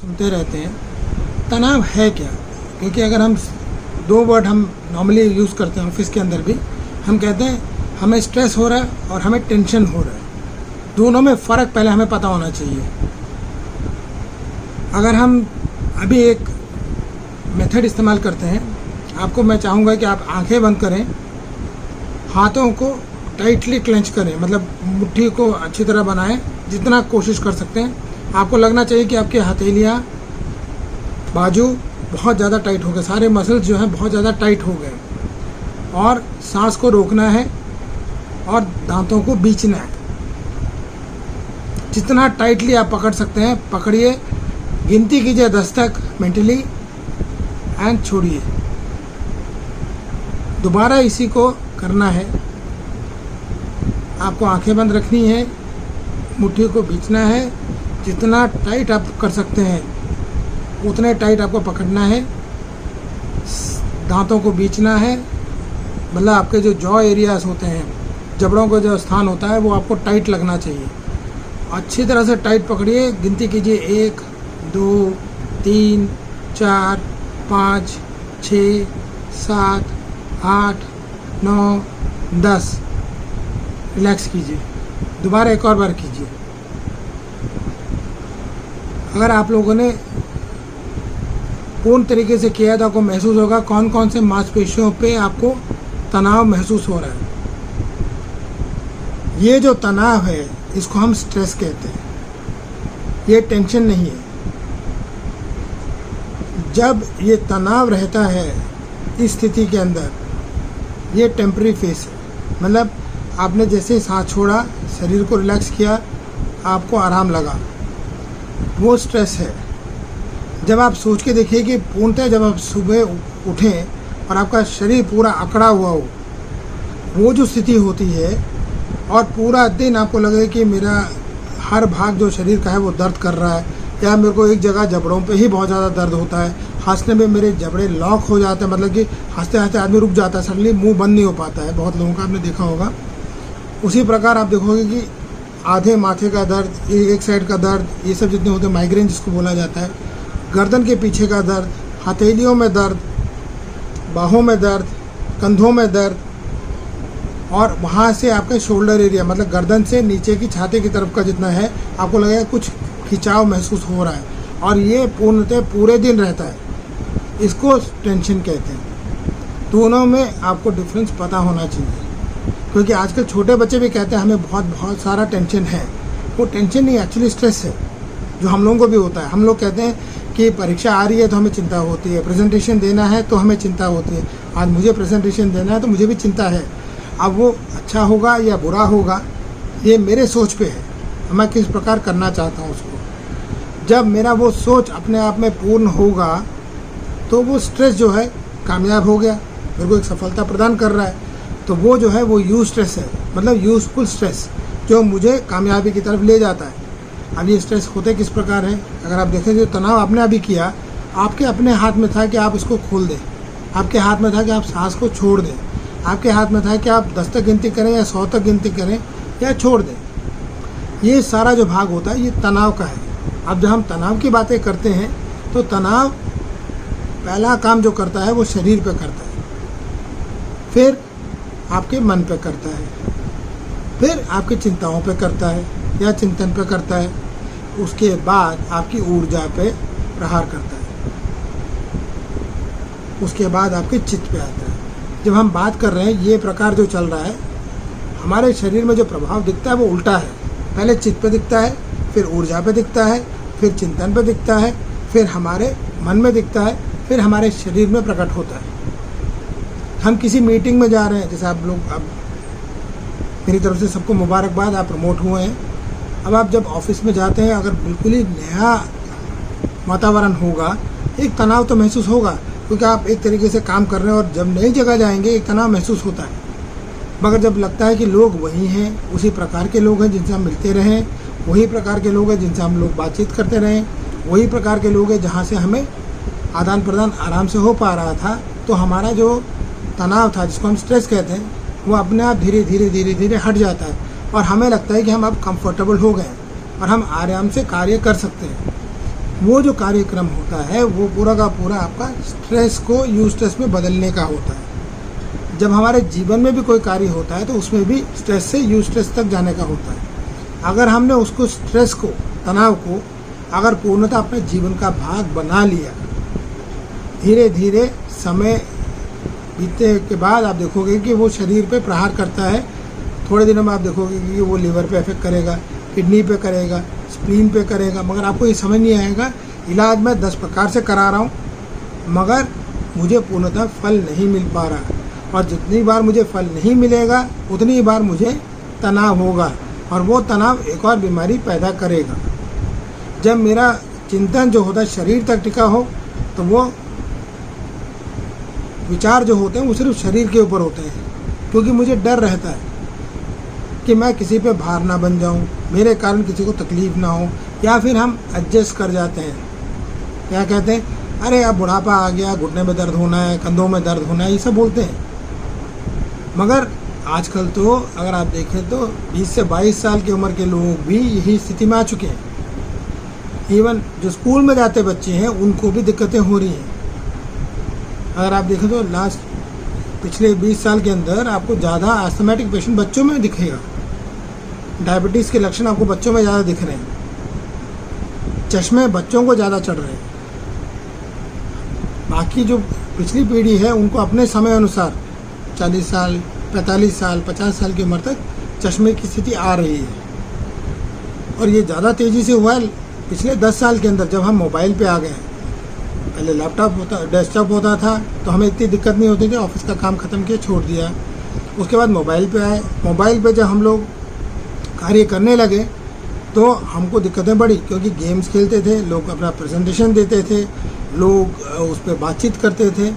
सुनते रहते हैं तनाव है क्या। क्योंकि अगर हम दो वर्ड हम नॉर्मली यूज़ करते हैं ऑफिस के अंदर भी, हम कहते हैं हमें स्ट्रेस हो रहा है और हमें टेंशन हो रहा है। दोनों में फ़र्क पहले हमें पता होना चाहिए। अगर हम अभी एक मेथड इस्तेमाल करते हैं, आपको मैं चाहूँगा कि आप आंखें बंद करें, हाथों को टाइटली क्लेंच करें, मतलब मुट्ठी को अच्छी तरह बनाएं जितना कोशिश कर सकते हैं। आपको लगना चाहिए कि आपकी हथेलियाँ, बाजू बहुत ज़्यादा टाइट हो गए, सारे मसल्स जो हैं बहुत ज़्यादा टाइट हो गए, और सांस को रोकना है और दांतों को बीचना है। जितना टाइटली आप पकड़ सकते हैं पकड़िए, गिनती कीजिए 10 तक मेंटली एंड छोड़िए। दोबारा इसी को करना है। आपको आंखें बंद रखनी है, मुट्ठी को बीचना है, जितना टाइट आप कर सकते हैं उतने टाइट आपको पकड़ना है, दांतों को बीचना है, मतलब आपके जो जॉ एरियाज होते हैं, जबड़ों का जो स्थान होता है वो आपको टाइट लगना चाहिए। अच्छी तरह से टाइट पकड़िए, गिनती कीजिए 1 2 3 4 5 6 7 8 9 10। रिलैक्स कीजिए, दोबारा एक और बार कीजिए। अगर आप लोगों ने पूर्ण तरीके से किया तो आपको महसूस होगा कौन कौन से मांसपेशियों पे आपको तनाव महसूस हो रहा है। ये जो तनाव है इसको हम स्ट्रेस कहते हैं, ये टेंशन नहीं है। जब ये तनाव रहता है इस स्थिति के अंदर, ये टेम्पररी फेस है, मतलब आपने जैसे सांस छोड़ा, शरीर को रिलैक्स किया, आपको आराम लगा, वो स्ट्रेस है। जब आप सोच के देखिए कि पूर्णतः जब आप सुबह उठें और आपका शरीर पूरा अकड़ा हुआ हो, वो जो स्थिति होती है, और पूरा दिन आपको लगे कि मेरा हर भाग जो शरीर का है वो दर्द कर रहा है, या मेरे को एक जगह जबड़ों पे ही बहुत ज़्यादा दर्द होता है, हंसने में मेरे जबड़े लॉक हो जाते हैं, मतलब कि हंसते हंसते आदमी रुक जाता है, सडनली मुंह बंद नहीं हो पाता है, बहुत लोगों का आपने देखा होगा। उसी प्रकार आप देखोगे कि आधे माथे का दर्द, एक साइड का दर्द, ये सब जितने होते हैं, माइग्रेन जिसको बोला जाता है, गर्दन के पीछे का दर्द, हथेलियों में दर्द, बाहों में दर्द, कंधों में दर्द, और वहाँ से आपके शोल्डर एरिया, मतलब गर्दन से नीचे की छाती की तरफ का जितना है, आपको लगेगा कुछ खिंचाव महसूस हो रहा है, और ये पूर्णतः पूरे दिन रहता है। इसको टेंशन कहते हैं। दोनों में आपको डिफरेंस पता होना चाहिए, क्योंकि आजकल छोटे बच्चे भी कहते हैं हमें बहुत सारा टेंशन है। वो टेंशन नहीं, एक्चुअली स्ट्रेस है, जो हम लोगों को भी होता है। हम लोग कहते हैं कि परीक्षा आ रही है तो हमें चिंता होती है, प्रेजेंटेशन देना है तो हमें चिंता होती है, आज मुझे प्रेजेंटेशन देना है तो मुझे भी चिंता है। अब वो अच्छा होगा या बुरा होगा ये मेरे सोच पे है, मैं किस प्रकार करना चाहता हूँ उसको। जब मेरा वो सोच अपने आप में पूर्ण होगा तो वो स्ट्रेस जो है कामयाब हो गया, मेरे को एक सफलता प्रदान कर रहा है, तो वो जो है वो यूज स्ट्रेस है, मतलब यूजफुल स्ट्रेस, जो मुझे कामयाबी की तरफ ले जाता है। अब ये स्ट्रेस होते किस प्रकार है, अगर आप देखें जो तनाव आपने अभी किया, आपके अपने हाथ में था कि आप इसको खोल दें, आपके हाथ में था कि आप सांस को छोड़ दें, आपके हाथ में था कि आप 10 तक गिनती करें या 100 तक गिनती करें या छोड़ दें। ये सारा जो भाग होता है ये तनाव का है। अब जब हम तनाव की बातें करते हैं तो तनाव पहला काम जो करता है वो शरीर पे करता है, फिर आपके मन पे करता है, फिर आपकी चिंताओं पे करता है या चिंतन पे करता है, उसके बाद आपकी ऊर्जा पे प्रहार करता है, उसके बाद आपके चित्त पे आता है। जब हम बात कर रहे हैं ये प्रकार जो चल रहा है, हमारे शरीर में जो प्रभाव दिखता है वो उल्टा है। पहले चित्त पे दिखता है, फिर ऊर्जा पे दिखता है, फिर चिंतन पे दिखता है, फिर हमारे मन में दिखता है, फिर हमारे शरीर में प्रकट होता है। हम किसी मीटिंग में जा रहे हैं, जैसे आप लोग, अब मेरी तरफ से सबको मुबारकबाद, आप प्रमोट हुए हैं। अब आप जब ऑफिस में जाते हैं, अगर बिल्कुल ही नया वातावरण होगा, एक तनाव तो महसूस होगा, क्योंकि आप एक तरीके से काम कर रहे हैं, और जब नई जगह जाएंगे एक तनाव महसूस होता है। मगर जब लगता है कि लोग वही हैं, उसी प्रकार के लोग हैं जिनसे हम मिलते रहें, वही प्रकार के लोग हैं जिनसे हम लोग बातचीत करते रहें, वही प्रकार के लोग हैं जहाँ से हमें आदान प्रदान आराम से हो पा रहा था, तो हमारा जो तनाव था, जिसको हम स्ट्रेस कहते हैं, वो अपने आप धीरे धीरे हट जाता है, और हमें लगता है कि हम अब कंफर्टेबल हो गए और हम आराम से कार्य कर सकते हैं। वो जो कार्यक्रम होता है वो पूरा का पूरा आपका स्ट्रेस को यूस्ट्रेस में बदलने का होता है। जब हमारे जीवन में भी कोई कार्य होता है तो उसमें भी स्ट्रेस से यूस्ट्रेस तक जाने का होता है। अगर हमने उसको स्ट्रेस को, तनाव को अगर पूर्णतः अपने जीवन का भाग बना लिया, धीरे धीरे समय बीतने के बाद आप देखोगे कि वो शरीर पे प्रहार करता है। थोड़े दिनों में आप देखोगे कि वो लीवर पे इफेक्ट करेगा, किडनी पे करेगा, स्प्लीन पे करेगा, मगर आपको ये समझ नहीं आएगा इलाज मैं 10 प्रकार से करा रहा हूँ मगर मुझे पूर्णतः फल नहीं मिल पा रहा। और जितनी बार मुझे फल नहीं मिलेगा उतनी बार मुझे तनाव होगा और वो तनाव एक और बीमारी पैदा करेगा। जब मेरा चिंतन जो होता है शरीर तक टिका हो तो वो विचार जो होते हैं वो सिर्फ शरीर के ऊपर होते हैं, क्योंकि मुझे डर रहता है कि मैं किसी पे भार ना बन जाऊं, मेरे कारण किसी को तकलीफ़ ना हो, या फिर हम एडजस्ट कर जाते हैं। क्या कहते हैं, अरे अब बुढ़ापा आ गया, घुटने में दर्द होना है, कंधों में दर्द होना है, ये सब बोलते हैं। मगर आजकल तो अगर आप देखें तो 20 से 22 साल की उम्र के लोग भी यही स्थिति में आ चुके हैं। इवन जो स्कूल में जाते बच्चे हैं उनको भी दिक्कतें हो रही हैं। अगर आप देखें तो पिछले 20 साल के अंदर आपको ज़्यादा एस्थमेटिक पेशेंट बच्चों में दिखेगा। डायबिटीज़ के लक्षण आपको बच्चों में ज़्यादा दिख रहे हैं। चश्मे बच्चों को ज़्यादा चढ़ रहे हैं। बाकी जो पिछली पीढ़ी है उनको अपने समय अनुसार 40 साल, 45 साल, 50 साल की उम्र तक चश्मे की स्थिति आ रही है। और ये ज़्यादा तेज़ी से हुआ है पिछले 10 साल के अंदर, जब हम मोबाइल पे आ गए हैं। पहले लैपटॉप होता, डेस्कटॉप होता था तो हमें इतनी दिक्कत नहीं होती थी, ऑफिस का काम ख़त्म किया छोड़ दिया। उसके बाद मोबाइल पे आए। मोबाइल पे जब हम लोग कार्य करने लगे तो हमको दिक्कतें बढ़ी, क्योंकि गेम्स खेलते थे लोग, अपना प्रेजेंटेशन देते थे लोग, उस पर बातचीत करते थे।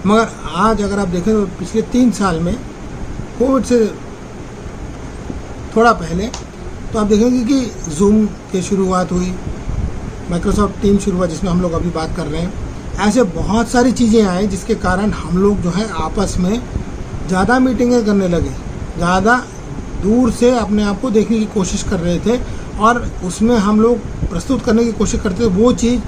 मगर आज अगर आप देखें तो पिछले 3 साल में कोविड से थोड़ा पहले तो आप देखेंगे कि जूम की शुरुआत हुई, माइक्रोसॉफ्ट टीम शुरू हुआ जिसमें हम लोग अभी बात कर रहे हैं। ऐसे बहुत सारी चीज़ें आई जिसके कारण हम लोग जो है आपस में ज़्यादा मीटिंगें करने लगे, ज़्यादा दूर से अपने आप को देखने की कोशिश कर रहे थे और उसमें हम लोग प्रस्तुत करने की कोशिश करते थे वो चीज़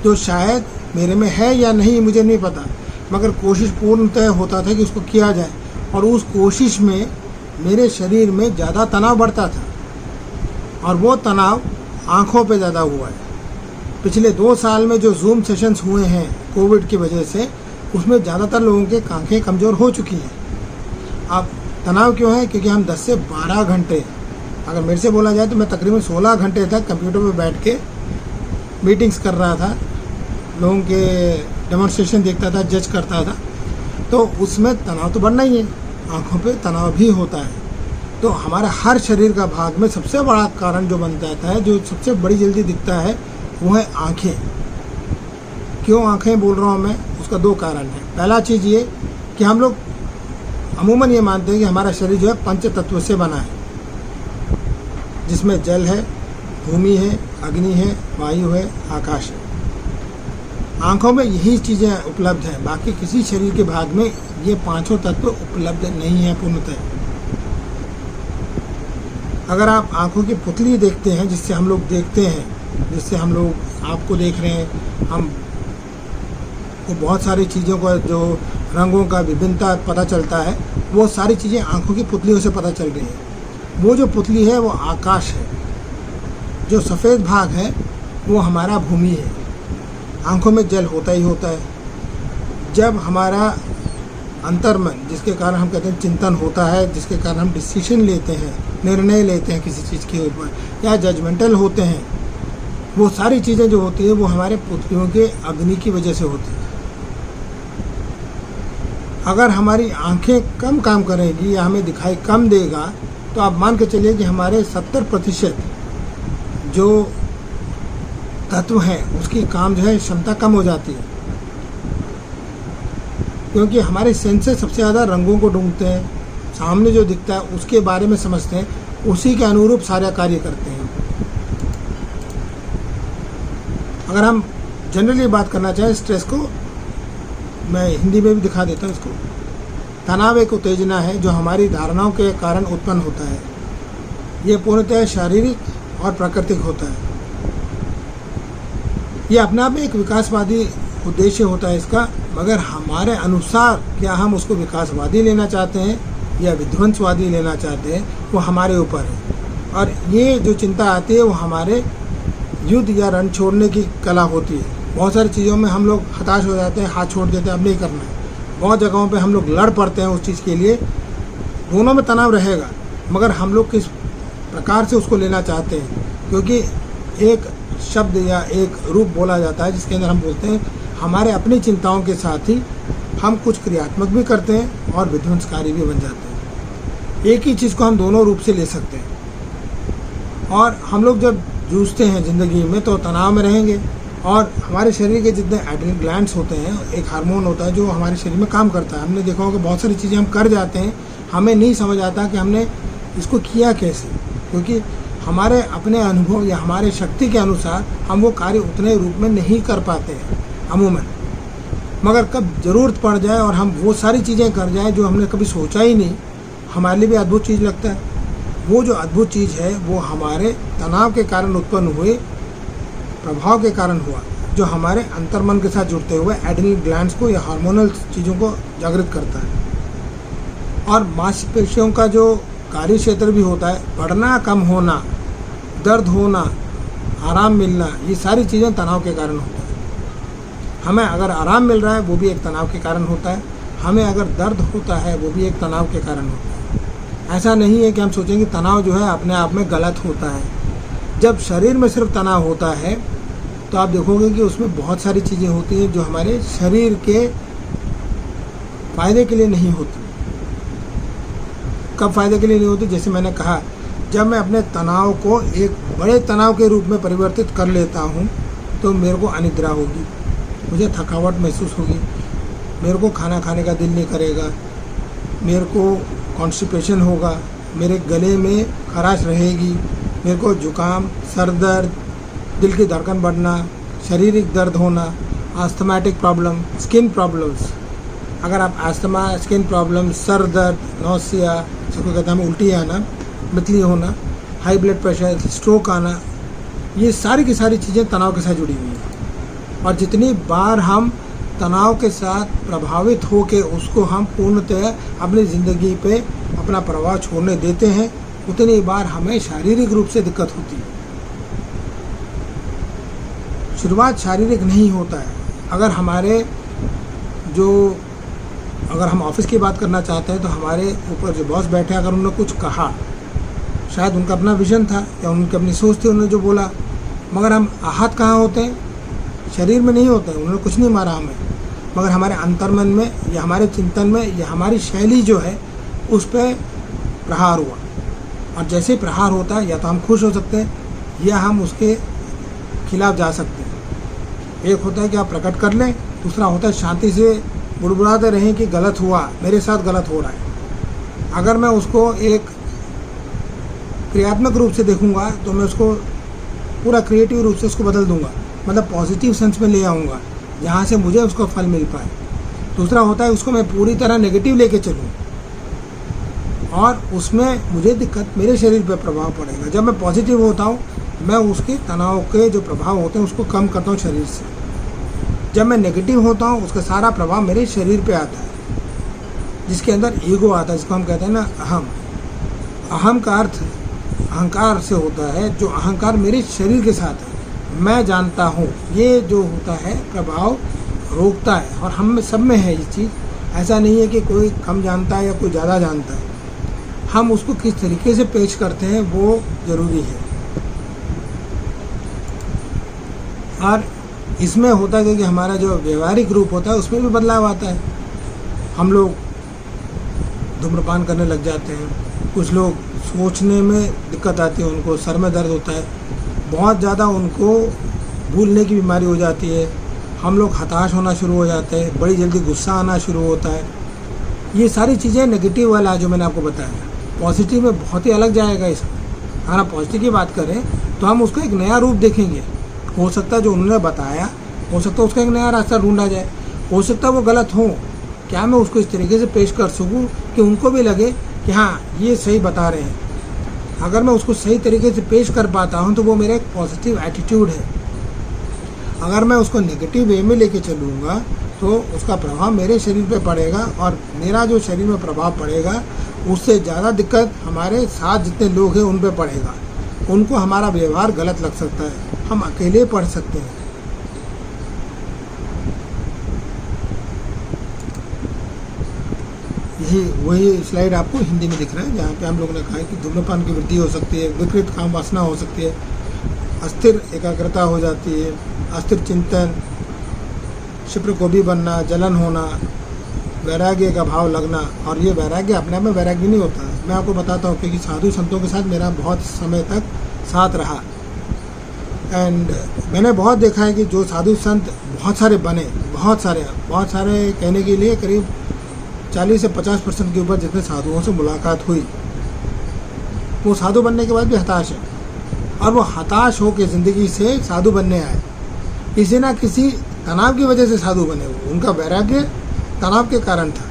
जो शायद मेरे में है या नहीं मुझे नहीं पता, मगर कोशिश पूर्णतः होता था कि उसको किया जाए। और उस कोशिश में मेरे शरीर में ज़्यादा तनाव बढ़ता था और वो तनाव आँखों पे ज़्यादा हुआ है। पिछले 2 साल में जो जूम सेशंस हुए हैं कोविड की वजह से, उसमें ज़्यादातर लोगों के आँखें कमज़ोर हो चुकी हैं। अब तनाव क्यों है? क्योंकि हम 10 से 12 घंटे, अगर मेरे से बोला जाए तो मैं तकरीबन 16 घंटे तक कंप्यूटर पर बैठ के मीटिंग्स कर रहा था, लोगों के डेमोन्स्ट्रेशन देखता था, जज करता था। तो उसमें तनाव तो बढ़ना ही है, आँखों पे तनाव भी होता है। तो हमारा हर शरीर का भाग में सबसे बड़ा कारण जो बन जाता है, जो सबसे बड़ी जल्दी दिखता है, वो है आँखें। क्यों आँखें बोल रहा हूँ मैं? उसका 2 कारण है। पहला चीज़ ये कि हम लोग अमूमन ये मानते हैं कि हमारा शरीर जो है पंच तत्व से बना है, जिसमें जल है, भूमि है, अग्नि है, वायु है, आकाश है। आँखों में यही चीज़ें उपलब्ध हैं, बाकी किसी शरीर के भाग में ये 5 तत्व उपलब्ध नहीं है पूर्णतः। अगर आप आँखों की पुतली देखते हैं, जिससे हम लोग देखते हैं, जिससे हम लोग आपको देख रहे हैं, हम को बहुत सारी चीज़ों का जो रंगों का विभिन्नता पता चलता है, वो सारी चीज़ें आँखों की पुतलियों से पता चल रही हैं। वो जो पुतली है वो आकाश है, जो सफ़ेद भाग है वो हमारा भूमि है। आँखों में जल होता ही होता है। जब हमारा अंतर्मन, जिसके कारण हम कहते हैं चिंतन होता है, जिसके कारण हम डिसीजन लेते हैं, निर्णय लेते हैं किसी चीज़ के ऊपर, या जजमेंटल होते हैं, वो सारी चीज़ें जो होती है वो हमारे पुतलियों के अग्नि की वजह से होती है। अगर हमारी आंखें कम काम करेंगी या हमें दिखाई कम देगा तो आप मान के चलिए कि हमारे 70% जो तत्व हैं उसकी काम जो है क्षमता कम हो जाती है, क्योंकि हमारे सेंसेस सबसे ज़्यादा रंगों को ढूंढते हैं, सामने जो दिखता है उसके बारे में समझते हैं, उसी के अनुरूप सारा कार्य करते हैं। अगर हम जनरली बात करना चाहें स्ट्रेस को, मैं हिंदी में भी दिखा देता हूँ इसको। तनाव एक उत्तेजना है जो हमारी धारणाओं के कारण उत्पन्न होता है। ये पूर्णतः शारीरिक और प्राकृतिक होता है। ये अपने आप में एक विकासवादी उद्देश्य होता है इसका, मगर हमारे अनुसार क्या हम उसको विकासवादी लेना चाहते हैं या विध्वंसवादी लेना चाहते हैं, वो हमारे ऊपर है। और ये जो चिंता आती है वो हमारे युद्ध या रण छोड़ने की कला होती है। बहुत सारी चीज़ों में हम लोग हताश हो जाते हैं, हाथ छोड़ देते हैं, अब नहीं करना है। बहुत जगहों पे हम लोग लड़ पड़ते हैं उस चीज़ के लिए। दोनों में तनाव रहेगा, मगर हम लोग किस प्रकार से उसको लेना चाहते हैं, क्योंकि एक शब्द या एक रूप बोला जाता है जिसके अंदर हम बोलते हैं हमारे अपनी चिंताओं के साथ ही हम कुछ क्रियात्मक भी करते हैं और विध्वंसकारी भी बन जाते हैं। एक ही चीज़ को हम दोनों रूप से ले सकते हैं। और हम लोग जब जूझते हैं ज़िंदगी में तो तनाव में रहेंगे, और हमारे शरीर के जितने एड्रिनल ग्लैंड्स होते हैं, एक हार्मोन होता है जो हमारे शरीर में काम करता है। हमने देखा होगा बहुत सारी चीज़ें हम कर जाते हैं, हमें नहीं समझ आता कि हमने इसको किया कैसे, क्योंकि हमारे अपने अनुभव या हमारे शक्ति के अनुसार हम वो कार्य उतने रूप में नहीं कर पाते हैं अमूमन। मगर कब ज़रूरत पड़ जाए और हम वो सारी चीज़ें कर जाएं जो हमने कभी सोचा ही नहीं, हमारे लिए भी अद्भुत चीज़ लगता है। वो जो अद्भुत चीज़ है वो हमारे तनाव के कारण उत्पन्न हुए प्रभाव के कारण हुआ, जो हमारे अंतर्मन के साथ जुड़ते हुए एड्रिनल ग्लैंड्स को या हार्मोनल चीज़ों को जागृत करता है। और मांसपेशियों का जो कार्य क्षेत्र भी होता है, बढ़ना कम होना, दर्द होना, आराम मिलना, ये सारी चीज़ें तनाव के कारण होता है। हमें अगर आराम मिल रहा है वो भी एक तनाव के कारण होता है, हमें अगर दर्द होता है वो भी एक तनाव के कारण होता है। ऐसा नहीं है कि हम सोचेंगे तनाव जो है अपने आप में गलत होता है। जब शरीर में सिर्फ तनाव होता है तो आप देखोगे कि उसमें बहुत सारी चीज़ें होती हैं जो हमारे शरीर के फ़ायदे के लिए नहीं होती। कब फ़ायदे के लिए नहीं होती? जैसे मैंने कहा, जब मैं अपने तनाव को एक बड़े तनाव के रूप में परिवर्तित कर लेता हूँ तो मेरे को अनिद्रा होगी, मुझे थकावट महसूस होगी, मेरे को खाना खाने का दिल नहीं करेगा, मेरे को कॉन्स्टिपेशन होगा, मेरे गले में खराश रहेगी, मेरे को जुकाम, सर दर्द, दिल की धड़कन बढ़ना, शारीरिक दर्द होना, आस्थमेटिक प्रॉब्लम, स्किन प्रॉब्लम्स। अगर आप आस्थमा, स्किन प्रॉब्लम, सर दर्द, नौसिया, जिसको कहते हैं उल्टी आना, मितली होना, हाई ब्लड प्रेशर, स्ट्रोक आना, ये सारी की सारी चीज़ें तनाव के साथ जुड़ी हुई हैं। और जितनी बार हम तनाव के साथ प्रभावित होकर उसको हम पूर्णतः अपनी ज़िंदगी पे अपना प्रभाव छोड़ने देते हैं, उतनी बार हमें शारीरिक रूप से दिक्कत होती है। शुरुआत शारीरिक नहीं होता है। अगर हम ऑफिस की बात करना चाहते हैं तो हमारे ऊपर जो बॉस बैठे, अगर उन्होंने कुछ कहा, शायद उनका अपना विजन था या उनकी अपनी सोच थी, उन्होंने जो बोला, मगर हम आहत कहाँ होते हैं? शरीर में नहीं होते हैं। उन्होंने कुछ नहीं मारा हमें, मगर हमारे अंतर्मन में या हमारे चिंतन में या हमारी शैली जो है उस पर प्रहार हुआ। और जैसे प्रहार होता है, या तो हम खुश हो सकते हैं या हम उसके खिलाफ जा सकते हैं। एक होता है कि आप प्रकट कर लें, दूसरा होता है शांति से बुड़बुड़ाते रहें कि गलत हुआ, मेरे साथ गलत हो रहा है। अगर मैं उसको एक क्रियात्मक रूप से देखूंगा तो मैं उसको पूरा क्रिएटिव रूप से उसको बदल दूंगा, मतलब पॉजिटिव सेंस में ले आऊँगा जहाँ से मुझे उसको फल मिल पाए। दूसरा होता है उसको मैं पूरी तरह नेगेटिव लेके चलूँ और उसमें मुझे दिक्कत, मेरे शरीर पर प्रभाव पड़ेगा। जब मैं पॉजिटिव होता हूँ, मैं उसके तनाव के जो प्रभाव होते हैं उसको कम करता हूँ शरीर से। जब मैं नेगेटिव होता हूँ, उसका सारा प्रभाव मेरे शरीर पे आता है, जिसके अंदर ईगो आता है, जिसको हम कहते हैं ना अहम। अहम का अर्थ अहंकार से होता है, जो अहंकार मेरे शरीर के साथ है। मैं जानता हूँ, ये जो होता है प्रभाव रोकता है, और हम सब में है ये चीज़। ऐसा नहीं है कि कोई कम जानता है या कोई ज़्यादा जानता है। हम उसको किस तरीके से पेश करते हैं वो ज़रूरी है। और इसमें होता है कि हमारा जो व्यवहारिक रूप होता है उसमें भी बदलाव आता है। हम लोग धूम्रपान करने लग जाते हैं, कुछ लोग सोचने में दिक्कत आती है, उनको सर में दर्द होता है, बहुत ज़्यादा उनको भूलने की बीमारी हो जाती है, हम लोग हताश होना शुरू हो जाते हैं, बड़ी जल्दी गुस्सा आना शुरू होता है। ये सारी चीज़ें नेगेटिव वाला जो मैंने आपको बताया। पॉजिटिव में बहुत ही अलग जाएगा इसमें। अगर आप पॉजिटिव की बात करें तो हम उसको एक नया रूप देखेंगे। हो सकता है जो उन्होंने बताया, हो सकता है उसका एक नया रास्ता ढूंढा जाए, हो सकता है वो गलत हो। क्या मैं उसको इस तरीके से पेश कर सकूं कि उनको भी लगे कि हाँ ये सही बता रहे हैं। अगर मैं उसको सही तरीके से पेश कर पाता हूं तो वो मेरा एक पॉजिटिव एटीट्यूड है। अगर मैं उसको नेगेटिव वे में लेके चलूँगा तो उसका प्रभाव मेरे शरीर पे पड़ेगा, और मेरा जो शरीर में प्रभाव पड़ेगा उससे ज़्यादा दिक्कत हमारे साथ जितने लोग हैं उन पे पड़ेगा। उनको हमारा व्यवहार गलत लग सकता है, हम अकेले पढ़ सकते हैं। यही वही स्लाइड आपको हिंदी में दिख रहा है, जहाँ पे हम लोगों ने कहा है कि धूम्रपान की वृद्धि हो सकती है, विकृत काम वासना हो सकती है, अस्थिर एकाग्रता हो जाती है, अस्थिर चिंतन, क्षिप्रकोपी बनना, जलन होना, वैराग्य का भाव लगना। और ये वैराग्य अपने आप में वैराग्य नहीं होता है। मैं आपको बताता हूँ कि साधु संतों के साथ मेरा बहुत समय तक साथ रहा, एंड मैंने बहुत देखा है कि जो साधु संत बहुत सारे बने, बहुत सारे कहने के लिए करीब 40 से 50% के ऊपर जितने साधुओं से मुलाकात हुई, वो साधु बनने के बाद भी हताश है, और वो हताश होकर ज़िंदगी से साधु बनने आए। किसी ना किसी तनाव की वजह से साधु बने। वो उनका वैराग्य तनाव के कारण था,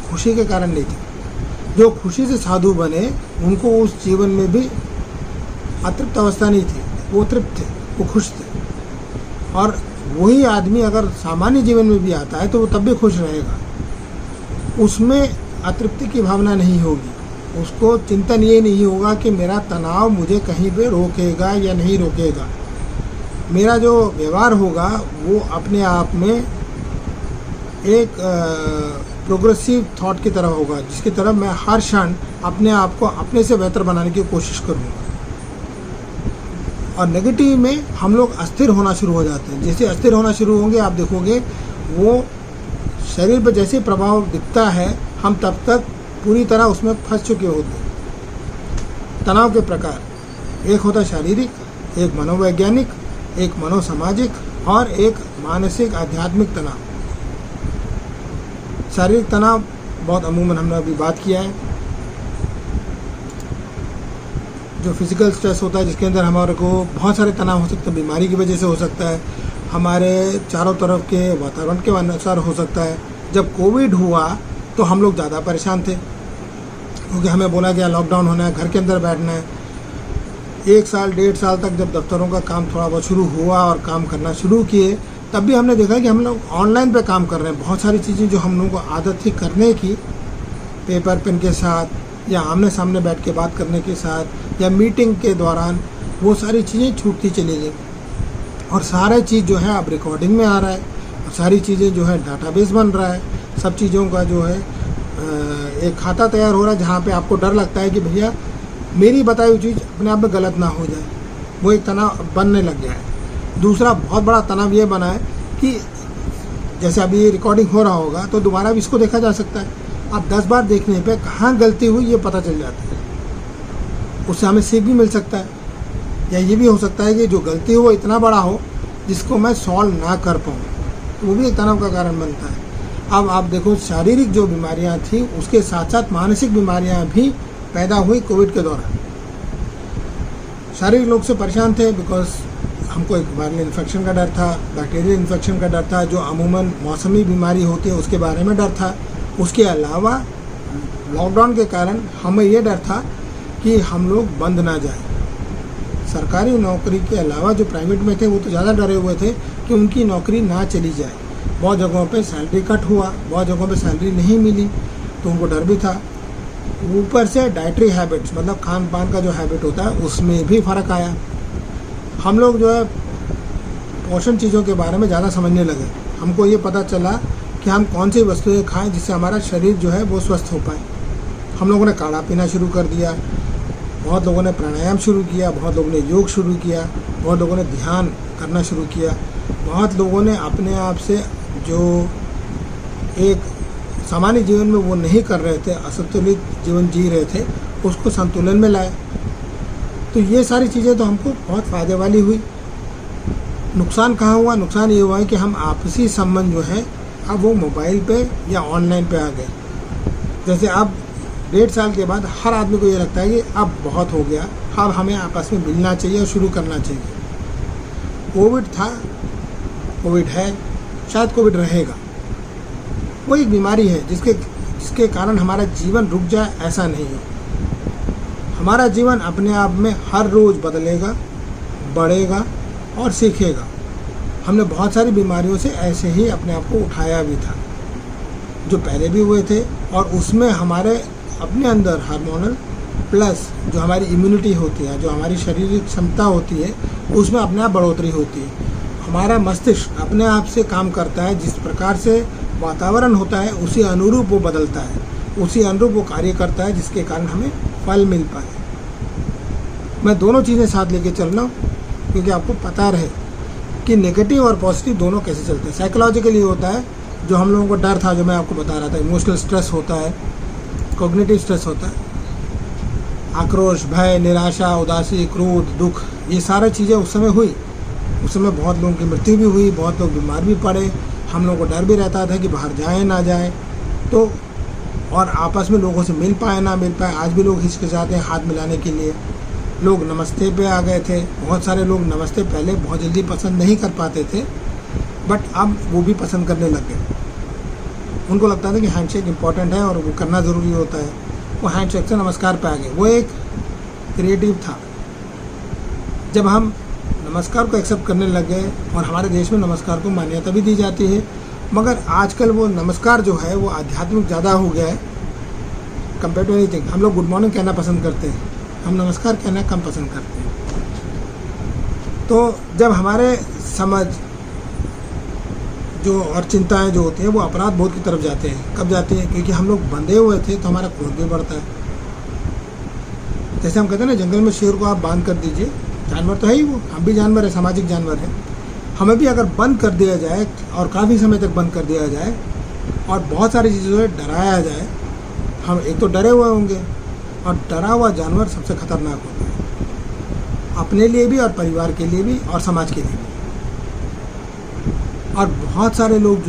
खुशी के कारण नहीं था। जो खुशी से साधु बने उनको उस जीवन में भी अतृप्त अवस्था नहीं थी, वो तृप्त थे, वो खुश थे। और वही आदमी अगर सामान्य जीवन में भी आता है तो वो तब भी खुश रहेगा, उसमें अतृप्ति की भावना नहीं होगी। उसको चिंतन ये नहीं होगा कि मेरा तनाव मुझे कहीं पे रोकेगा या नहीं रोकेगा। मेरा जो व्यवहार होगा वो अपने आप में एक प्रोग्रेसिव थॉट की तरह होगा, जिसकी तरफ मैं हर क्षण अपने आप को अपने से बेहतर बनाने की कोशिश करूँगा। और नेगेटिव में हम लोग अस्थिर होना शुरू हो जाते हैं। जैसे अस्थिर होना शुरू होंगे आप देखोगे वो शरीर पर जैसे प्रभाव दिखता है, हम तब तक पूरी तरह उसमें फंस चुके होते हैं। तनाव के प्रकार एक होता है शारीरिक, एक मनोवैज्ञानिक, एक मनोसामाजिक और एक मानसिक आध्यात्मिक तनाव। शारीरिक तनाव बहुत अमूमन हमने अभी बात किया है, जो फिजिकल स्ट्रेस होता है, जिसके अंदर हमारे को बहुत सारे तनाव हो सकते हैं। बीमारी की वजह से हो सकता है, हमारे चारों तरफ के वातावरण के अनुसार हो सकता है। जब कोविड हुआ तो हम लोग ज़्यादा परेशान थे, क्योंकि हमें बोला गया लॉकडाउन होना है, घर के अंदर बैठना है। 1 साल 1.5 साल तक जब दफ्तरों का काम थोड़ा बहुत शुरू हुआ और काम करना शुरू किए, तब भी हमने देखा कि हम लोग ऑनलाइन पे काम कर रहे हैं। बहुत सारी चीज़ें जो हम लोगों को आदत थी करने की, पेपर पेन के साथ या आमने सामने बैठ के बात करने के साथ या मीटिंग के दौरान, वो सारी चीज़ें छूटती चली गई। और सारे चीज़ जो है अब रिकॉर्डिंग में आ रहा है, और सारी चीज़ें जो है डाटाबेस बन रहा है। सब चीज़ों का जो है एक खाता तैयार हो रहा है, जहाँ पे आपको डर लगता है कि भैया मेरी बताई हुई चीज़ अपने आप में गलत ना हो जाए। वो एक तनाव बनने लग गया है। दूसरा बहुत बड़ा तनाव ये बना है कि जैसे अभी ये रिकॉर्डिंग हो रहा होगा तो दोबारा भी इसको देखा जा सकता है। अब 10 बार देखने पे कहाँ गलती हुई ये पता चल जाता है, उससे हमें सीख भी मिल सकता है। या ये भी हो सकता है कि जो गलती हो वो इतना बड़ा हो जिसको मैं सॉल्व ना कर पाऊँ, तो वो भी एक तनाव का कारण बनता है। अब आप देखो, शारीरिक जो बीमारियां थी उसके साथ साथ मानसिक बीमारियां भी पैदा हुई कोविड के दौरान। शारीरिक लोग से परेशान थे बिकॉज हमको एक वायरल इन्फेक्शन का डर था, बैक्टीरियल इन्फेक्शन का डर था, जो अमूमन मौसमी बीमारी होती है उसके बारे में डर था। उसके अलावा लॉकडाउन के कारण हमें ये डर था कि हम लोग बंद ना जाए। सरकारी नौकरी के अलावा जो प्राइवेट में थे वो तो ज़्यादा डरे हुए थे कि उनकी नौकरी ना चली जाए। बहुत जगहों पे सैलरी कट हुआ, बहुत जगहों पे सैलरी नहीं मिली, तो उनको डर भी था। ऊपर से डाइटरी हैबिट्स, मतलब खान पान का जो हैबिट होता है उसमें भी फ़र्क आया। हम लोग जो है पोषण चीज़ों के बारे में ज़्यादा समझने लगे। हमको ये पता चला कि हम कौन सी वस्तुएं खाएं जिससे हमारा शरीर जो है वो स्वस्थ हो पाए। हम लोगों ने काढ़ा पीना शुरू कर दिया, बहुत लोगों ने प्राणायाम शुरू किया, बहुत लोगों ने योग शुरू किया, बहुत लोगों ने ध्यान करना शुरू किया, बहुत लोगों ने अपने आप से जो एक सामान्य जीवन में वो नहीं कर रहे थे, असंतुलित जीवन जी रहे थे, उसको संतुलन में लाए। तो ये सारी चीज़ें तो हमको बहुत फ़ायदे वाली हुई। नुकसान कहाँ हुआ? नुकसान ये हुआ है कि हम आपसी संबंध जो है अब वो मोबाइल पे या ऑनलाइन पे आ गए। जैसे अब 1.5 साल के बाद हर आदमी को ये लगता है कि अब बहुत हो गया, अब हमें आपस में मिलना चाहिए और शुरू करना चाहिए। कोविड था, कोविड है, शायद कोविड रहेगा। वो एक बीमारी है जिसके कारण हमारा जीवन रुक जाए, ऐसा नहीं है। हमारा जीवन अपने आप में हर रोज़ बदलेगा, बढ़ेगा और सीखेगा। हमने बहुत सारी बीमारियों से ऐसे ही अपने आप को उठाया भी था, जो पहले भी हुए थे, और उसमें हमारे अपने अंदर हार्मोनल प्लस जो हमारी इम्यूनिटी होती है, जो हमारी शारीरिक क्षमता होती है, उसमें अपने आप बढ़ोतरी होती है। हमारा मस्तिष्क अपने आप से काम करता है, जिस प्रकार से वातावरण होता है उसी अनुरूप वो बदलता है, उसी अनुरूप वो कार्य करता है, जिसके कारण हमें फल मिल पाए। मैं दोनों चीज़ें साथ लेके चल रहा हूँ क्योंकि आपको पता रहे कि नेगेटिव और पॉजिटिव दोनों कैसे चलते हैं। साइकोलॉजिकली होता है, जो हम लोगों को डर था, जो मैं आपको बता रहा था, इमोशनल स्ट्रेस होता है, कॉग्निटिव स्ट्रेस होता है, आक्रोश, भय, निराशा, उदासी, क्रोध, दुख, ये सारी चीज़ें उस समय हुई। उस समय बहुत लोगों की मृत्यु भी हुई, बहुत लोग बीमार भी पड़े, हम लोगों को डर भी रहता था कि बाहर जाए ना जाए, तो और आपस में लोगों से मिल पाए ना मिल पाए। आज भी लोग हिचकिचाते हैं हाथ मिलाने के लिए। लोग नमस्ते पे आ गए थे, बहुत सारे लोग नमस्ते पहले बहुत जल्दी पसंद नहीं कर पाते थे, बट अब वो भी पसंद करने लग गए। उनको लगता था कि हैंडशेक इम्पॉर्टेंट है और वो करना ज़रूरी होता है, वो हैंडशेक से नमस्कार पे आ गए। वो एक क्रिएटिव था। जब हम नमस्कार को एक्सेप्ट करने लग गए, और हमारे देश में नमस्कार को मान्यता भी दी जाती है, मगर आजकल वो नमस्कार जो है वो आध्यात्मिक ज़्यादा हो गया है कंपेयर टू एनीथिंग। हम लोग गुड मॉर्निंग कहना पसंद करते हैं, हम नमस्कार कहना कम पसंद करते हैं। तो जब हमारे समझ जो और चिंताएं जो होती हैं वो अपराध बोध की तरफ जाते हैं। कब जाते हैं? क्योंकि हम लोग बंधे हुए थे तो हमारा क्रोध भी बढ़ता है। जैसे हम कहते हैं ना, जंगल में शेर को आप बांध कर दीजिए, जानवर तो है ही वो, हम भी जानवर है, सामाजिक जानवर है। हमें भी अगर बंद कर दिया जाए और काफ़ी समय तक बंद कर दिया जाए और बहुत सारी चीज़ों से डराया जाए, हम एक तो डरे हुए होंगे, और डरा हुआ जानवर सबसे खतरनाक होता है, अपने लिए भी और परिवार के लिए भी और समाज के लिए भी। और बहुत सारे लोग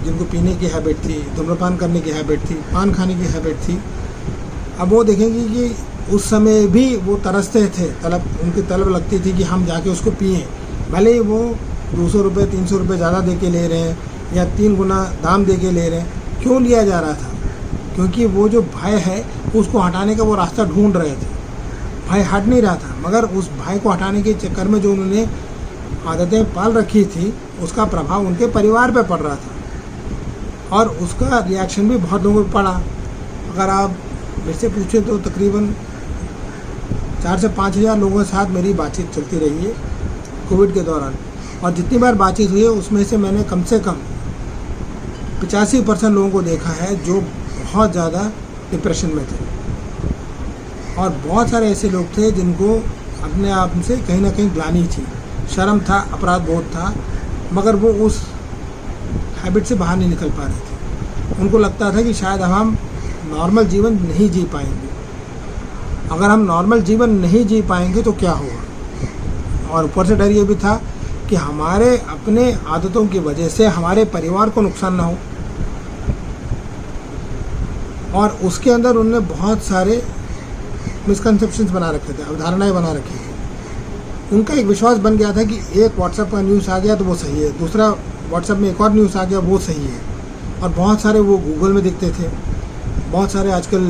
जिनको पीने की हैबिट थी, धूम्रपान करने की हैबिट थी, पान खाने की हैबिट थी, अब वो देखेंगे कि उस समय भी वो तरसते थे, उनकी तलब लगती थी कि हम जाके उसको पिएं, भले ही वो 200 रुपये 300 रुपये ज़्यादा दे के ले रहे हैं या 3 गुना दाम दे के ले रहे हैं। क्यों लिया जा रहा था? क्योंकि वो जो भय है उसको हटाने का वो रास्ता ढूंढ रहे थे। भय हट नहीं रहा था, मगर उस भय को हटाने के चक्कर में जो उन्होंने आदतें पाल रखी थी उसका प्रभाव उनके परिवार पे पड़ रहा था, और उसका रिएक्शन भी बहुत लोगों पर पड़ा। अगर आप मेरे से पूछें तो तकरीबन 4 से 5 हज़ार लोगों के साथ मेरी बातचीत चलती रही है कोविड के दौरान, और जितनी बार बातचीत हुई है उसमें से मैंने कम से कम 85% लोगों को देखा है जो बहुत ज़्यादा डिप्रेशन में थे, और बहुत सारे ऐसे लोग थे जिनको अपने आप से कहीं ना कहीं ग्लानि थी, शर्म था, अपराध बोध था, मगर वो उस हैबिट से बाहर नहीं निकल पा रहे थे। उनको लगता था कि शायद हम नॉर्मल जीवन नहीं जी पाएंगे। अगर हम नॉर्मल जीवन नहीं जी पाएंगे तो क्या होगा? और ऊपर से डर ये भी था कि हमारे अपने आदतों की वजह से हमारे परिवार को नुकसान ना हो, और उसके अंदर उन्होंने बहुत सारे मिसकंसेप्शंस बना रखे थे, अवधारणाएं बना रखी थी। उनका एक विश्वास बन गया था कि एक व्हाट्सएप का न्यूज़ आ गया तो वो सही है, दूसरा व्हाट्सएप में एक और न्यूज़ आ गया वो सही है, और बहुत सारे वो गूगल में दिखते थे। बहुत सारे आजकल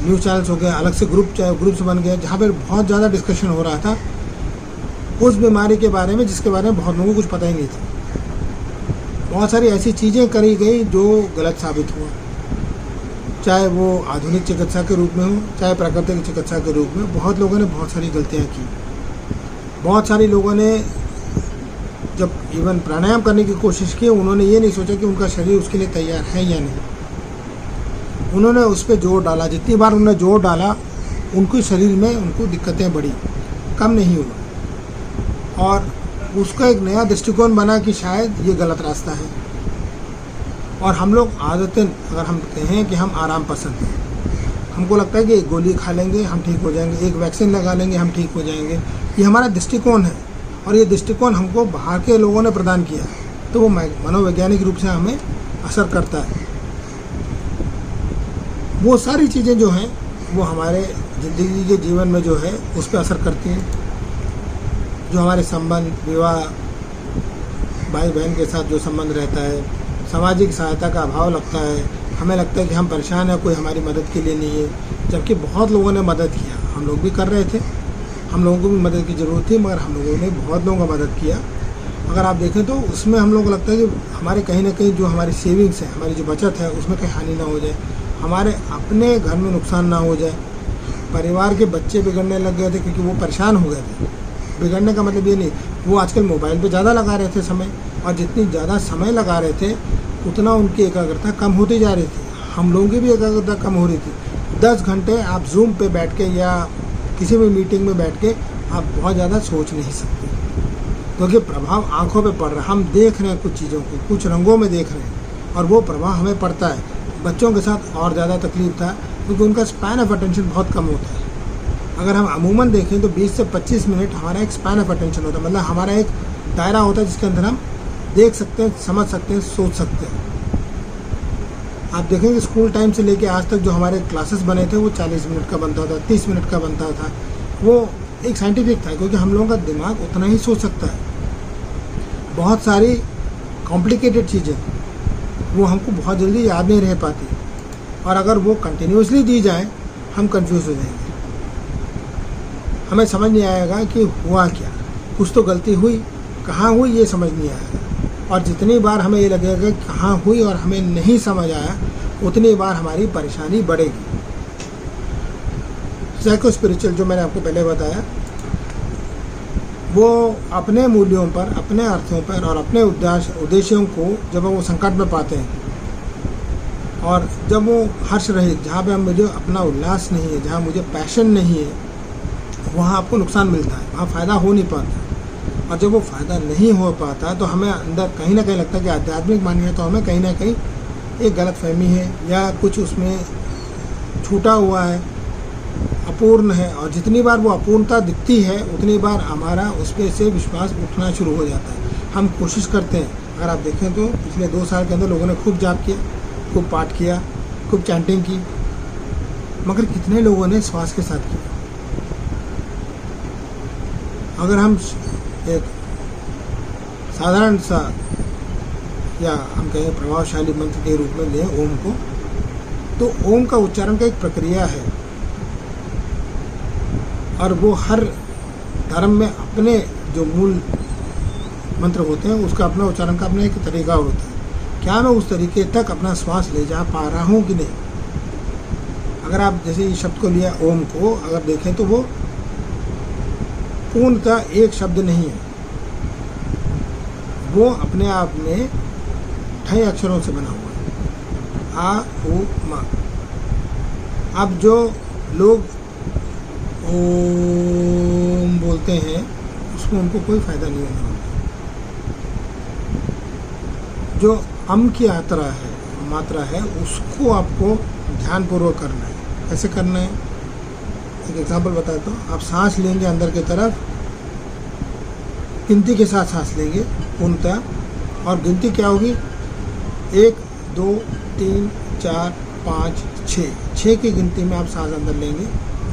न्यूज़ चैनल्स हो गए, अलग से ग्रुप्स बन गए, जहाँ पर बहुत ज़्यादा डिस्कशन हो रहा था उस बीमारी के बारे में जिसके बारे में बहुत लोगों को कुछ पता ही नहीं था। बहुत सारी ऐसी चीज़ें करी गई जो गलत साबित हुआ, चाहे वो आधुनिक चिकित्सा के रूप में हो, चाहे प्राकृतिक चिकित्सा के रूप में। बहुत लोगों ने बहुत सारी गलतियाँ की। बहुत सारे लोगों ने जब इवन प्राणायाम करने की कोशिश की, उन्होंने ये नहीं सोचा कि उनका शरीर उसके लिए तैयार है या नहीं। उन्होंने उस पर जोर डाला, जितनी बार उन्होंने जोर डाला उनके शरीर में उनको दिक्कतें बढ़ी, कम नहीं हुआ, और उसका एक नया दृष्टिकोण बना कि शायद ये गलत रास्ता है। और हम लोग आदतन अगर हम कहें कि हम आराम पसंद हैं, हमको लगता है कि एक गोली खा लेंगे हम ठीक हो जाएंगे, एक वैक्सीन लगा लेंगे हम ठीक हो जाएंगे, ये हमारा दृष्टिकोण है, और ये दृष्टिकोण हमको बाहर के लोगों ने प्रदान किया, तो वो मनोवैज्ञानिक रूप से हमें असर करता है। वो सारी चीज़ें जो हैं वो हमारे ज़िंदगी के जीवन में जो है उस पर असर करती हैं। जो हमारे संबंध, विवाह, भाई बहन के साथ जो संबंध रहता है, सामाजिक सहायता का अभाव लगता है, हमें लगता है कि हम परेशान हैं, कोई हमारी मदद के लिए नहीं है, जबकि बहुत लोगों ने मदद किया, हम लोग भी कर रहे थे, हम लोगों को भी मदद की ज़रूरत थी, मगर हम लोगों ने बहुत लोगों का मदद किया। अगर आप देखें तो उसमें हम लोगों को लगता है कि हमारे कहीं ना कहीं जो हमारी सेविंग्स है, हमारी जो बचत है, उसमें कहीं हानि ना हो जाए, हमारे अपने घर में नुकसान ना हो जाए। परिवार के बच्चे बिगड़ने लग गए थे क्योंकि वो परेशान हो गए थे। बिगड़ने का मतलब ये नहीं, वो आजकल मोबाइल पे ज़्यादा लगा रहे थे समय, और जितनी ज़्यादा समय लगा रहे थे उतना उनकी एकाग्रता कम होती जा रही थी। हम लोगों की भी एकाग्रता कम हो रही थी। 10 घंटे आप जूम पे बैठ के या किसी भी मीटिंग में बैठ के आप बहुत ज़्यादा सोच नहीं सकते, क्योंकि प्रभाव आंखों पे पड़ रहा है। हम देख रहे हैं कुछ चीज़ों को, कुछ रंगों में देख रहे हैं, और वो प्रभाव हमें पड़ता है। बच्चों के साथ और ज़्यादा तकलीफ था क्योंकि उनका स्पैन ऑफ अटेंशन बहुत कम होता है। अगर हम अमूमन देखें तो 20 से 25 मिनट हमारा एक स्पैन ऑफ अटेंशन होता है, मतलब हमारा एक दायरा होता है जिसके अंदर हम देख सकते हैं, समझ सकते हैं, सोच सकते हैं। आप देखेंगे स्कूल टाइम से लेके आज तक जो हमारे क्लासेस बने थे वो 40 मिनट का बनता था, 30 मिनट का बनता था। वो एक साइंटिफिक था क्योंकि हम लोगों का दिमाग उतना ही सोच सकता है। बहुत सारी कॉम्प्लिकेटेड चीज़ें वो हमको बहुत जल्दी याद नहीं रह पाती, और अगर वो कंटिन्यूसली दी जाए हम कंफ्यूज हो जाएंगे। हमें समझ नहीं आएगा कि हुआ क्या, कुछ तो गलती हुई, कहाँ हुई ये समझ नहीं आएगा। और जितनी बार हमें ये लगेगा कि कहाँ हुई और हमें नहीं समझ आया, उतनी बार हमारी परेशानी बढ़ेगी। साइको स्पिरिचुअल जो मैंने आपको पहले बताया, वो अपने मूल्यों पर, अपने अर्थों पर और अपने उद्देश्यों को जब वो संकट में पाते हैं, और जब वो हर्ष रहित, जहाँ पे मुझे अपना उल्लास नहीं है, जहाँ मुझे पैशन नहीं है, वहाँ आपको नुकसान मिलता है, वहाँ फ़ायदा हो नहीं पाता। और जब वो फ़ायदा नहीं हो पाता तो हमें अंदर कहीं ना कहीं लगता है कि आध्यात्मिक मान्यता हमें कहीं ना कहीं एक गलत फहमी है, या कुछ उसमें छूटा हुआ है, अपूर्ण है। और जितनी बार वो अपूर्णता दिखती है उतनी बार हमारा उस पर से विश्वास उठना शुरू हो जाता है। हम कोशिश करते हैं, अगर आप देखें तो पिछले 2 साल के अंदर लोगों ने खूब जाप किया, खूब पाठ किया, खूब चैंटिंग की, मगर कितने लोगों ने श्वास के साथ किया। अगर हम एक साधारण सा, या हम कहें प्रभावशाली मंत्र के रूप में लें ओम को, तो ओम का उच्चारण का एक प्रक्रिया है, और वो हर धर्म में अपने जो मूल मंत्र होते हैं उसका अपना उच्चारण का अपना एक तरीका होता है। क्या मैं उस तरीके तक अपना श्वास ले जा पा रहा हूँ कि नहीं। अगर आप जैसे इस शब्द को लिया ओम को, अगर देखें तो वो पूर्णतः एक शब्द नहीं है, वो अपने आप में 6 अक्षरों से बना हुआ है, आ उ मा। अब जो लोग ओम बोलते हैं उसमें उनको कोई फ़ायदा नहीं होगा। जो अम की मात्रा है उसको आपको ध्यानपूर्वक करना है। कैसे करना है, एक एग्जांपल बताता हूँ। आप सांस लेंगे अंदर की तरफ, गिनती के साथ सांस लेंगे पूर्णतः, और गिनती क्या होगी, 1 2 3 4 5 6 की गिनती में आप सांस अंदर लेंगे,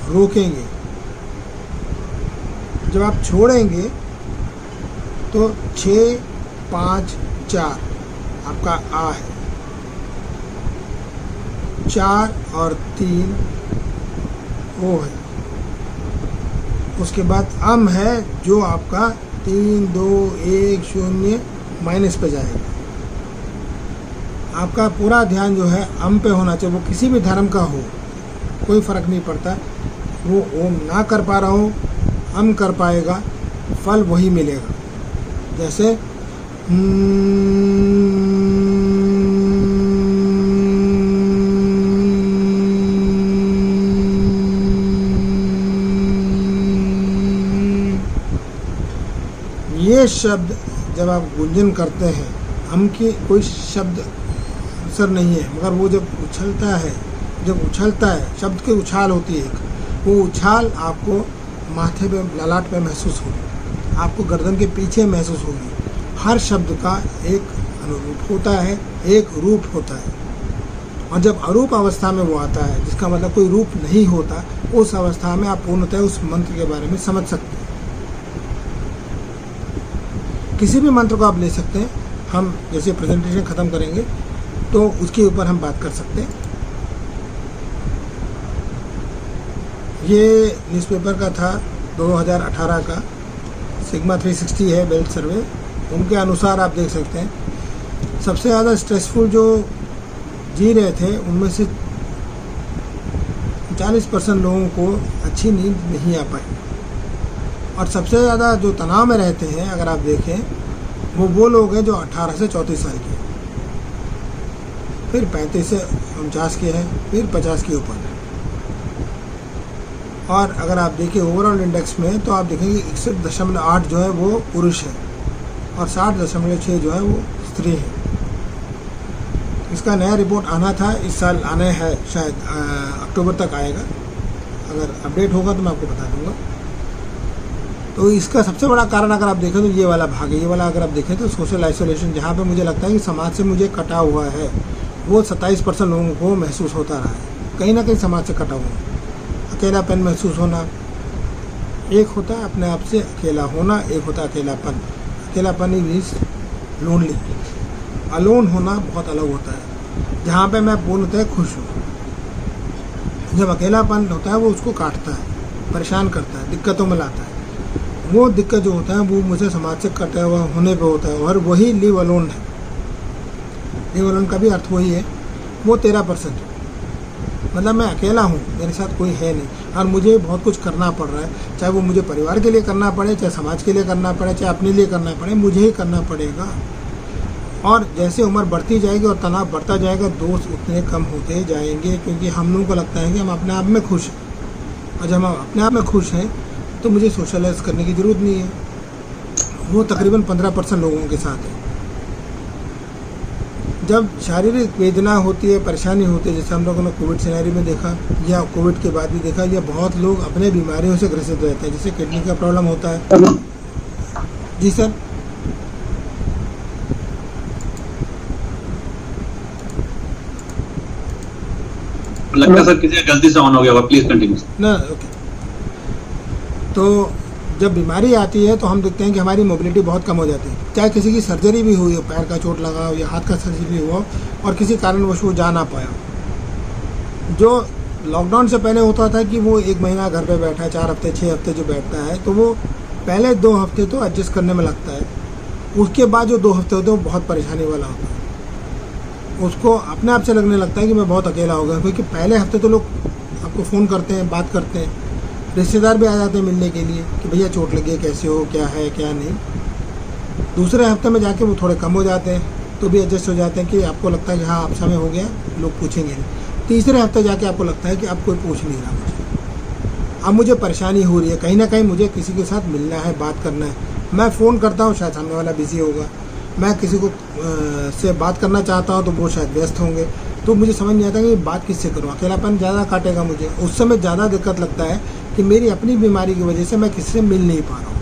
रोकेंगे। जब आप छोड़ेंगे तो 6 5 4 आपका आ है, 4 और 3 ओ है, उसके बाद अम है जो आपका 3 2 1 0 माइनस पे जाएगा। आपका पूरा ध्यान जो है अम पे होना चाहिए, वो किसी भी धर्म का हो, कोई फ़र्क नहीं पड़ता। वो ओम ना कर पा रहा हो, अम कर पाएगा, फल वही मिलेगा। जैसे ये शब्द जब आप गुंजन करते हैं, हम की कोई शब्द असर नहीं है, मगर वो जब उछलता है, शब्द की उछाल होती है, वो उछाल आपको माथे पे, ललाट पे महसूस होगी, आपको गर्दन के पीछे महसूस होगी। हर शब्द का एक अनुरूप होता है, एक रूप होता है, और जब अरूप अवस्था में वो आता है, जिसका मतलब कोई रूप नहीं होता, उस अवस्था में आप पूर्णतः उस मंत्र के बारे में समझ सकते हैं। किसी भी मंत्र को आप ले सकते हैं। हम जैसे प्रेजेंटेशन ख़त्म करेंगे तो उसके ऊपर हम बात कर सकते हैं। ये न्यूज़पेपर का था 2018 का सिग्मा 360 है बेल्ट सर्वे, उनके अनुसार आप देख सकते हैं सबसे ज़्यादा स्ट्रेसफुल जो जी रहे थे उनमें से 40% लोगों को अच्छी नींद नहीं आ पाई। और सबसे ज़्यादा जो तनाव में रहते हैं अगर आप देखें वो लोग हैं जो 18 से 34 साल के, फिर 35 से 49 के हैं, फिर 50 के ऊपर। और अगर आप देखिए ओवरऑल इंडेक्स में तो आप देखेंगे 61.8 जो है वो पुरुष है और 60.6 जो है वो स्त्री है। इसका नया रिपोर्ट आना था, इस साल आना है, शायद अक्टूबर तक आएगा। अगर अपडेट होगा तो मैं आपको बता दूंगा। तो इसका सबसे बड़ा कारण अगर आप देखें तो ये वाला भाग है, ये वाला अगर आप देखें तो सोशल आइसोलेशन, जहाँ पे मुझे लगता है कि समाज से मुझे कटा हुआ है, वो 27% लोगों को महसूस होता रहा है। कहीं ना कहीं समाज से कटा हुआ, अकेलापन महसूस होना। एक होता है अपने आप से अकेला होना, एक होता है अकेलापन। अकेलापन मीन्स लोनली, अलोन होना बहुत अलग होता है, जहाँ पे मैं पूर्णतः खुश हूँ। जब अकेलापन होता है वो उसको काटता है, परेशान करता है, दिक्कतों में लाता है। वो दिक्कत जो होता है वो मुझे समाज से कटा हुआ होने पे होता है, और वही लिव अलोन है। लिव अलोन का भी अर्थ वही है, वो 13% है। मतलब मैं अकेला हूँ, मेरे साथ कोई है नहीं और मुझे बहुत कुछ करना पड़ रहा है, चाहे वो मुझे परिवार के लिए करना पड़े, चाहे समाज के लिए करना पड़े, चाहे अपने लिए करना पड़े, मुझे ही करना पड़ेगा। और जैसे उम्र बढ़ती जाएगी और तनाव बढ़ता जाएगा, दोस्त उतने कम होते जाएंगे, क्योंकि हम लोगों को लगता है कि हम अपने आप में खुश हैं। और जब हम अपने आप में खुश हैं तो मुझे सोशलाइज करने की ज़रूरत नहीं है। वो तकरीबन 15% लोगों के साथ है। जब शारीरिक वेदना होती है, परेशानी होती है, जैसे हम लोगों ने कोविड सिनेरियो में देखा या कोविड के बाद भी देखा, या बहुत लोग अपने बीमारियों से ग्रसित रहते हैं, जैसे किडनी का प्रॉब्लम होता है। जी सर। लगता है सर किसी का गलती से ऑन हो गया होगा, प्लीज कंटिन्यू ना। ओके, तो जब बीमारी आती है तो हम देखते हैं कि हमारी मोबिलिटी बहुत कम हो जाती है। चाहे किसी की सर्जरी भी हुई हो, पैर का चोट लगा हो या हाथ का सर्जरी हुआ और किसी कारणवश वो जा ना पाया। जो लॉकडाउन से पहले होता था कि वो 1 महीना घर पे बैठा है, 4 हफ्ते 6 हफ्ते जो बैठता है, तो वो पहले 2 हफ्ते तो एडजस्ट करने में लगता है। उसके बाद जो 2 हफ्ते होते हैं वो बहुत परेशानी वाला होता है। उसको अपने आप से लगने लगता है कि मैं बहुत अकेला हो गया, क्योंकि पहले हफ्ते तो लोग आपको फ़ोन करते हैं, बात करते हैं, रिश्तेदार भी आ जाते हैं मिलने के लिए कि भैया चोट लगी है, कैसे हो, क्या है क्या नहीं। दूसरे हफ्ते में जाके वो थोड़े कम हो जाते हैं, तो भी एडजस्ट हो जाते हैं कि आपको लगता है कि हाँ अब समय हो गया, लोग पूछेंगे नहीं। तीसरे हफ्ते जाके आपको लगता है कि अब कोई पूछ नहीं रहा मुझे, अब मुझे परेशानी हो रही है, कहीं ना कहीं मुझे किसी के साथ मिलना है, बात करना है। मैं फ़ोन करता हूँ, शायद सामने वाला बिजी होगा, मैं किसी को से बात करना चाहता हूँ तो वो शायद व्यस्त होंगे, तो मुझे समझ नहीं आता कि बात किससे करूँ। अकेलापन ज़्यादा काटेगा मुझे, उस समय ज़्यादा दिक्कत लगता है कि मेरी अपनी बीमारी की वजह से मैं किसी से मिल नहीं पा रहा हूँ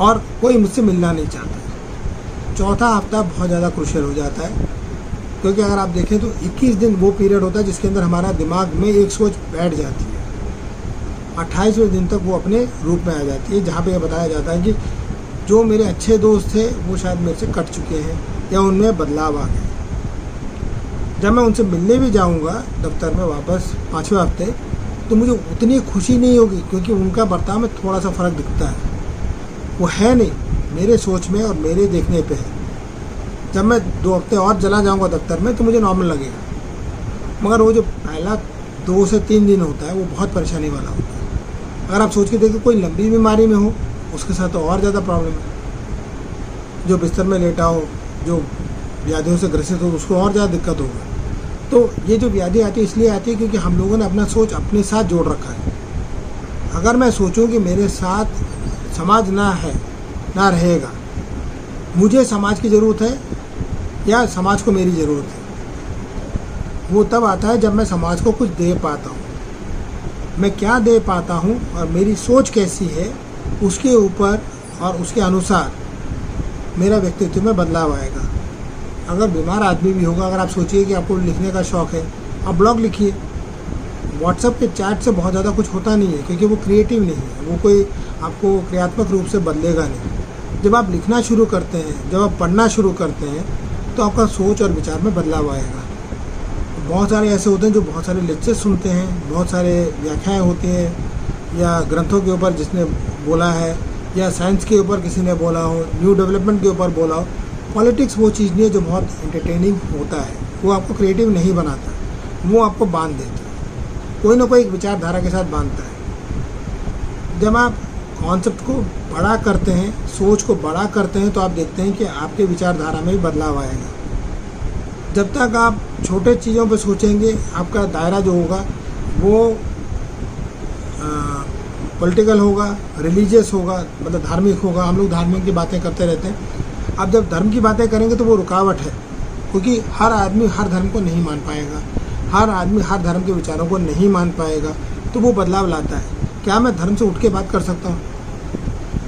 और कोई मुझसे मिलना नहीं चाहता। चौथा हफ्ता बहुत ज़्यादा क्रूशियल हो जाता है, क्योंकि अगर आप देखें तो 21 दिन वो पीरियड होता है जिसके अंदर हमारा दिमाग में एक सोच बैठ जाती है। 28वें दिन तक वो अपने रूप में आ जाती है, जहाँ पे यह बताया जाता है कि जो मेरे अच्छे दोस्त थे वो शायद मेरे से कट चुके हैं या उनमें बदलाव आ गया। जब मैं उनसे मिलने भी जाऊंगा दफ्तर में वापस 5वें हफ्ते, तो मुझे उतनी खुशी नहीं होगी, क्योंकि उनका बर्ताव में थोड़ा सा फ़र्क दिखता है। वो है नहीं, मेरे सोच में और मेरे देखने पे है। जब मैं 2 हफ्ते और चला जाऊंगा दफ्तर में तो मुझे नॉर्मल लगेगा, मगर वो जो पहला 2 से 3 दिन होता है वो बहुत परेशानी वाला होता है। अगर आप सोच के देखिए कोई लंबी बीमारी में हो, उसके साथ तो और ज़्यादा प्रॉब्लम है। जो बिस्तर में लेटा हो, जो व्याधियों से ग्रसित हो, उसको और ज़्यादा दिक्कत होगा। तो ये जो व्याधि आती है इसलिए आती है क्योंकि हम लोगों ने अपना सोच अपने साथ जोड़ रखा है। अगर मैं सोचूं कि मेरे साथ समाज ना है, ना रहेगा, मुझे समाज की ज़रूरत है या समाज को मेरी ज़रूरत है, वो तब आता है जब मैं समाज को कुछ दे पाता हूँ। मैं क्या दे पाता हूँ और मेरी सोच कैसी है, उसके ऊपर और उसके अनुसार मेरा व्यक्तित्व में बदलाव आएगा। अगर बीमार आदमी भी होगा, अगर आप सोचिए कि आपको लिखने का शौक़ है, आप ब्लॉग लिखिए। व्हाट्सएप के चैट से बहुत ज़्यादा कुछ होता नहीं है, क्योंकि वो क्रिएटिव नहीं है, वो कोई आपको क्रियात्मक रूप से बदलेगा नहीं। जब आप लिखना शुरू करते हैं, जब आप पढ़ना शुरू करते हैं, तो आपका सोच और विचार में बदलाव आएगा। बहुत सारे ऐसे होते हैं जो बहुत सारे लेक्चर सुनते हैं, बहुत सारे व्याख्याएँ होती हैं, या ग्रंथों के ऊपर जिसने बोला है, या साइंस के ऊपर किसी ने बोला हो, न्यू डेवलपमेंट के ऊपर बोला हो। पॉलिटिक्स वो चीज़ नहीं है जो बहुत एंटरटेनिंग होता है, वो आपको क्रिएटिव नहीं बनाता, वो आपको बांध देता है, कोई ना कोई एक विचारधारा के साथ बांधता है। जब आप कॉन्सेप्ट को बड़ा करते हैं, सोच को बड़ा करते हैं, तो आप देखते हैं कि आपके विचारधारा में भी बदलाव आएगा। जब तक आप छोटे चीज़ों पर सोचेंगे, आपका दायरा जो होगा वो पॉलिटिकल होगा, रिलीजियस होगा, मतलब धार्मिक होगा। हम लोग धार्मिक की बातें करते रहते हैं। अब जब धर्म की बातें करेंगे तो वो रुकावट है, क्योंकि हर आदमी हर धर्म को नहीं मान पाएगा, हर आदमी हर धर्म के विचारों को नहीं मान पाएगा, तो वो बदलाव लाता है। क्या मैं धर्म से उठ के बात कर सकता हूँ?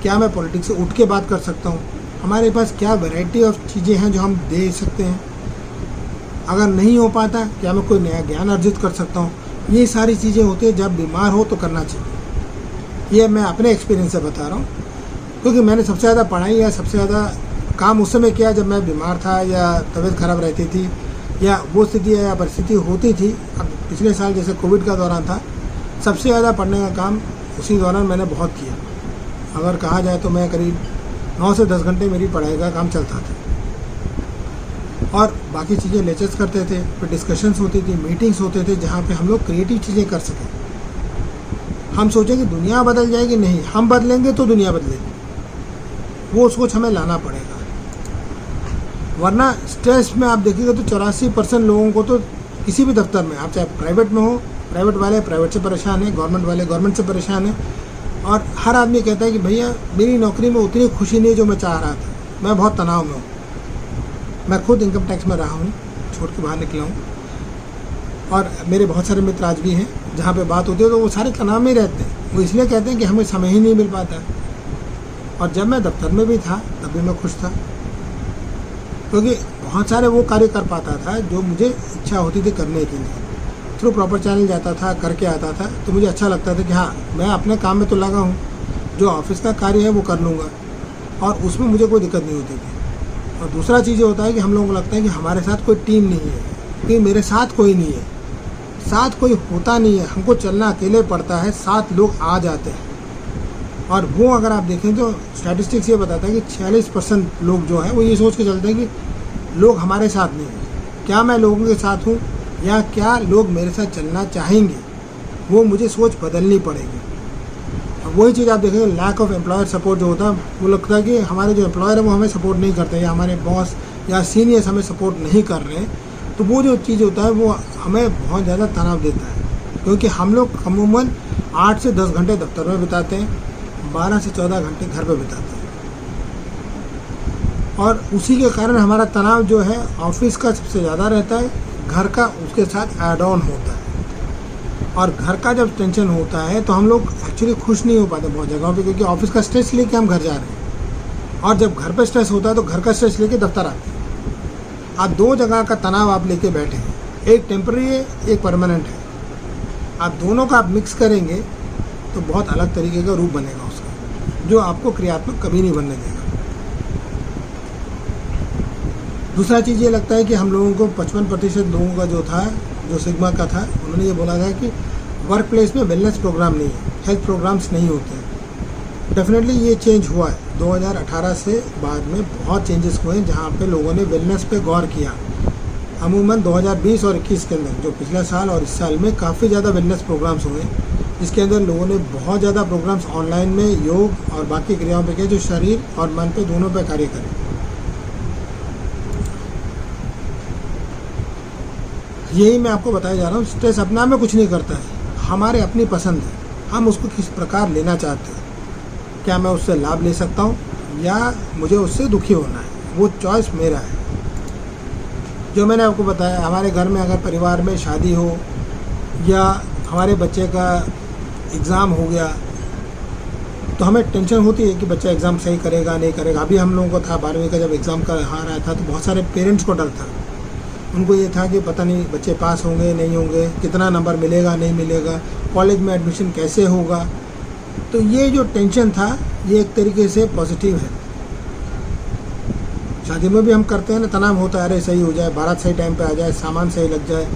क्या मैं पॉलिटिक्स से उठ के बात कर सकता हूँ? हमारे पास क्या वैरायटी ऑफ चीज़ें हैं जो हम दे सकते हैं? अगर नहीं हो पाता, क्या मैं कोई नया ज्ञान अर्जित कर सकता हूँ? ये सारी चीज़ें होती हैं जब बीमार हो तो करना चाहिए। ये मैं अपने एक्सपीरियंस से बता रहा हूँ, क्योंकि मैंने सबसे ज़्यादा पढ़ाई या सबसे ज़्यादा काम उस समय किया जब मैं बीमार था या तबीयत खराब रहती थी या वो स्थिति या परिस्थिति होती थी। अब पिछले साल जैसे कोविड का दौरान था, सबसे ज़्यादा पढ़ने का काम उसी दौरान मैंने बहुत किया। अगर कहा जाए तो मैं करीब 9 से 10 घंटे मेरी पढ़ाई का काम चलता था, और बाकी चीज़ें लेक्चर्स करते थे, फिर डिस्कशंस होती थी, मीटिंग्स होते थे, जहाँ पे हम लोग क्रिएटिव चीज़ें कर सकें। हम सोचेंगे दुनिया बदल जाएगी, नहीं, हम बदलेंगे तो दुनिया बदलेगी। वो सोच हमें लाना पड़ेगा, वरना स्ट्रेस में आप देखिएगा तो 84% लोगों को तो किसी भी दफ्तर में, आप चाहे प्राइवेट में हो, प्राइवेट वाले प्राइवेट से परेशान है, गवर्नमेंट वाले गवर्नमेंट से परेशान है, और हर आदमी कहता है कि भैया मेरी नौकरी में उतनी खुशी नहीं जो मैं चाह रहा था, मैं बहुत तनाव में हूँ। मैं खुद इनकम टैक्स में रहा हूँ, छोड़ के बाहर निकला हूँ, और मेरे बहुत सारे मित्र आज भी हैं, जहाँ पे बात होती है तो वो सारे तनाव में ही रहते हैं। वो इसलिए कहते हैं कि हमें समय ही नहीं मिल पाता। और जब मैं दफ्तर में भी था तब भी मैं खुश था, क्योंकि बहुत सारे वो कार्य कर पाता था जो मुझे इच्छा होती थी करने के लिए। थ्रू प्रॉपर चैनल जाता था, करके आता था, तो मुझे अच्छा लगता था कि हाँ, मैं अपने काम में तो लगा हूँ, जो ऑफिस का कार्य है वो कर लूँगा, और उसमें मुझे कोई दिक्कत नहीं होती थी। और दूसरा चीज़ ये होता है कि हम लोगों को लगता है कि हमारे साथ कोई टीम नहीं है, कि मेरे साथ कोई नहीं है, साथ कोई होता नहीं है, हमको चलना अकेले पड़ता है, साथ लोग आ जाते हैं। और वो अगर आप देखें तो स्टैटिस्टिक्स ये बताता है कि 46% लोग जो हैं वो ये सोच के चलते हैं कि लोग हमारे साथ नहीं हैं। क्या मैं लोगों के साथ हूँ, या क्या लोग मेरे साथ चलना चाहेंगे? वो मुझे सोच बदलनी पड़ेगी। अब वही चीज़ आप देखेंगे, लैक ऑफ एम्प्लॉयर सपोर्ट जो होता है, वो लगता है कि हमारे जो एम्प्लॉयर है वो हमें सपोर्ट नहीं करते, या हमारे बॉस या सीनियर्स हमें सपोर्ट नहीं कर रहे हैं। तो वो जो चीज़ होता है वो हमें बहुत ज़्यादा तनाव देता है, क्योंकि हम लोग अमूमन 8 से 10 घंटे दफ्तर में बिताते हैं, 12 से 14 घंटे घर पे बिताते हैं, और उसी के कारण हमारा तनाव जो है ऑफिस का सबसे ज़्यादा रहता है, घर का उसके साथ ऐड ऑन होता है। और घर का जब टेंशन होता है तो हम लोग एक्चुअली खुश नहीं हो पाते बहुत जगहों पे, क्योंकि ऑफिस का स्ट्रेस लेके हम घर जा रहे हैं, और जब घर पे स्ट्रेस होता है तो घर का स्ट्रेस लेके दफ्तर आते हैं। आप दो जगह का तनाव आप लेके बैठे हैं, एक टेम्पररी है, एक परमानेंट है। आप दोनों का आप मिक्स करेंगे तो बहुत अलग तरीके का रूप बनेगा उसका, जो आपको क्रियात्मक कभी नहीं बनने देगा। दूसरा चीज़ ये लगता है कि हम लोगों को 55% लोगों का जो था, जो सिग्मा का था, उन्होंने ये बोला था कि वर्क प्लेस में वेलनेस प्रोग्राम नहीं है, हेल्थ प्रोग्राम्स नहीं होते हैं। डेफिनेटली ये चेंज हुआ है, 2018 से बाद में बहुत चेंजेस हुए हैं, जहाँ पे लोगों ने वेलनेस पे गौर किया। अमूमन 2020 और 21 के अंदर, जो पिछले साल और इस साल में काफ़ी ज़्यादा वेलनेस प्रोग्राम्स हुए, जिसके अंदर लोगों ने बहुत ज़्यादा प्रोग्राम्स ऑनलाइन में योग और बाकी क्रियाओं पे किए, जो शरीर और मन पे दोनों पे कार्य करें। यही मैं आपको बताया जा रहा हूँ, स्ट्रेस अपना में कुछ नहीं करता है, हमारे अपनी पसंद है, हम उसको किस प्रकार लेना चाहते हैं। क्या मैं उससे लाभ ले सकता हूँ या मुझे उससे दुखी होना है, वो चॉइस मेरा है। जो मैंने आपको बताया, हमारे घर में अगर परिवार में शादी हो या हमारे बच्चे का एग्ज़ाम हो गया, तो हमें टेंशन होती है कि बच्चा एग्ज़ाम सही करेगा नहीं करेगा। अभी हम लोगों को था 12वीं का, जब एग्ज़ाम का आ रहा था तो बहुत सारे पेरेंट्स को डर था। उनको ये था कि पता नहीं बच्चे पास होंगे नहीं होंगे, कितना नंबर मिलेगा नहीं मिलेगा, कॉलेज में एडमिशन कैसे होगा। तो ये जो टेंशन था, ये एक तरीके से पॉजिटिव है। शादी में भी हम करते हैं ना, तनाव होता है, अरे सही हो जाए, बारात सही टाइम पे आ जाए, सामान सही लग जाए।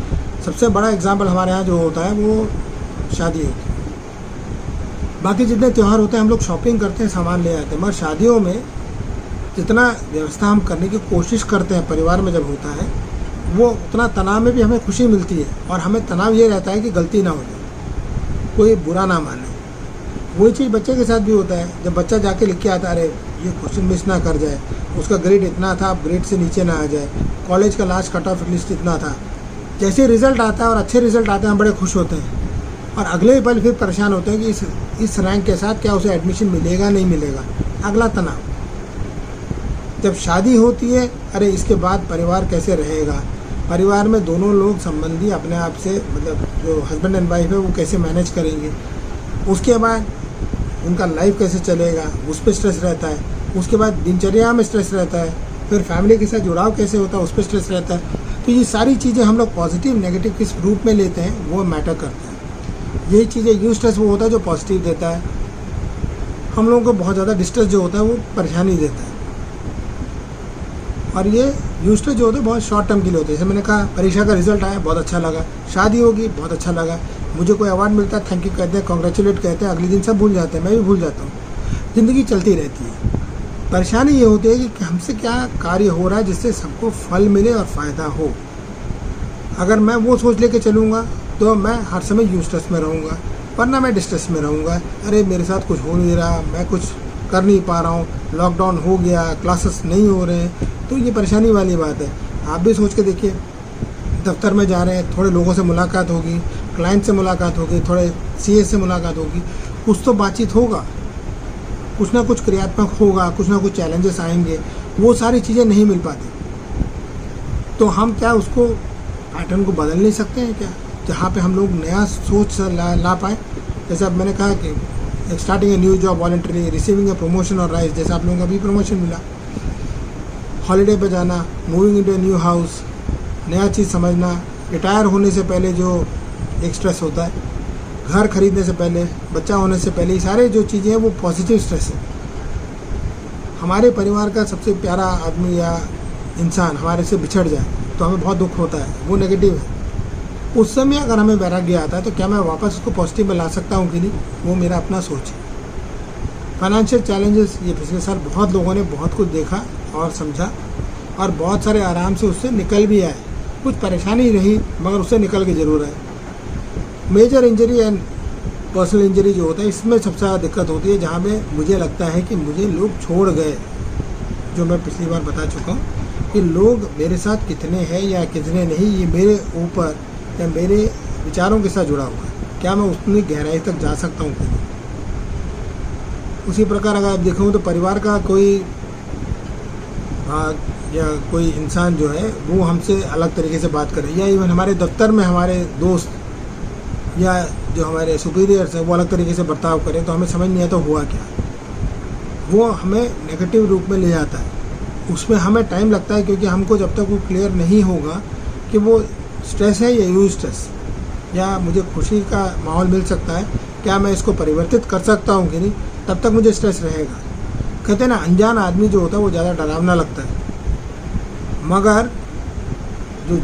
सबसे बड़ा एग्जाम्पल हमारे यहाँ जो होता है वो शादी होती है। बाकी जितने त्यौहार होते हैं हम लोग शॉपिंग करते हैं, सामान ले आते हैं, मगर शादियों में जितना व्यवस्था हम करने की कोशिश करते हैं परिवार में जब होता है, वो उतना तनाव में भी हमें खुशी मिलती है। और हमें तनाव ये रहता है कि गलती ना हो जाए, कोई बुरा ना माने। वही चीज़ बच्चे के साथ भी होता है। जब बच्चा जाके लिख के आता है, अरे ये क्वेश्चन मिस ना कर जाए, उसका ग्रेड इतना था, अब ग्रेड से नीचे ना आ जाए, कॉलेज का लास्ट कट ऑफ लिस्ट इतना था, जैसे रिज़ल्ट आता है और अच्छे रिज़ल्ट आते हैं हम बड़े खुश होते हैं, और अगले पल फिर परेशान होते हैं कि इस रैंक के साथ क्या उसे एडमिशन मिलेगा नहीं मिलेगा। अगला तनाव। जब शादी होती है, अरे इसके बाद परिवार कैसे रहेगा, परिवार में दोनों लोग संबंधी अपने आप से, मतलब जो हस्बैंड एंड वाइफ है वो कैसे मैनेज करेंगे, उसके बाद उनका लाइफ कैसे चलेगा, उस पर स्ट्रेस रहता है, उसके बाद दिनचर्या में स्ट्रेस रहता है, फिर फैमिली के साथ जुड़ाव कैसे होता है उस पर स्ट्रेस रहता है। तो ये सारी चीज़ें हम लोग पॉजिटिव नेगेटिव किस रूप में लेते हैं वो मैटर करता है। यही चीज़ें यू स्ट्रेस वो होता है जो पॉजिटिव देता है। हम लोगों को बहुत ज़्यादा डिस्ट्रेस जो होता है वो परेशानी देता है, और ये यू स्ट्रेस जो होता है बहुत शॉर्ट टर्म के लिए होते हैं। जैसे मैंने कहा, परीक्षा का रिजल्ट आया, बहुत अच्छा लगा, शादी होगी, बहुत अच्छा लगा, मुझे कोई अवार्ड मिलता है, थैंक यू कहते हैं, कॉन्ग्रेचुलेट कहते हैं, अगले दिन सब भूल जाते हैं, मैं भी भूल जाता हूँ। ज़िंदगी चलती रहती है। परेशानी ये होती है कि हमसे क्या कार्य हो रहा है जिससे सबको फल मिले और फ़ायदा हो। अगर मैं वो सोच लेके चलूँगा तो मैं हर समय यू स्ट्रेस में रहूँगा, वरना मैं डिस्ट्रेस में रहूँगा। अरे मेरे साथ कुछ हो नहीं रहा, मैं कुछ कर नहीं पा रहा हूँ, लॉकडाउन हो गया, क्लासेस नहीं हो रहे हैं, तो ये परेशानी वाली बात है। आप भी सोच के देखिए, दफ्तर में जा रहे हैं, थोड़े लोगों से मुलाकात होगी, क्लाइंट से मुलाकात होगी, थोड़े सीए से मुलाकात होगी, कुछ तो बातचीत होगा, कुछ ना कुछ क्रियात्मक होगा, कुछ ना कुछ चैलेंजेस आएंगे, वो सारी चीज़ें नहीं मिल पाती। तो हम क्या उसको पैटर्न को बदल नहीं सकते हैं क्या, जहाँ पे हम लोग नया सोच ला पाएँ। जैसे अब मैंने कहा कि starting a new job voluntary, receiving a promotion और राइज, जैसे आप लोगों को अभी प्रमोशन मिला, हॉलीडे पे जाना, moving into a new house, नया चीज़ समझना, रिटायर होने से पहले जो एक स्ट्रेस होता है, घर खरीदने से पहले, बच्चा होने से पहले, ये सारे जो चीज़ें हैं वो पॉजिटिव स्ट्रेस है। हमारे परिवार का सबसे प्यारा आदमी या इंसान हमारे से बिछड़ जाए तो हमें बहुत दुख होता है, वो नेगेटिव है। उस समय अगर हमें वैराग्य आता है तो क्या मैं वापस उसको पॉजिटिव में ला सकता हूँ कि नहीं, वो मेरा अपना सोच है। फाइनेंशियल चैलेंजेस, ये पिछले साल बहुत लोगों ने बहुत कुछ देखा और समझा, और बहुत सारे आराम से उससे निकल भी आए। कुछ परेशानी रही मगर उससे निकल के ज़रूर आए। Major injury and personal injury जो होता है, इसमें सबसे ज़्यादा दिक्कत होती है, जहाँ पे मुझे लगता है कि मुझे लोग छोड़ गए। जो मैं पिछली बार बता चुका हूँ कि लोग मेरे साथ कितने हैं या कितने नहीं, ये मेरे ऊपर या मेरे विचारों के साथ जुड़ा हुआ है। क्या मैं उतनी गहराई तक जा सकता हूँ कि नहीं। उसी प्रकार अगर आप देखूँ तो परिवार का कोई भाग या कोई इंसान जो है वो हमसे अलग तरीके से बात करे, या इवन हमारे दफ्तर में हमारे दोस्त या जो हमारे सुपीरियर्स हैं वो अलग तरीके से बर्ताव करें, तो हमें समझ नहीं आता हुआ क्या। वो हमें नेगेटिव रूप में ले जाता है। उसमें हमें टाइम लगता है, क्योंकि हमको जब तक वो क्लियर नहीं होगा कि वो स्ट्रेस है या यू स्ट्रेस, या मुझे खुशी का माहौल मिल सकता है, क्या मैं इसको परिवर्तित कर सकता हूँ कि नहीं, तब तक मुझे स्ट्रेस रहेगा। कहते हैं ना, अनजान आदमी जो होता है वो ज़्यादा डरावना लगता है, मगर जो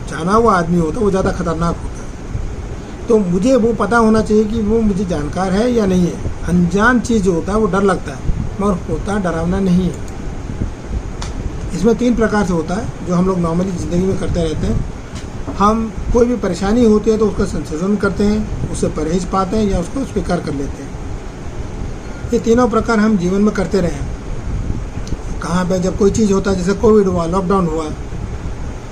जाना हुआ आदमी होता है वो ज़्यादा खतरनाक होता है। तो मुझे वो पता होना चाहिए कि वो मुझे जानकार है या नहीं है। अनजान चीज़ जो होता है वो डर लगता है, मगर होता डरावना नहीं है। इसमें 3 प्रकार से होता है जो हम लोग नॉर्मली ज़िंदगी में करते रहते हैं। हम कोई भी परेशानी होती है तो उसका संशोधन करते हैं, उससे परहेज पाते हैं या उसको स्वीकार कर लेते हैं। ये तीनों प्रकार हम जीवन में करते रहे हैं। कहाँ पे जब कोई चीज़ होता है, जैसे कोविड हुआ, लॉकडाउन हुआ,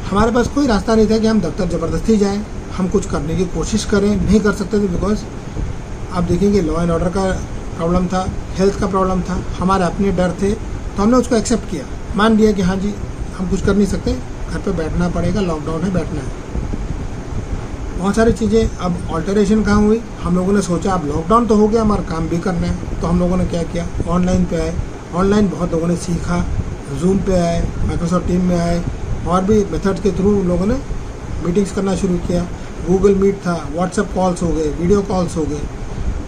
हमारे पास कोई रास्ता नहीं था कि हम दफ्तर ज़बरदस्ती जाएं, हम कुछ करने की कोशिश करें, नहीं कर सकते थे। बिकॉज आप देखेंगे लॉ एंड ऑर्डर का प्रॉब्लम था, हेल्थ का प्रॉब्लम था, हमारे अपने डर थे, तो हमने उसको एक्सेप्ट किया, मान लिया कि हाँ जी हम कुछ कर नहीं सकते, घर पे बैठना पड़ेगा, लॉकडाउन है, बैठना है। बहुत सारी चीज़ें अब ऑल्टरेशन कहाँ हुई, हम लोगों ने सोचा अब लॉकडाउन तो हो गया, हमारा काम भी करना है, तो हम लोगों ने क्या किया, ऑनलाइन पे आए। ऑनलाइन बहुत लोगों ने सीखा, जूम पे आए, माइक्रोसॉफ्ट टीम में आए, और भी मेथड्स के थ्रू लोगों ने मीटिंग्स करना शुरू किया। गूगल मीट था, व्हाट्सएप कॉल्स हो गए, वीडियो कॉल्स हो गए,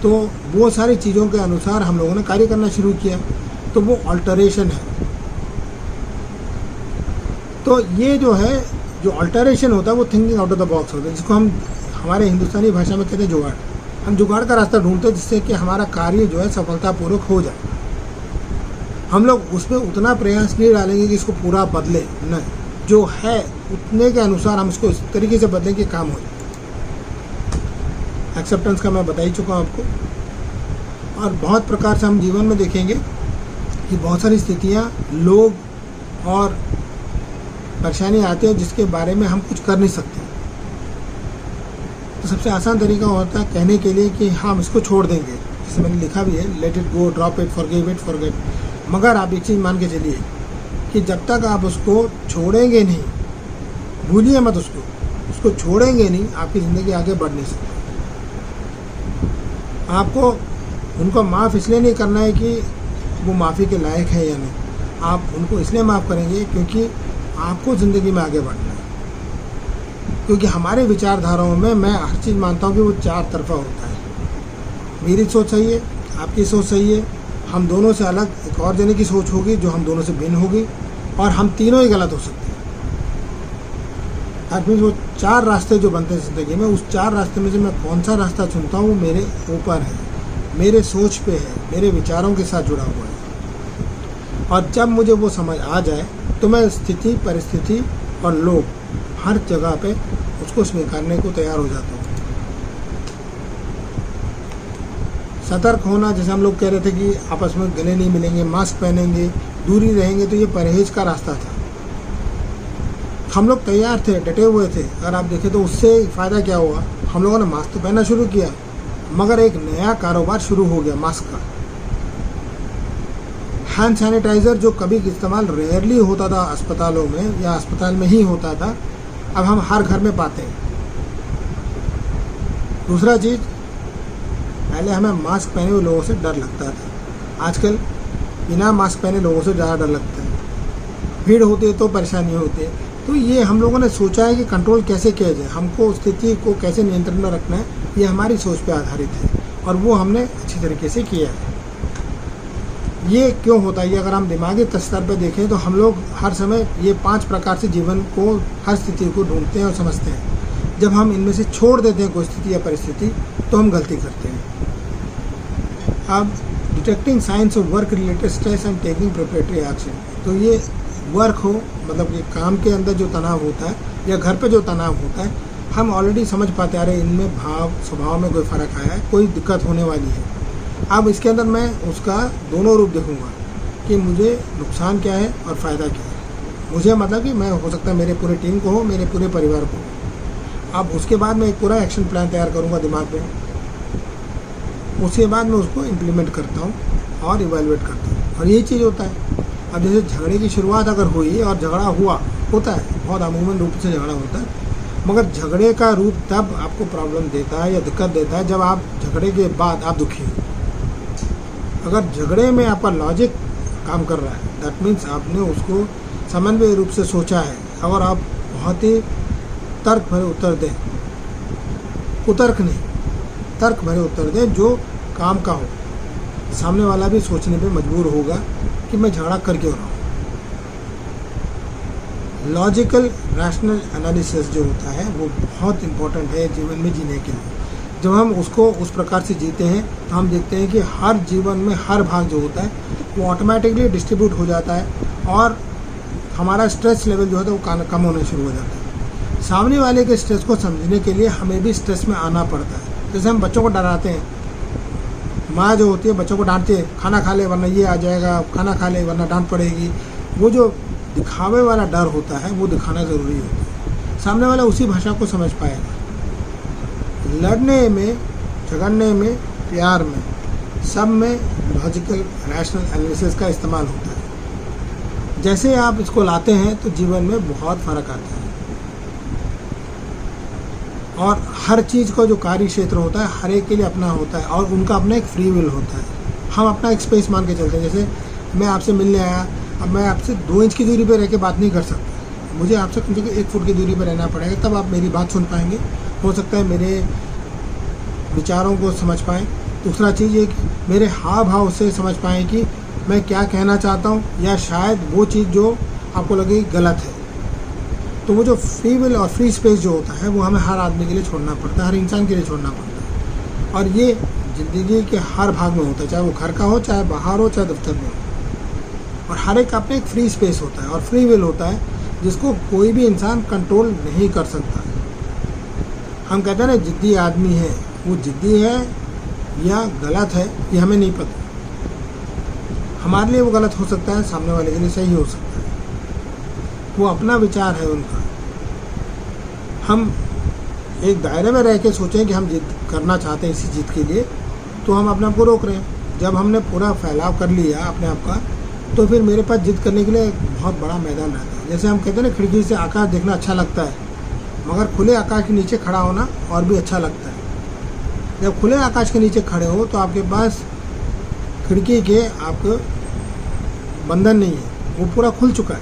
तो वो सारी चीज़ों के अनुसार हम लोगों ने कार्य करना शुरू किया। तो वो ऑल्टरेशन है। तो ये जो है, जो ऑल्टरेशन होता है वो thinking out of the box होता है, जिसको हम हमारे हिंदुस्तानी भाषा में कहते हैं जुगाड़। हम जुगाड़ का रास्ता ढूंढते हैं जिससे कि हमारा कार्य जो है सफलतापूर्वक हो जाए। हम लोग उस पर उतना प्रयास नहीं डालेंगे कि इसको पूरा बदले, नहीं, जो है उतने के अनुसार हम इसको इस तरीके से बदलें कि काम हो जाए। एक्सेप्टेंस का मैं बता ही चुका हूँ आपको। और बहुत प्रकार से हम जीवन में देखेंगे कि बहुत सारी स्थितियाँ, लोग और परेशानी आती है जिसके बारे में हम कुछ कर नहीं सकते। तो सबसे आसान तरीका होता है कहने के लिए कि हम इसको छोड़ देंगे, जैसे मैंने लिखा भी है, let it go, drop it, forgive it, forget. मगर आप एक चीज़ मान के चलिए कि जब तक आप उसको छोड़ेंगे नहीं, भूलिए मत उसको छोड़ेंगे नहीं, आपकी ज़िंदगी आगे बढ़ नहीं सकती। आपको उनको माफ़ इसलिए नहीं करना है कि वो माफ़ी के लायक है या नहीं, आप उनको इसलिए माफ़ करेंगे क्योंकि आपको ज़िंदगी में आगे बढ़ना है। क्योंकि हमारे विचारधाराओं में मैं हर चीज़ मानता हूँ कि वो चार तरफा होता है। मेरी सोच सही है, आपकी सोच सही है, हम दोनों से अलग एक और जने की सोच होगी जो हम दोनों से भिन्न होगी, और हम तीनों ही गलत हो सकते हैं। दैट मीन्स वो चार रास्ते जो बनते हैं ज़िंदगी में, उस चार रास्ते में से मैं कौन सा रास्ता चुनता हूँ वो मेरे ऊपर है, मेरे सोच पे है, मेरे विचारों के साथ जुड़ा हुआ है। और जब मुझे वो समझ आ जाए तो मैं स्थिति, परिस्थिति और लोग हर जगह पे उसको स्वीकारने को तैयार हो जाता हूँ। सतर्क होना, जैसे हम लोग कह रहे थे कि आपस में गले नहीं मिलेंगे, मास्क पहनेंगे, दूरी रहेंगे, तो ये परहेज का रास्ता था। हम लोग तैयार थे, डटे हुए थे। अगर आप देखें तो उससे फ़ायदा क्या हुआ, हम लोगों ने मास्क तो पहनना शुरू किया, मगर एक नया कारोबार शुरू हो गया मास्क का। हैंड सैनिटाइज़र जो कभी इस्तेमाल रेयरली होता था अस्पतालों में या अस्पताल में ही होता था, अब हम हर घर में पाते हैं। दूसरा चीज़, पहले हमें मास्क पहने हुए लोगों से डर लगता था, आजकल बिना मास्क पहने लोगों से ज़्यादा डर लगता है। भीड़ होती है तो परेशानी होती है। तो ये हम लोगों ने सोचा है कि कंट्रोल कैसे किया जाए, हमको स्थिति को कैसे नियंत्रण में रखना है, ये हमारी सोच पे आधारित है और वो हमने अच्छी तरीके से किया है। ये क्यों होता है, ये अगर हम दिमागी स्तर पर देखें तो हम लोग हर समय ये 5 प्रकार से जीवन को, हर स्थिति को ढूंढते हैं और समझते हैं। जब हम इनमें से छोड़ देते हैं कोई स्थिति या परिस्थिति तो हम गलती करते हैं। अब detecting science of work related stress and taking preparatory action, तो ये वर्क हो, मतलब कि काम के अंदर जो तनाव होता है या घर पे जो तनाव होता है, हम ऑलरेडी समझ पाते आ रहे इनमें भाव स्वभाव में कोई फ़र्क आया है, कोई दिक्कत होने वाली है। अब इसके अंदर मैं उसका दोनों रूप देखूंगा कि मुझे नुकसान क्या है और फ़ायदा क्या है। मुझे मतलब कि मैं, हो सकता है मेरे पूरे टीम को हो, मेरे पूरे परिवार को हो। अब उसके बाद मैं एक पूरा एक्शन प्लान तैयार करूंगा दिमाग में, उसके बाद मैं उसको इम्प्लीमेंट करता हूँ और इवेलुएट करता हूँ। और यही चीज़ होता है। अब जैसे झगड़े की शुरुआत अगर हुई और झगड़ा होता है, बहुत अमूमन रूप से झगड़ा होता है, मगर झगड़े का रूप तब आपको प्रॉब्लम देता है या दिक्कत देता है जब आप झगड़े के बाद आप दुखी हो। अगर झगड़े में आपका लॉजिक काम कर रहा है, दैट मीन्स आपने उसको समन्वय रूप से सोचा है, और आप बहुत ही तर्क भरे उत्तर दें, कुतर्क नहीं, तर्क भरे उत्तर दें जो काम का हो, सामने वाला भी सोचने पे मजबूर होगा कि मैं झगड़ा कर क्यों रहा हूँ। लॉजिकल रैशनल एनालिसिस जो होता है वो बहुत इम्पोर्टेंट है जीवन में जीने के लिए। जब हम उसको उस प्रकार से जीते हैं तो हम देखते हैं कि हर जीवन में हर भाग जो होता है वो ऑटोमेटिकली डिस्ट्रीब्यूट हो जाता है और हमारा स्ट्रेस लेवल जो है वो कम होना शुरू हो जाता है। सामने वाले के स्ट्रेस को समझने के लिए हमें भी स्ट्रेस में आना पड़ता है। जैसे हम बच्चों को डराते हैं, माँ जो होती है बच्चों को डांटती है, खाना खा ले वरना ये आ जाएगा, खाना खा ले वरना डांट पड़ेगी। वो जो दिखावे वाला डर होता है वो दिखाना ज़रूरी होता है, सामने वाला उसी भाषा को समझ पाएगा। लड़ने में, झगड़ने में, प्यार में, सब में लॉजिकल रैशनल एनालिसिस का इस्तेमाल होता है। जैसे आप इसको लाते हैं तो जीवन में बहुत फ़र्क आता है। और हर चीज़ का जो कार्य क्षेत्र होता है हर एक के लिए अपना होता है और उनका अपना एक फ्री विल होता है। हम अपना एक स्पेस मान के चलते हैं। जैसे मैं आपसे मिलने आया, अब मैं आपसे 2 इंच की दूरी पर रह के बात नहीं कर सकता, मुझे आपसे कम से कम 1 फुट की दूरी पर रहना पड़ेगा, तब आप मेरी बात सुन पाएंगे, हो सकता है मेरे विचारों को समझ पाएँ। दूसरा चीज़ ये कि मेरे हाव भाव से समझ पाएँ कि मैं क्या कहना चाहता हूँ, या शायद वो चीज़ जो आपको लगे गलत है। तो वो जो फ्री विल और फ्री स्पेस जो होता है वो हमें हर आदमी के लिए छोड़ना पड़ता है, हर इंसान के लिए छोड़ना पड़ता है। और ये ज़िंदगी के हर भाग में होता है, चाहे वो घर का हो, चाहे बाहर हो, चाहे दफ्तर में हो। और हर एक का अपने एक फ्री स्पेस होता है और फ्री विल होता है, जिसको कोई भी इंसान कंट्रोल नहीं कर सकता। हम कहते हैं ना ज़िद्दी आदमी है, वो ज़िद्दी है या गलत है ये हमें नहीं पता। हमारे लिए वो गलत हो सकता है, सामने वाले के लिए सही हो सकता है, वो अपना विचार है उनका। हम एक दायरे में रह के सोचें कि हम जिद करना चाहते हैं इसी जिद के लिए, तो हम अपने आप को रोक रहे हैं। जब हमने पूरा फैलाव कर लिया अपने आप का, तो फिर मेरे पास जिद करने के लिए एक बहुत बड़ा मैदान रहता है। जैसे हम कहते हैं ना खिड़की से आकाश देखना अच्छा लगता है, मगर खुले आकाश के नीचे खड़ा होना और भी अच्छा लगता है। जब खुले आकाश के नीचे खड़े हो तो आपके पास खिड़की के आपको बंधन नहीं है, वो पूरा खुल चुका है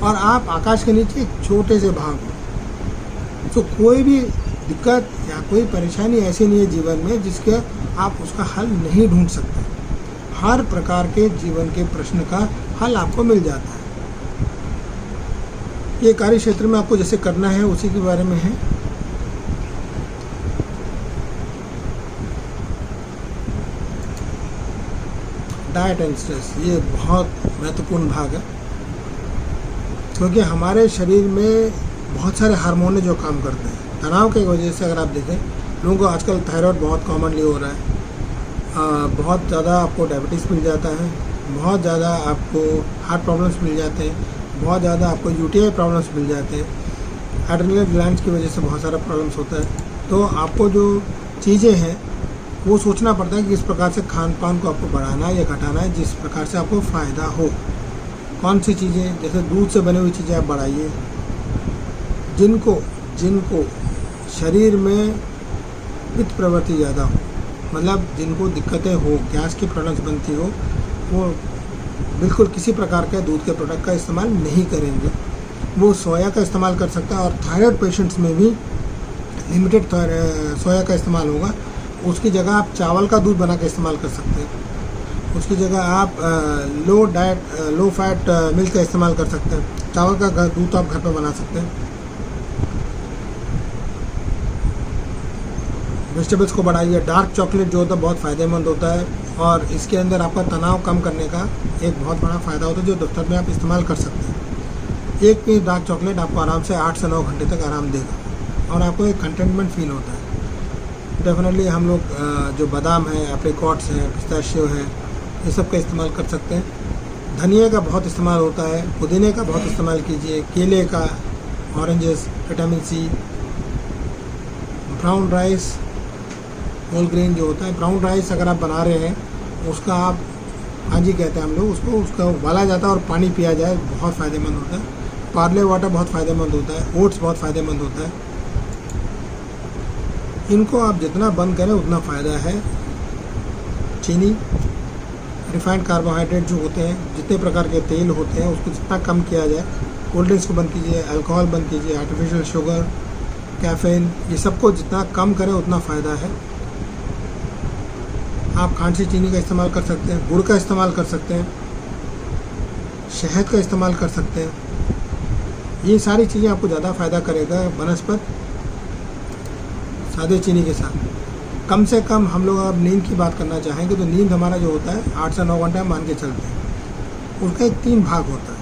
और आप आकाश के नीचे एक छोटे से भाग हो। तो कोई भी दिक्कत या कोई परेशानी ऐसी नहीं है जीवन में जिसके आप उसका हल नहीं ढूंढ सकते। हर प्रकार के जीवन के प्रश्न का हल आपको मिल जाता है। ये कार्य क्षेत्र में आपको जैसे करना है उसी के बारे में है। डाइट एंड स्ट्रेस ये बहुत महत्वपूर्ण भाग है, क्योंकि हमारे शरीर में बहुत सारे हार्मोन जो काम करते हैं। तनाव की वजह से अगर आप देखें, लोगों को आजकल थायराइड बहुत कॉमनली हो रहा है, बहुत ज़्यादा आपको डायबिटीज़ मिल जाता है, बहुत ज़्यादा आपको हार्ट प्रॉब्लम्स मिल जाते हैं, बहुत ज़्यादा आपको यूटीआई प्रॉब्लम्स मिल जाते हैं। एड्रेनल ग्लैंड्स की वजह से बहुत सारा प्रॉब्लम्स होता है। तो आपको जो चीज़ें हैं वो सोचना पड़ता है कि किस प्रकार से खान पान को आपको बढ़ाना है या घटाना है, जिस प्रकार से आपको फ़ायदा हो। कौन सी चीज़ें, जैसे दूध से बनी हुई चीज़ें आप बढ़ाइए। जिनको शरीर में पित्त प्रवृत्ति ज़्यादा हो, मतलब जिनको दिक्कतें हो, गैस की प्रॉब्लम्स बनती हो, वो बिल्कुल किसी प्रकार के दूध के प्रोडक्ट का इस्तेमाल नहीं करेंगे। वो सोया का इस्तेमाल कर सकता है और थायराइड पेशेंट्स में भी लिमिटेड सोया का इस्तेमाल होगा। उसकी जगह आप चावल का दूध बना के इस्तेमाल कर सकते हैं। उसकी जगह आप लो फैट मिल्क का इस्तेमाल कर सकते हैं। चावल का दूध आप घर पर बना सकते हैं। वेजिटेबल्स को बढ़ाइए। डार्क चॉकलेट जो होता है बहुत फ़ायदेमंद होता है और इसके अंदर आपका तनाव कम करने का एक बहुत बड़ा फ़ायदा होता है, जो दफ्तर में आप इस्तेमाल कर सकते हैं। एक पीस डार्क चॉकलेट आपको आराम से 8 से 9 घंटे तक आराम देगा और आपको एक कंटेंटमेंट फील होता है। डेफिनेटली हम लोग जो बादाम है, एप्रिकॉट्स हैं, पिस्ताशियो है, ये सब का इस्तेमाल कर सकते हैं। धनिया का बहुत इस्तेमाल होता है, पुदीने का बहुत इस्तेमाल कीजिए, केले का, oranges, vitamin C, brown rice, whole grain जो होता है। ब्राउन राइस अगर आप बना रहे हैं उसका आप भाजी कहते हैं हम लोग उसको, उसका उबाला जाता है और पानी पिया जाए, बहुत फ़ायदेमंद होता है। पार्ले वाटर बहुत फ़ायदेमंद होता है। ओट्स बहुत फ़ायदेमंद होता है। इनको आप जितना बंद करें उतना फ़ायदा है। चीनी, रिफाइंड कार्बोहाइड्रेट जो होते हैं, जितने प्रकार के तेल होते हैं उसको जितना कम किया जाए। कोल्ड ड्रिंक्स को बंद कीजिए, अल्कोहल बंद कीजिए, आर्टिफिशियल शुगर, कैफ़ीन, ये सबको जितना कम करें उतना फ़ायदा है। आप खांसी चीनी का इस्तेमाल कर सकते हैं, गुड़ का इस्तेमाल कर सकते हैं, शहद का इस्तेमाल कर सकते हैं। ये सारी चीज़ें आपको ज़्यादा फ़ायदा करेगा बनस्पत सादे चीनी के साथ। कम से कम हम लोग अब नींद की बात करना चाहेंगे तो नींद हमारा जो होता है 8 से 9 घंटे मान के चलते हैं। उसका एक 3 भाग होता है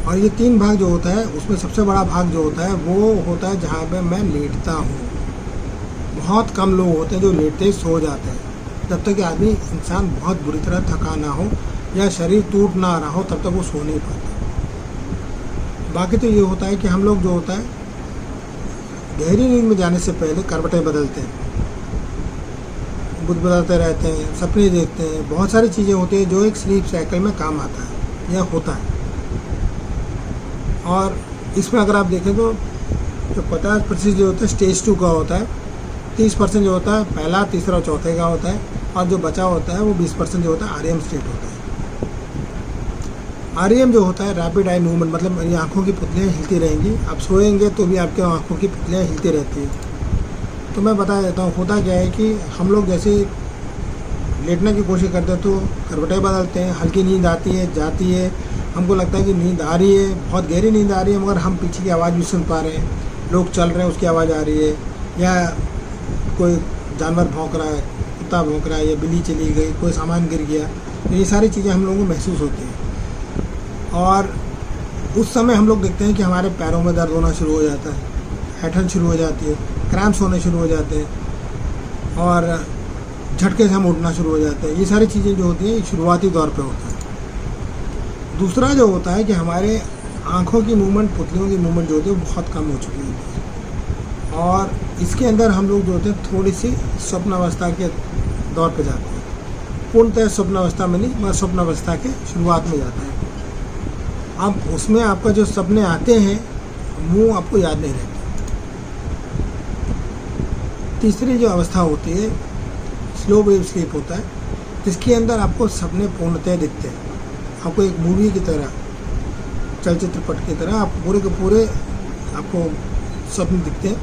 और ये 3 भाग जो होता है उसमें सबसे बड़ा भाग जो होता है वो होता है जहाँ पे मैं लेटता हूँ। बहुत कम लोग होते हैं जो लेटते ही सो जाते हैं। जब तक कि आदमी इंसान बहुत बुरी तरह थका ना हो या शरीर टूट ना रहा हो तब तक वो सो नहीं पाता। बाकी तो ये होता है कि हम लोग जो होता है गहरी नींद में जाने से पहले करवटें बदलते हैं, बुध बदलते रहते हैं, सपने देखते हैं, बहुत सारी चीज़ें होती हैं जो एक स्लीप साइकिल में काम आता है या होता है। और इसमें अगर आप देखें तो जो 50% जो होता है स्टेज 2 का होता है, 30% जो होता है पहला, तीसरा और चौथे का होता है, और जो बचा होता है वो 20% जो होता है आरएम स्टेट होता है। आरएम जो होता है रैपिड आई मूवमेंट, मतलब ये आँखों की पुतलियाँ हिलती रहेंगी। आप सोएंगे तो भी आपके आँखों की पुतलियाँ हिलती रहती हैं। तो मैं बता देता हूँ होता क्या है कि हम लोग जैसे लेटने की कोशिश करते हैं तो करवटें बदलते हैं, हल्की नींद आती है, जाती है, हमको लगता है कि नींद आ रही है, बहुत गहरी नींद आ रही है, मगर हम पीछे की आवाज़ भी सुन पा रहे हैं, लोग चल रहे हैं उसकी आवाज़ आ रही है, या कोई जानवर भौंक रहा है, कुत्ता भौंक रहा है, या बिल्ली चली गई, कोई सामान गिर गया, तो ये सारी चीज़ें हम लोगों को महसूस होती हैं। और उस समय हम लोग देखते हैं कि हमारे पैरों में दर्द होना शुरू हो जाता है, ऐंठन शुरू हो जाती है, क्रैम्प्स होने शुरू हो जाते हैं, और झटके से हम उठना शुरू हो जाते हैं। ये सारी चीज़ें जो होती हैं शुरुआती दौर पे होता है। दूसरा जो होता है कि हमारे आँखों की मूवमेंट, पुतलियों की मूवमेंट जो होती है वो बहुत कम हो चुकी होती है, और इसके अंदर हम लोग जो होते हैं थोड़ी सी स्वप्नावस्था के दौर पे जाते हैं। पूर्णतः स्वप्नावस्था में नहीं, मगर स्वप्नावस्था के शुरुआत में जाते हैं। अब उसमें आपका जो सपने आते हैं वो आपको याद नहीं रहते। तीसरी जो अवस्था होती है स्लो वेव स्लीप होता है, जिसके अंदर आपको सपने पूर्णतः दिखते हैं। आपको एक मूवी की तरह, चलचित्र पट की तरह आप पूरे के पूरे आपको सपने दिखते हैं,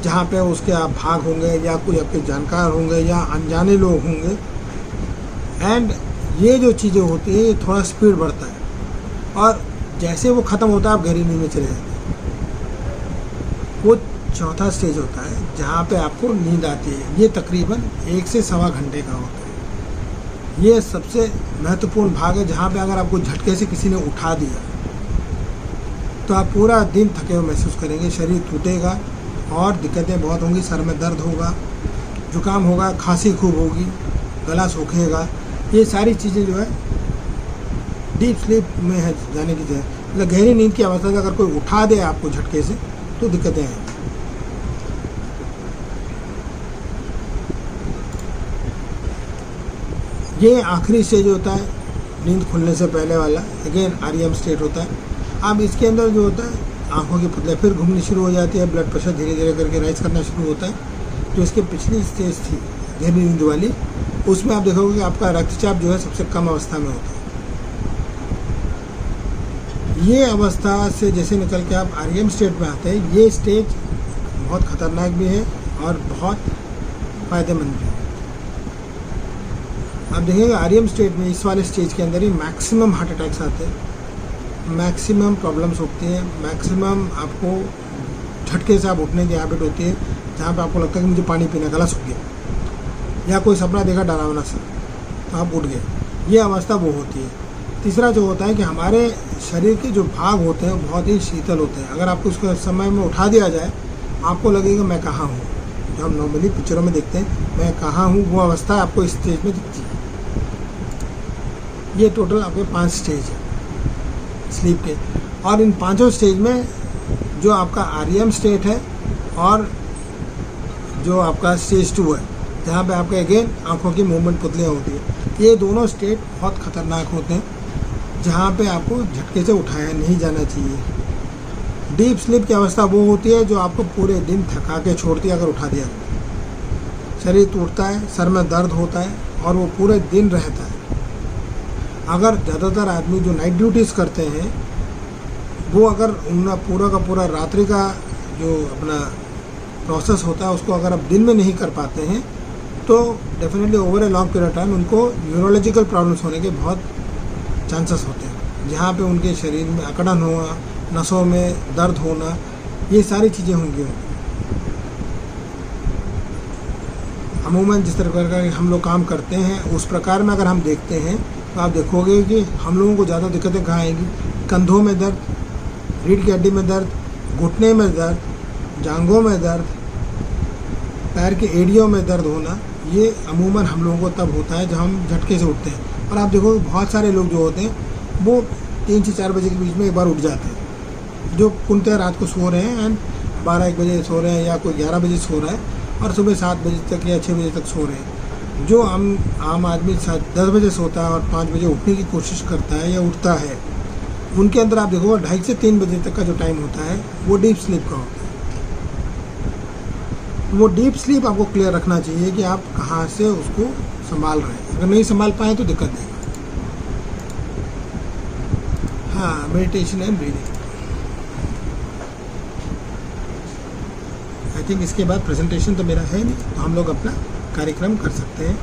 जहाँ पे उसके आप भाग होंगे या कोई आपके जानकार होंगे या अनजाने लोग होंगे। एंड ये जो चीज़ें होती हैं ये थोड़ा स्पीड बढ़ता है, और जैसे वो ख़त्म होता है आप गहरी नींद में चले जाते हैं। वो चौथा स्टेज होता है जहाँ पे आपको नींद आती है। ये तकरीबन 1 से सवा घंटे का होता है। ये सबसे महत्वपूर्ण भाग है, जहाँ पे अगर आपको झटके से किसी ने उठा दिया तो आप पूरा दिन थके हुए महसूस करेंगे, शरीर टूटेगा और दिक्कतें बहुत होंगी। सर में दर्द होगा, जुकाम होगा, खांसी खूब होगी, गला सूखेगा। ये सारी चीज़ें जो है डीप स्लीप में है जाने की जगह, मतलब गहरी नींद की अवस्था से अगर कोई उठा दे आपको झटके से तो दिक्कतें आएंगी। ये आखिरी स्टेज होता है नींद खुलने से पहले वाला, अगेन REM स्टेट होता है। अब इसके अंदर जो होता है आंखों की पुतलियाँ फिर घूमनी शुरू हो जाती है, ब्लड प्रेशर धीरे धीरे करके राइज करना शुरू होता है। जो इसके पिछली स्टेज थी गहरी नींद वाली, उसमें आप देखोगे कि आपका रक्तचाप जो है सबसे कम अवस्था में होता है। ये अवस्था से जैसे निकल के आप REM स्टेट में आते हैं, ये स्टेज बहुत ख़तरनाक भी है और बहुत फ़ायदेमंद भी है। आप देखेंगे REM स्टेट में, इस वाले स्टेज के अंदर ही मैक्सिमम हार्ट अटैक्स आते हैं, मैक्सिमम प्रॉब्लम्स होती हैं, मैक्सिमम आपको झटके से आप उठने की हैबिट होती है, जहाँ पे आपको लगता है कि मुझे पानी पीना, गला सूख गया, या कोई सपना देखा डरावना सा तो आप उठ गए। ये अवस्था वो होती है। तीसरा जो होता है कि हमारे शरीर के जो भाग होते हैं वो बहुत ही शीतल होते हैं। अगर आपको उसके समय में उठा दिया जाए आपको लगेगा मैं कहाँ हूँ, जो हम नॉर्मली पिक्चरों में देखते हैं मैं कहाँ हूँ, वो अवस्था आपको इस स्टेज में दिखती है। ये टोटल आपके 5 स्टेज है स्लीप के, और इन 5 स्टेज में जो आपका REM स्टेट है और जो आपका स्टेज 2 है, जहाँ पे आपका अगेन आंखों की मूवमेंट पुतलियाँ होती है, ये दोनों स्टेट बहुत ख़तरनाक होते हैं, जहाँ पे आपको झटके से उठाया नहीं जाना चाहिए। डीप स्लीप की अवस्था वो होती है जो आपको पूरे दिन थका के छोड़ती है। अगर उठा दिया शरीर टूटता है, सर में दर्द होता है और वो पूरे दिन रहता है। अगर ज़्यादातर आदमी जो नाइट ड्यूटीज़ करते हैं वो अगर उनका पूरा का पूरा रात्रि का जो अपना प्रोसेस होता है उसको अगर आप दिन में नहीं कर पाते हैं तो definitely over a long period time उनको न्यूरोलॉजिकल प्रॉब्लम्स होने के बहुत चांसेस होते हैं, जहाँ पे उनके शरीर में अकड़न होना, नसों में दर्द होना, ये सारी चीज़ें होंगी। अमूमन जिस तरह का हम लोग काम करते हैं उस प्रकार में अगर हम देखते हैं तो आप देखोगे कि हम लोगों को ज़्यादा दिक्कतें कहाँ आएंगी। कंधों में दर्द, रीढ़ की हड्डी में दर्द, घुटने में दर्द, जांघों में दर्द, पैर के एड़ियों में दर्द होना, ये अमूमन हम लोगों को तब होता है जब हम झटके से उठते हैं। और आप देखोगे बहुत सारे लोग जो होते हैं वो 3 से 4 बजे के बीच में एक बार उठ जाते हैं, जो पूर्णतः रात को सो रहे हैं एंड 12-1 बजे सो रहे हैं, या कोई 11 बजे सो रहा है और सुबह 7 बजे तक या 6 बजे तक सो रहे हैं। जो आम आदमी 10 बजे सोता है और 5 बजे उठने की कोशिश करता है या उठता है, उनके अंदर आप देखोगे 2:30 से 3 बजे तक का जो टाइम होता है वो डीप स्लीप का होता है। वो डीप स्लीप आपको क्लियर रखना चाहिए कि आप कहाँ से उसको संभाल रहे हैं। अगर नहीं संभाल पाए तो दिक्कत देगा। हाँ, meditation and breathing. I think इसके बाद प्रेजेंटेशन तो मेरा है नहीं, तो हम लोग अपना कार्यक्रम कर सकते हैं।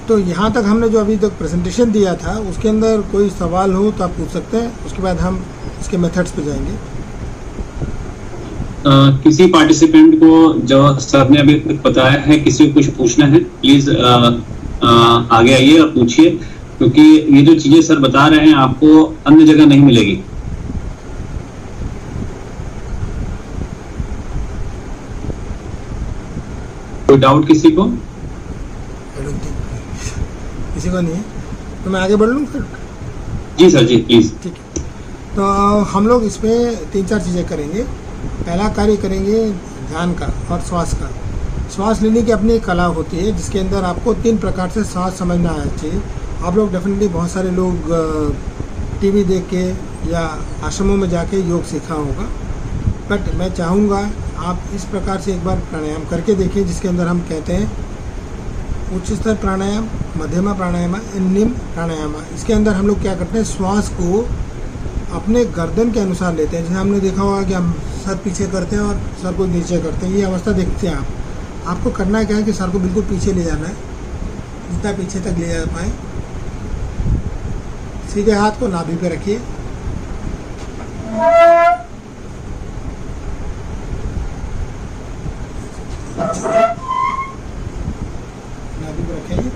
तो यहाँ तक हमने जो अभी तक प्रेजेंटेशन दिया था उसके अंदर कोई सवाल हो तो आप पूछ सकते हैं, उसके बाद हम इसके मेथड्स पे जाएंगे। किसी पार्टिसिपेंट को जो सर ने अभी तक बताया है, किसी को कुछ पूछना है प्लीज आगे आइए और पूछिए, क्योंकि ये जो चीजें सर बता रहे हैं आपको अन्य जगह नहीं मिलेगी। कोई डाउट किसी को? किसी को नहीं है तो मैं आगे बढ़ लूँ फिर? जी सर जी प्लीज। ठीक है, तो हम लोग इस पे 3-4 चीज़ें करेंगे। पहला कार्य करेंगे ध्यान का और श्वास का। श्वास लेने की अपनी एक कला होती है जिसके अंदर आपको 3 प्रकार से श्वास समझना आना चाहिए। आप लोग डेफिनेटली बहुत सारे लोग टीवी देख के या आश्रमों में जाके योग सीखा होगा, बट मैं चाहूँगा आप इस प्रकार से एक बार प्राणायाम करके देखिए, जिसके अंदर हम कहते हैं उच्च स्तर प्राणायाम, मध्यमा प्राणायाम, निम्न प्राणायाम। इसके अंदर हम लोग क्या करते हैं, श्वास को अपने गर्दन के अनुसार लेते हैं। जैसे हमने देखा होगा कि हम सर पीछे करते हैं और सर को नीचे करते हैं, ये अवस्था देखते हैं आप। आपको करना क्या है कि सर को बिल्कुल पीछे ले जाना है, जितना पीछे तक ले जा पाए। सीधे हाथ को नाभि पे रखिए, नाभि पे रखेंगे।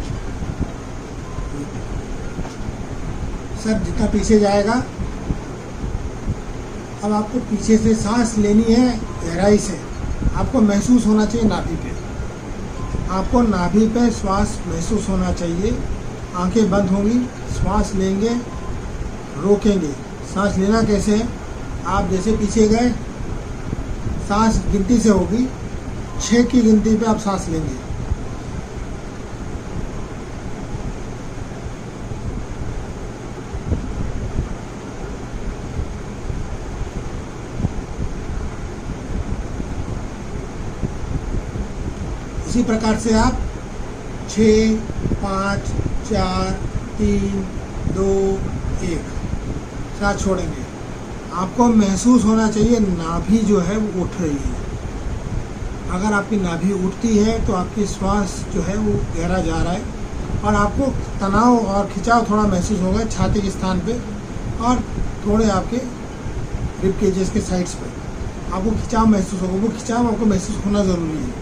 सर जितना पीछे जाएगा, अब आपको पीछे से सांस लेनी है गहराई से। आपको महसूस होना चाहिए नाभि पे, आपको नाभि पे श्वास महसूस होना चाहिए। आंखें बंद होंगी, श्वास लेंगे, रोकेंगे। सांस लेना कैसे है, आप जैसे पीछे गए, सांस गिनती से होगी, 6 की गिनती पे आप सांस लेंगे। इसी प्रकार से आप 6, 5, 4, 3, 2, 1 सांस छोड़ेंगे। आपको महसूस होना चाहिए नाभि जो है वो उठ रही है। अगर आपकी नाभि उठती है तो आपकी श्वास जो है वो गहरा जा रहा है और आपको तनाव और खिंचाव थोड़ा महसूस होगा छाती के स्थान पे और थोड़े आपके रिब केजेस के साइड्स पे आपको खिंचाव महसूस होगा। वो खिंचाव आपको महसूस होना ज़रूरी है।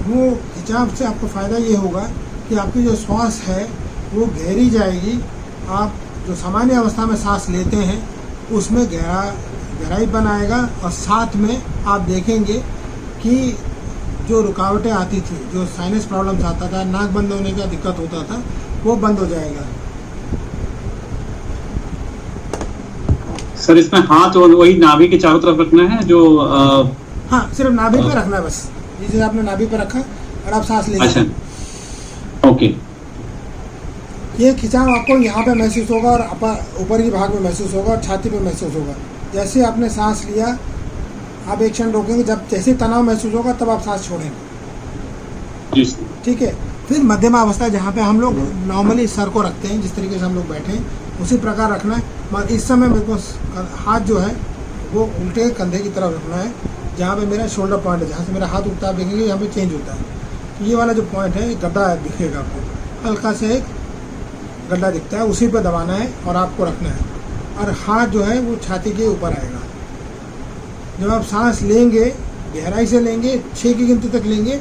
वो खिंचाव से आपको फ़ायदा ये होगा कि आपकी जो श्वास है वो गहरी जाएगी। आप जो सामान्य अवस्था में सांस लेते हैं उसमें गहराई बनाएगा और साथ में आप देखेंगे कि जो रुकावटें आती थी, जो साइनस प्रॉब्लम्स आता था, नाक बंद होने का दिक्कत होता था, वो बंद हो जाएगा। सर इसमें हाथ और वही नाभि के चारों तरफ रखना है जो हाँ, सिर्फ नाभि पे रखना है बस। जैसे आपने नाभि पे रखा और आप सांस लेंगे। अच्छा, ओके। ये खिंचाव आपको यहाँ पे महसूस होगा और ऊपर की भाग में महसूस होगा और छाती पे महसूस होगा। जैसे आपने सांस लिया, आप एक क्षण रोकेंगे, जब जैसे तनाव महसूस होगा तब आप सांस छोड़ेंगे। ठीक है। फिर मध्यमा अवस्था जहाँ पे हम लोग नॉर्मली सर को रखते हैं, जिस तरीके से हम लोग बैठे हैं उसी प्रकार रखना है। मगर इस समय मेरे को हाथ जो है वो उल्टे कंधे की तरफ रखना है, जहाँ पे मेरा शोल्डर पॉइंट है, जहाँ से मेरा हाथ उठता है, आप देखेंगे यहाँ पे चेंज होता है। तो ये वाला जो पॉइंट है गड्ढा दिखेगा आपको, हल्का से एक गड्ढा दिखता है, उसी पर दबाना है और आपको रखना है। और हाथ जो है वो छाती के ऊपर आएगा। जब आप सांस लेंगे गहराई से लेंगे, 6 की गिनती तक लेंगे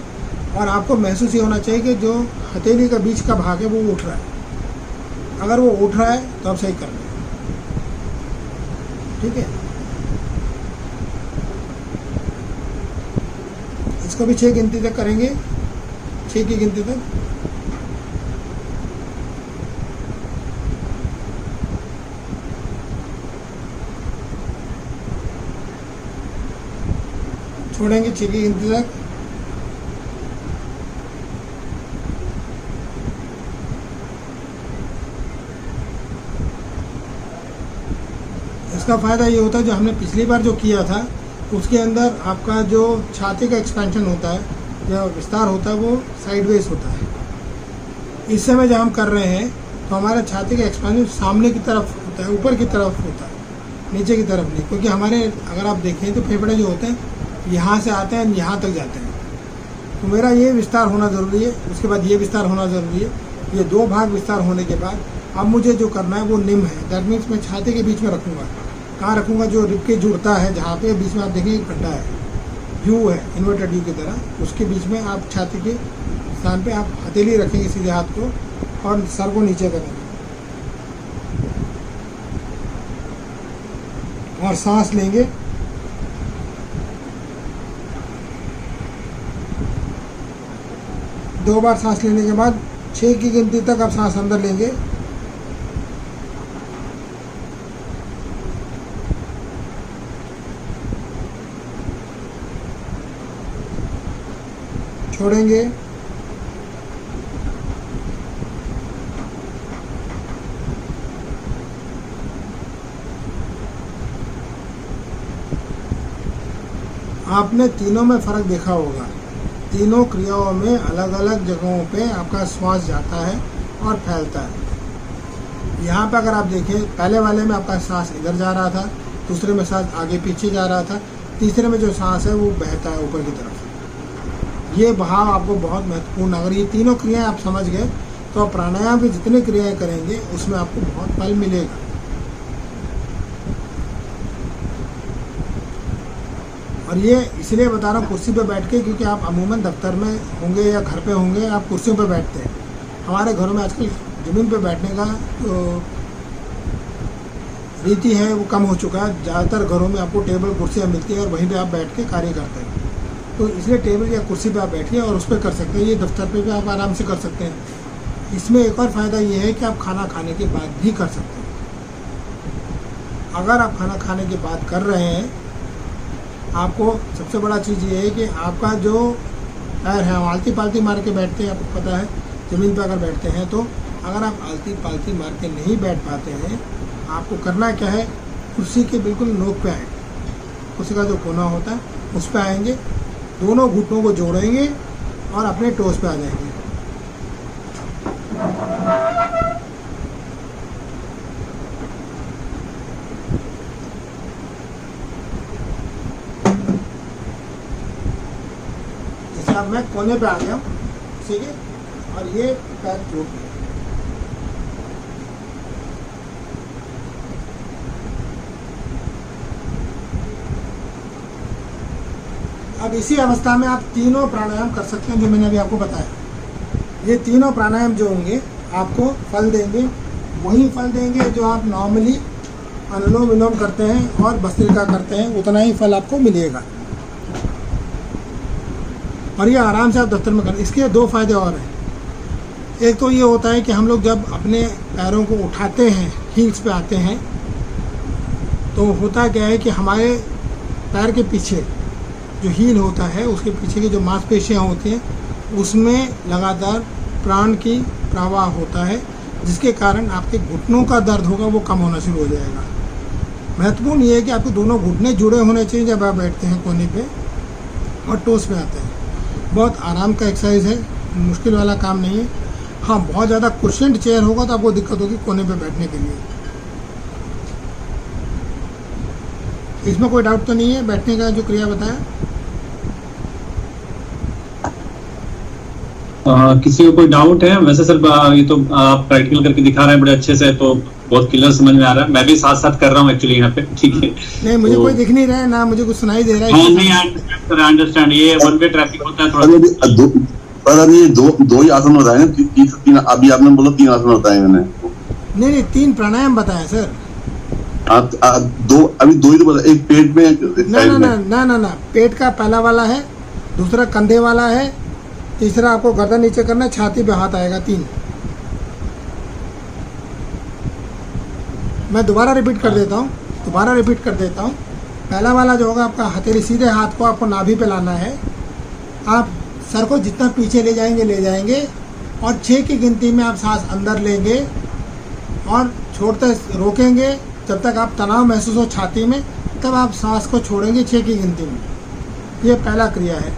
और आपको महसूस ये होना चाहिए कि जो हथेली का बीच का भाग है वो उठ रहा है। अगर वो उठ रहा है तो आप सही कर रहे हैं। ठीक है। इसको भी 6 गिनती तक करेंगे, 6 की गिनती तक। छोड़ेंगे 6 की गिनती तक। इसका फ़ायदा ये होता है, जो हमने पिछली बार जो किया था उसके अंदर आपका जो छाती का एक्सपेंशन होता है या विस्तार होता है वो साइडवेज होता है। इस समय जब हम कर रहे हैं तो हमारा छाती का एक्सपेंशन सामने की तरफ होता है, ऊपर की तरफ होता है, नीचे की तरफ नहीं। क्योंकि हमारे अगर आप देखें तो फेफड़े जो होते हैं यहाँ से आते हैं, यहाँ तक जाते हैं। तो मेरा ये विस्तार होना ज़रूरी है, उसके बाद ये विस्तार होना ज़रूरी है। ये 2 भाग विस्तार होने के बाद अब मुझे जो करना है वो निम्न है। दैट मीन्स मैं छाती के बीच में रखूँगा। कहाँ रखूँगा? जो रिब के जुड़ता है, जहाँ पे बीच में आप देखेंगे गड्ढा है, यू है, इन्वर्टेड यू की तरह, उसके बीच में आप छाती के स्थान पे आप हथेली रखेंगे सीधे हाथ को और सर को नीचे करेंगे और सांस लेंगे। दो बार सांस लेने के बाद 6 की गिनती तक आप सांस अंदर लेंगे, छोड़ेंगे, आपने तीनों में फ़र्क देखा होगा। तीनों क्रियाओं में अलग अलग जगहों पे आपका श्वास जाता है और फैलता है। यहाँ पे अगर आप देखें, पहले वाले में आपका सांस इधर जा रहा था, दूसरे में सांस आगे पीछे जा रहा था, तीसरे में जो सांस है वो बहता है ऊपर की तरफ। ये बहाव आपको बहुत महत्वपूर्ण, अगर ये तीनों क्रियाएं आप समझ गए तो आप प्राणायाम की जितनी क्रियाएं करेंगे उसमें आपको बहुत फल मिलेगा। और ये इसलिए बता रहा हूँ कुर्सी पे बैठ के, क्योंकि आप अमूमन दफ्तर में होंगे या घर पे होंगे, आप कुर्सियों पे बैठते हैं। हमारे घरों में आजकल ज़मीन पे बैठने का तो रीति है वो कम हो चुका है। ज़्यादातर घरों में आपको टेबल कुर्सियाँ मिलती हैं और वहीं पे आप बैठ के कार्य करते हैं। तो इसलिए टेबल या कुर्सी पे आप बैठिए और उस पर कर सकते हैं। ये दफ्तर पे भी आप आराम से कर सकते हैं। इसमें एक और फ़ायदा ये है कि आप खाना खाने के बाद भी कर सकते हैं। अगर आप खाना खाने के बाद कर रहे हैं, आपको सबसे बड़ा चीज़ ये है कि आपका जो पैर है, हम आलती पालती मार के बैठते हैं, आपको पता है ज़मीन पर अगर बैठते हैं तो अगर आप आलती पालती मार के नहीं बैठ पाते हैं, आपको करना क्या है, कुर्सी के बिल्कुल नोक पे आए, कुर्सी का जो कोना होता है उस पर आएंगे, दोनों घुटनों को जोड़ेंगे और अपने टोस पे आ जाएंगे। जैसे अब मैं कोने पे आ गया हूँ, ठीक है, और ये पैर जोड़ दिया। अब इसी अवस्था में आप तीनों प्राणायाम कर सकते हैं जो मैंने अभी आपको बताया। ये तीनों प्राणायाम जो होंगे आपको फल देंगे, वही फल देंगे जो आप नॉर्मली अनुलोम विलोम करते हैं और भस्त्रिका करते हैं, उतना ही फल आपको मिलेगा। और ये आराम से आप दफ्तर में करें। इसके 2 फायदे और हैं। एक तो ये होता है कि हम लोग जब अपने पैरों को उठाते हैं, हील्स पे आते हैं, तो होता क्या है कि हमारे पैर के पीछे जो हील होता है उसके पीछे की जो मांसपेशियां होती हैं उसमें लगातार प्राण की प्रवाह होता है, जिसके कारण आपके घुटनों का दर्द होगा वो कम होना शुरू हो जाएगा। महत्वपूर्ण ये है कि आपके दोनों घुटने जुड़े होने चाहिए जब आप बैठते हैं कोने पे और टोस पे आते हैं। बहुत आराम का एक्सरसाइज है, मुश्किल वाला काम नहीं है। हाँ, बहुत ज़्यादा कुशन्ड चेयर होगा तो आपको दिक्कत होगी कोने पे बैठने के लिए। इसमें कोई डाउट तो नहीं है बैठने का जो क्रिया बताया? किसी को कोई डाउट है? वैसे सर ये तो आप प्रैक्टिकल करके दिखा रहे हैं बड़े अच्छे से, तो बहुत क्लियर समझ में आ रहा है। मैं भी साथ साथ कर रहा हूँ एक्चुअली यहाँ पे, ठीक है। नहीं, मुझे कोई दिख नहीं रहा है ना, मुझे कुछ सुनाई दे रहा है। हाँ, नहीं, आई अंडरस्टैंड। ये वन वे ट्रैफिक होता है थोड़ा। पर अभी ये दो ही आसन बताए ना, तीन अभी आपने बोला 3 आसन बताए मैंने। नहीं, 3 प्राणायाम बताए सर। अभी 2 ही तो बताए, एक पेट में ना, पेट का पहला वाला है, दूसरा कंधे वाला है, तीसरा आपको गर्दन नीचे करना है, छाती पे हाथ आएगा। 3 मैं दोबारा रिपीट कर देता हूँ। पहला वाला जो होगा आपका हथेली सीधे हाथ को आपको नाभि पे लाना है। आप सर को जितना पीछे ले जाएंगे और 6 की गिनती में आप सांस अंदर लेंगे और छोड़ते रोकेंगे जब तक आप तनाव महसूस हो छाती में, तब आप सांस को छोड़ेंगे 6 की गिनती में। ये पहला क्रिया है।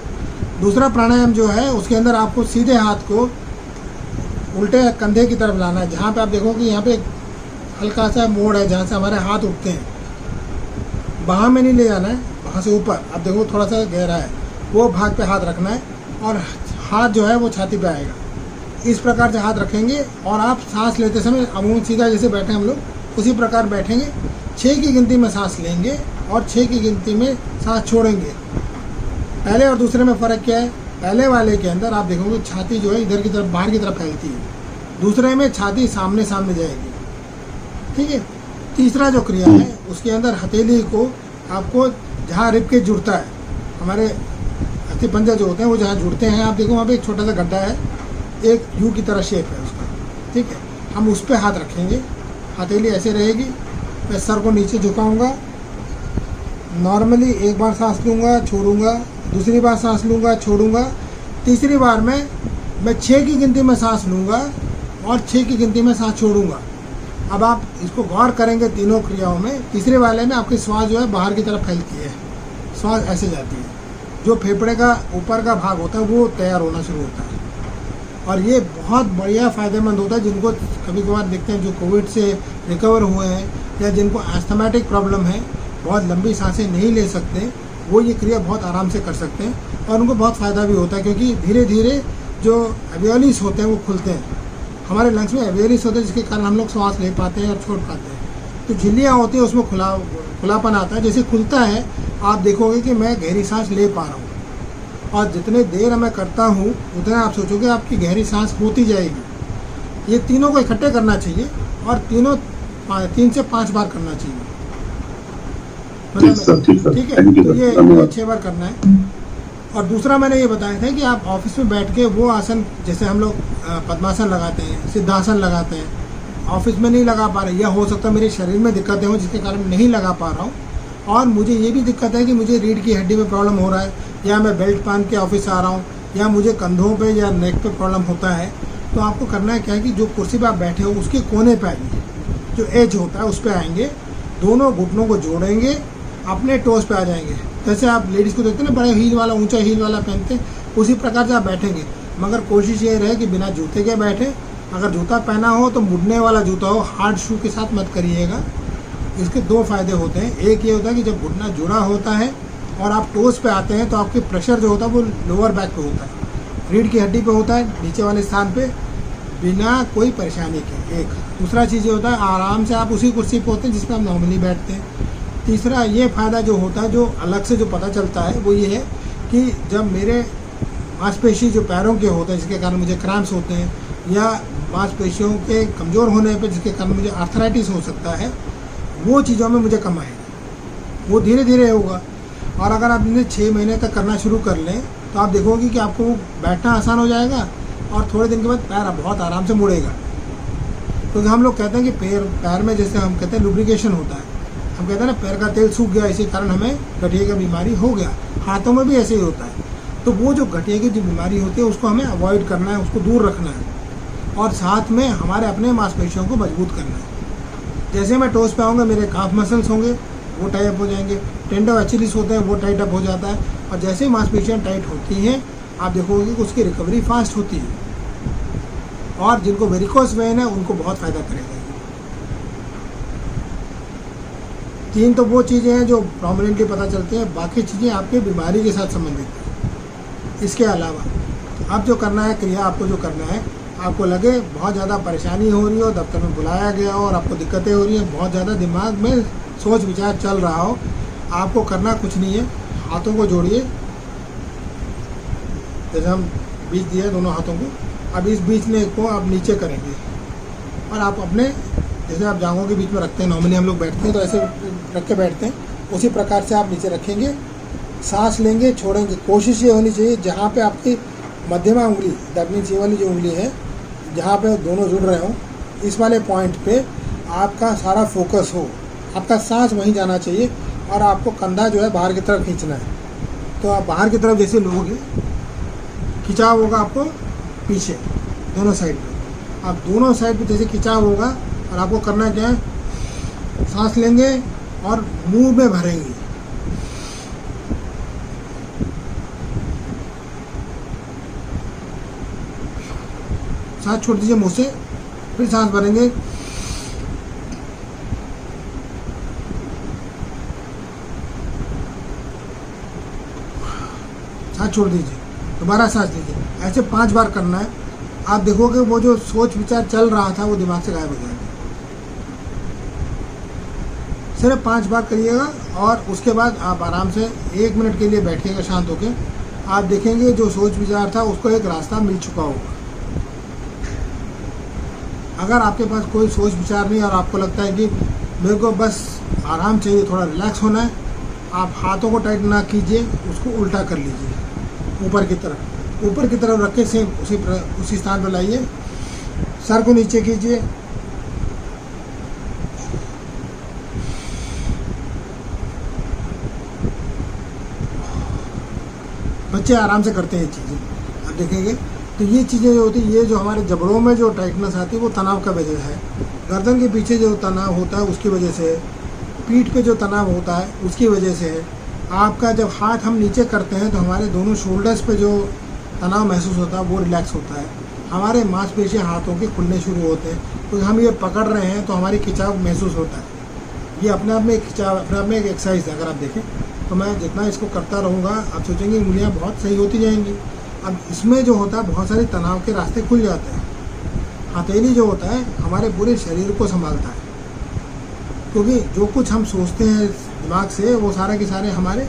दूसरा प्राणायाम जो है उसके अंदर आपको सीधे हाथ को उल्टे कंधे की तरफ लाना है, जहाँ पे आप देखोगे यहाँ पे हल्का सा मोड़ है जहाँ से हमारे हाथ उठते हैं। बाहाँ में नहीं ले जाना है, वहाँ से ऊपर आप देखो थोड़ा सा गहरा है, वो भाग पे हाथ रखना है और हाथ जो है वो छाती पे आएगा। इस प्रकार से हाथ रखेंगे और आप सांस लेते समय अमूमन सीधा जैसे बैठे हम लोग उसी प्रकार बैठेंगे। 6 की गिनती में सांस लेंगे और 6 की गिनती में सांस छोड़ेंगे। पहले और दूसरे में फ़र्क क्या है? पहले वाले के अंदर आप देखोगे छाती जो है इधर की तरफ बाहर की तरफ फैलती है, दूसरे में छाती सामने सामने जाएगी। ठीक है। तीसरा जो क्रिया है उसके अंदर हथेली को आपको जहाँ रिब के जुड़ता है, हमारे अस्थि पंजर जो होते हैं वो जहाँ जुड़ते हैं, आप देखो वहाँ पे एक छोटा सा गड्ढा है, एक यू की तरह शेप है उसका। ठीक है। हम उस पर हाथ रखेंगे, हथेली ऐसे रहेगी, मैं सर को नीचे झुकाऊंगा, नॉर्मली एक बार सांस लूँगा छोड़ूंगा, दूसरी बार सांस लूँगा छोड़ूंगा, तीसरी बार में मैं 6 की गिनती में सांस लूँगा और 6 की गिनती में सांस छोड़ूंगा। अब आप इसको गौर करेंगे तीनों क्रियाओं में, तीसरे वाले में आपकी श्वास जो है बाहर की तरफ फैलती है, श्वास ऐसे जाती है, जो फेफड़े का ऊपर का भाग होता है वो तैयार होना शुरू होता है। और ये बहुत बढ़िया फ़ायदेमंद होता है जिनको कभी कभार देखते हैं जो कोविड से रिकवर हुए हैं या जिनको एस्थमेटिक प्रॉब्लम है, बहुत लंबी सांसें नहीं ले सकते, वो ये क्रिया बहुत आराम से कर सकते हैं और उनको बहुत फ़ायदा भी होता है, क्योंकि धीरे धीरे जो एवियोलिस होते हैं वो खुलते हैं। हमारे लंग्स में एवियोलिस होते हैं जिसके कारण हम लोग श्वास ले पाते हैं और छोड़ पाते हैं। तो झिल्लियाँ होती हैं उसमें खुलापन आता है, जैसे खुलता है आप देखोगे कि मैं गहरी सांस ले पा रहा हूँ, और जितने देर मैं करता हूँ उतना आप सोचोगे आपकी गहरी सांस होती जाएगी। ये तीनों को इकट्ठे करना चाहिए और तीनों 3 से 5 बार करना चाहिए। मतलब ठीक है, तो ये 6 बार करना है। और दूसरा मैंने ये बताया था कि आप ऑफिस में बैठ के वो आसन, जैसे हम लोग पद्मासन लगाते हैं, सिद्धासन लगाते हैं, ऑफिस में नहीं लगा पा रहे, या हो सकता है मेरे शरीर में दिक्कतें हों जिसके कारण नहीं लगा पा रहा हूँ, और मुझे ये भी दिक्कत है कि मुझे रीढ़ की हड्डी में प्रॉब्लम हो रहा है, या मैं बेल्ट पहन के ऑफिस आ रहा हूँ, या मुझे कंधों पे या नेक पे प्रॉब्लम होता है। तो आपको करना है क्या है कि जो कुर्सी पे आप बैठे हो उसके कोने पे आइए, जो एज होता है उस पर आएंगे, दोनों घुटनों को जोड़ेंगे, अपने टोस पे आ जाएंगे। जैसे आप लेडीज़ को देखते हैं ना, बड़े हील वाला, ऊंचा हील वाला पहनते हैं, उसी प्रकार से आप बैठेंगे। मगर कोशिश ये रहे कि बिना जूते के बैठे, अगर जूता पहना हो तो मुड़ने वाला जूता हो, हार्ड शू के साथ मत करिएगा। इसके 2 फायदे होते हैं। एक ये होता है कि जब घुटना जुड़ा होता है और आप टोस पे आते हैं तो आपके प्रेशर जो होता है वो लोअर बैक पे होता है, रीढ़ की हड्डी पे होता है, नीचे वाले स्थान पे, बिना कोई परेशानी के। एक दूसरा चीज़ ये होता है आराम से आप उसी कुर्सी पे होते हैं जिस पर आप नॉर्मली बैठते हैं। तीसरा ये फ़ायदा जो होता है, जो अलग से जो पता चलता है, वो ये है कि जब मेरे मांसपेशी जो पैरों के होते हैं जिसके कारण मुझे क्रैम्प्स होते हैं, या मांसपेशियों के कमज़ोर होने पर जिसके कारण मुझे आर्थराइटिस हो सकता है, वो चीज़ों में मुझे कम आएगा, वो धीरे धीरे होगा। और अगर आप इन्हें 6 महीने तक करना शुरू कर लें तो आप देखोगे कि आपको बैठना आसान हो जाएगा और थोड़े दिन के बाद पैर बहुत आराम से मुड़ेगा। क्योंकि हम लोग कहते हैं कि पैर में जैसे हम कहते हैं लुब्रिकेशन होता है, हम कहते हैं ना पैर का तेल सूख गया, इसी कारण हमें गठिया की बीमारी हो गया। हाथों में भी ऐसे ही होता है। तो वो जो गठिया की जो बीमारी होती है उसको हमें अवॉइड करना है, उसको दूर रखना है, और साथ में हमारे अपने मांसपेशियों को मजबूत करना है। जैसे मैं टोस पे आऊँगा मेरे काफ मसल्स होंगे वो टाइट अप हो जाएंगे, टेंडो एचिलिस होते हैं वो टाइट अप हो जाता है, और जैसे ही मांसपेशियाँ टाइट होती हैं आप देखोगे कि उसकी रिकवरी फास्ट होती है, और जिनको वेरिकोस वेन है उनको बहुत फ़ायदा करेगा। 3 तो वो चीज़ें हैं जो प्रोमिनेंटली पता चलती हैं, बाकी चीज़ें आपके बीमारी के साथ संबंधित हैं। इसके अलावा अब जो करना है क्रिया, आपको जो करना है, आपको लगे बहुत ज़्यादा परेशानी हो रही हो, दफ्तर में बुलाया गया हो और आपको दिक्कतें हो रही हैं, बहुत ज़्यादा दिमाग में सोच विचार चल रहा हो, आपको करना कुछ नहीं है, हाथों को जोड़िए, जैसे हम बीच दिया दोनों हाथों को। अब इस बीच में को आप नीचे करेंगे और आप अपने, जैसे आप जांघों के बीच में रखते हैं, नॉर्मली हम लोग बैठते हैं तो ऐसे रख के बैठते हैं, उसी प्रकार से आप नीचे रखेंगे, सांस लेंगे, छोड़ेंगे। कोशिश ये होनी चाहिए जहाँ पे आपकी मध्यमा उंगली, दैट मीन्स ये वाली जो उंगली है जहाँ पे दोनों जुड़ रहे हों, इस वाले पॉइंट पे आपका सारा फोकस हो, आपका सांस वहीं जाना चाहिए, और आपको कंधा जो है बाहर की तरफ खींचना है। तो आप बाहर की तरफ जैसे लोगे, खिंचाव होगा आपको पीछे दोनों साइड पे, आप दोनों साइड पे जैसे खिंचाव होगा, और आपको करना क्या है, सांस लेंगे और मुंह में भरेंगे, सांस छोड़ दीजिए मुंह से, फिर सांस भरेंगे, सांस छोड़ दीजिए, दोबारा सांस लीजिए। ऐसे 5 बार करना है। आप देखोगे वो जो सोच विचार चल रहा था वो दिमाग से गायब हो जाएगा। सिर्फ 5 बार करिएगा और उसके बाद आप आराम से 1 मिनट के लिए बैठिएगा शांत होकर। आप देखेंगे जो सोच विचार था उसको एक रास्ता मिल चुका होगा। अगर आपके पास कोई सोच विचार नहीं और आपको लगता है कि मेरे को बस आराम चाहिए, थोड़ा रिलैक्स होना है, आप हाथों को टाइट ना कीजिए, उसको उल्टा कर लीजिए ऊपर की तरफ रख के सेम उसी स्थान पर लाइए। सर को नीचे कीजिए, बच्चे आराम से करते हैं ये चीज़ें, आप देखेंगे। तो ये चीज़ें जो होती है, ये जो हमारे जबड़ों में जो टाइटनेस आती है वो तनाव का वजह है। गर्दन के पीछे जो तनाव होता है उसकी वजह से, पीठ पे जो तनाव होता है उसकी वजह से। आपका जब हाथ हम नीचे करते हैं तो हमारे दोनों शोल्डर्स पे जो तनाव महसूस होता है वो रिलैक्स होता है। हमारे मांसपेशियाँ हाथों के खुलने शुरू होते हैं, तो हम ये पकड़ रहे हैं तो हमारी खिंचाव महसूस होता है। ये अपने आप में एक खिंचाव, अपने आप में एक एक्सरसाइज है। अगर आप देखें तो मैं जितना इसको करता रहूँगा आप सोचेंगे उंगलियाँ बहुत सही होती जाएंगी। अब इसमें जो होता है बहुत सारे तनाव के रास्ते खुल जाते हैं। हथेली जो होता है हमारे पूरे शरीर को संभालता है, क्योंकि जो कुछ हम सोचते हैं दिमाग से वो सारे के सारे हमारे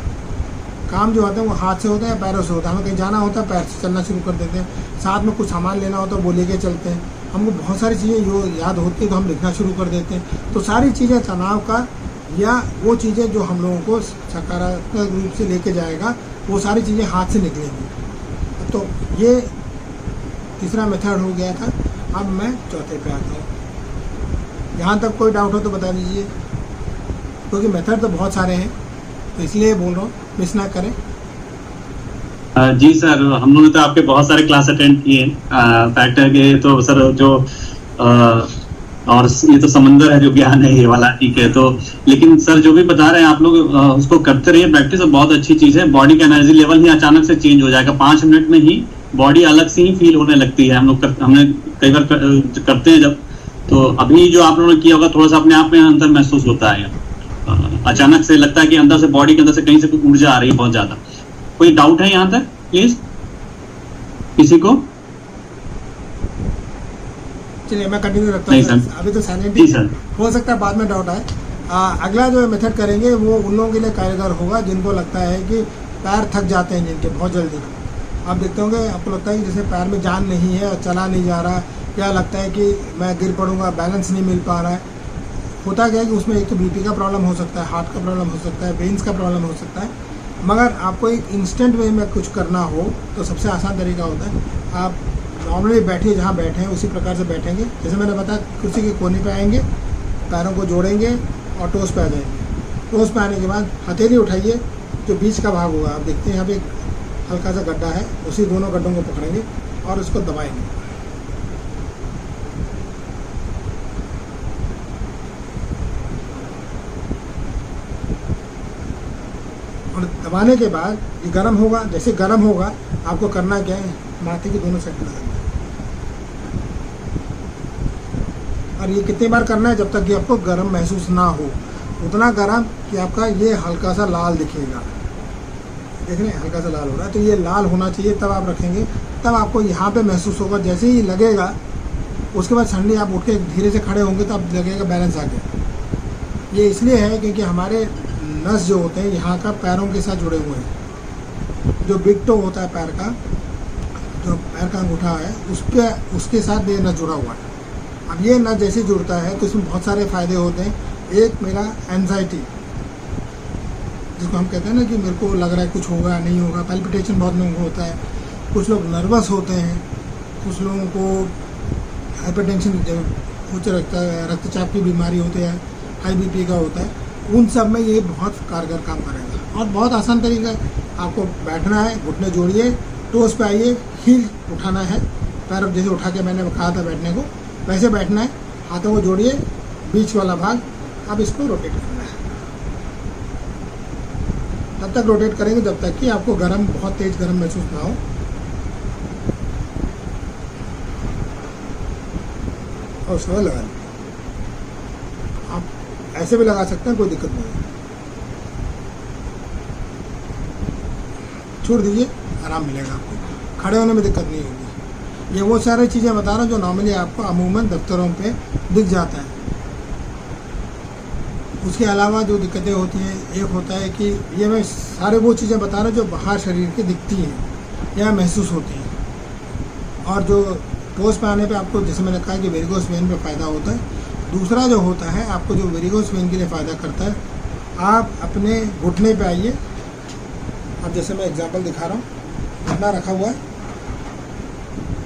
काम जो होते हैं वो हाथ से होते हैं, पैरों से होता है। हमें कहीं जाना होता है पैर से चलना शुरू कर देते हैं, साथ में कुछ सामान लेना होता है वो लेके चलते हैं। हमको बहुत सारी चीज़ें जो याद होती है तो हम लिखना शुरू कर देते हैं। तो सारी चीज़ें तनाव का या वो चीज़ें जो हम लोगों को सकारात्मक रूप से लेके जाएगा वो सारी चीज़ें हाथ से निकलेंगी। तो ये तीसरा मेथड हो गया था। अब मैं चौथे पे आता हूँ। यहाँ तक कोई डाउट हो तो बता दीजिए, क्योंकि मेथड तो बहुत सारे हैं तो इसलिए बोल रहा हूँ, मिस ना करें। जी सर, हम लोगों ने तो आपके बहुत सारे क्लास अटेंड किए फैक्टर के, तो सर जो और ये तो समंदर है जो ज्ञान है ये वाला, ठीक है। तो लेकिन सर जो भी बता रहे हैं आप लोग उसको करते रहिए प्रैक्टिस, और बहुत अच्छी चीज़ है। बॉडी का एनर्जी लेवल ही अचानक से चेंज हो जाएगा, 5 मिनट में ही बॉडी अलग से ही फील होने लगती है। हमने कई बार करते हैं जब, तो अभी जो आप लोगों ने किया होगा थोड़ा सा अपने आप में अंतर महसूस होता है। अचानक से लगता है कि अंदर से, बॉडी के अंदर से कहीं से कुछ ऊर्जा आ रही है बहुत ज्यादा। कोई डाउट है यहाँ तक प्लीज किसी को? चलिए मैं कंटिन्यू रखता हूँ, अभी तो साइलेंट ही हो सकता है बाद में डाउट आए। अगला जो मेथड करेंगे वो उन लोगों के लिए कारगर होगा जिनको लगता है कि पैर थक जाते हैं जिनके बहुत जल्दी। आप देखते होंगे, आपको लगता है कि जैसे पैर में जान नहीं है, चला नहीं जा रहा, या लगता है कि मैं गिर पड़ूंगा, बैलेंस नहीं मिल पा रहा है। होता क्या है कि उसमें एक तो बीपी का प्रॉब्लम हो सकता है, हार्ट का प्रॉब्लम हो सकता है, वेन्स का प्रॉब्लम हो सकता है। मगर आपको एक इंस्टेंट वे में कुछ करना हो तो सबसे आसान तरीका होता है, आप नॉर्मली बैठिए, जहाँ बैठे हैं उसी प्रकार से बैठेंगे। जैसे मैंने बताया, कुर्सी के कोने पे आएंगे, पैरों को जोड़ेंगे और टोस पे आ जाएंगे। टोस पे आने के बाद हथेली उठाइए, जो बीच का भाग होगा, आप देखते हैं यहाँ पे एक हल्का सा गड्ढा है, उसी दोनों गड्ढों को पकड़ेंगे और उसको दबाएंगे। और दबाने के बाद ये गर्म होगा। जैसे गर्म होगा आपको करना क्या है, माथे की दोनों साइड लगाना है। और ये कितनी बार करना है, जब तक कि आपको गर्म महसूस ना हो। उतना गर्म कि आपका ये हल्का सा लाल दिखेगा। देख रहे हैं हल्का सा लाल हो रहा है, तो ये लाल होना चाहिए, तब आप रखेंगे। तब आपको यहाँ पे महसूस होगा, जैसे ही लगेगा उसके बाद सडनली आप उठ के धीरे से खड़े होंगे तो अब लगेगा बैलेंस आ गया। ये इसलिए है क्योंकि हमारे नस जो होते हैं यहाँ का पैरों के साथ जुड़े हुए हैं। जो बिग टो होता है पैर का, जो पैर का अंगूठा है, उसके साथ ये नस जुड़ा हुआ है। अब ये नस जैसे जुड़ता है तो इसमें बहुत सारे फ़ायदे होते हैं। एक मेरा एंजाइटी, जिसको हम कहते हैं ना कि मेरे को लग रहा है कुछ होगा नहीं होगा, पैल्पिटेशन बहुत लोगों को होता है। कुछ लोग नर्वस होते हैं, कुछ लोगों को हाइपरटेंशन, उच्च रक्तचाप की बीमारी होती है, हाई बीपी का होता है। उन सब में ये बहुत कारगर काम करेगा। और बहुत आसान तरीका है, आपको बैठना है, घुटने जोड़िए, टोस पे आइए, हील उठाना है, पैर जैसे उठा के मैंने कहा था बैठने को वैसे बैठना है, हाथों को जोड़िए, बीच वाला भाग, अब इसको रोटेट करना है। तब तक रोटेट करेंगे जब तक कि आपको गर्म, बहुत तेज गर्म महसूस ना हो। और उसको लगा लीजिए। आप ऐसे भी लगा सकते हैं, कोई दिक्कत नहीं है। छोड़ दीजिए, आराम मिलेगा आपको, खड़े होने में दिक्कत नहीं होगी। ये वो सारी चीज़ें बता रहा हूँ जो नॉर्मली आपको अमूमन दफ्तरों पे दिख जाता है। उसके अलावा जो दिक्कतें होती हैं, एक होता है कि ये मैं सारे वो चीज़ें बता रहा हूँ जो बाहर शरीर के दिखती हैं या महसूस होती हैं। और जो पोस्ट पे आने पे आपको, जैसे मैंने कहा कि वेरिकोस वेन पे फ़ायदा होता है। दूसरा जो होता है आपको जो वेरिकोस वेन के लिए फ़ायदा करता है, आप अपने घुटने पे आइए। अब जैसे मैं एग्जांपल दिखा रहा हूँ, घुटना रखा हुआ है।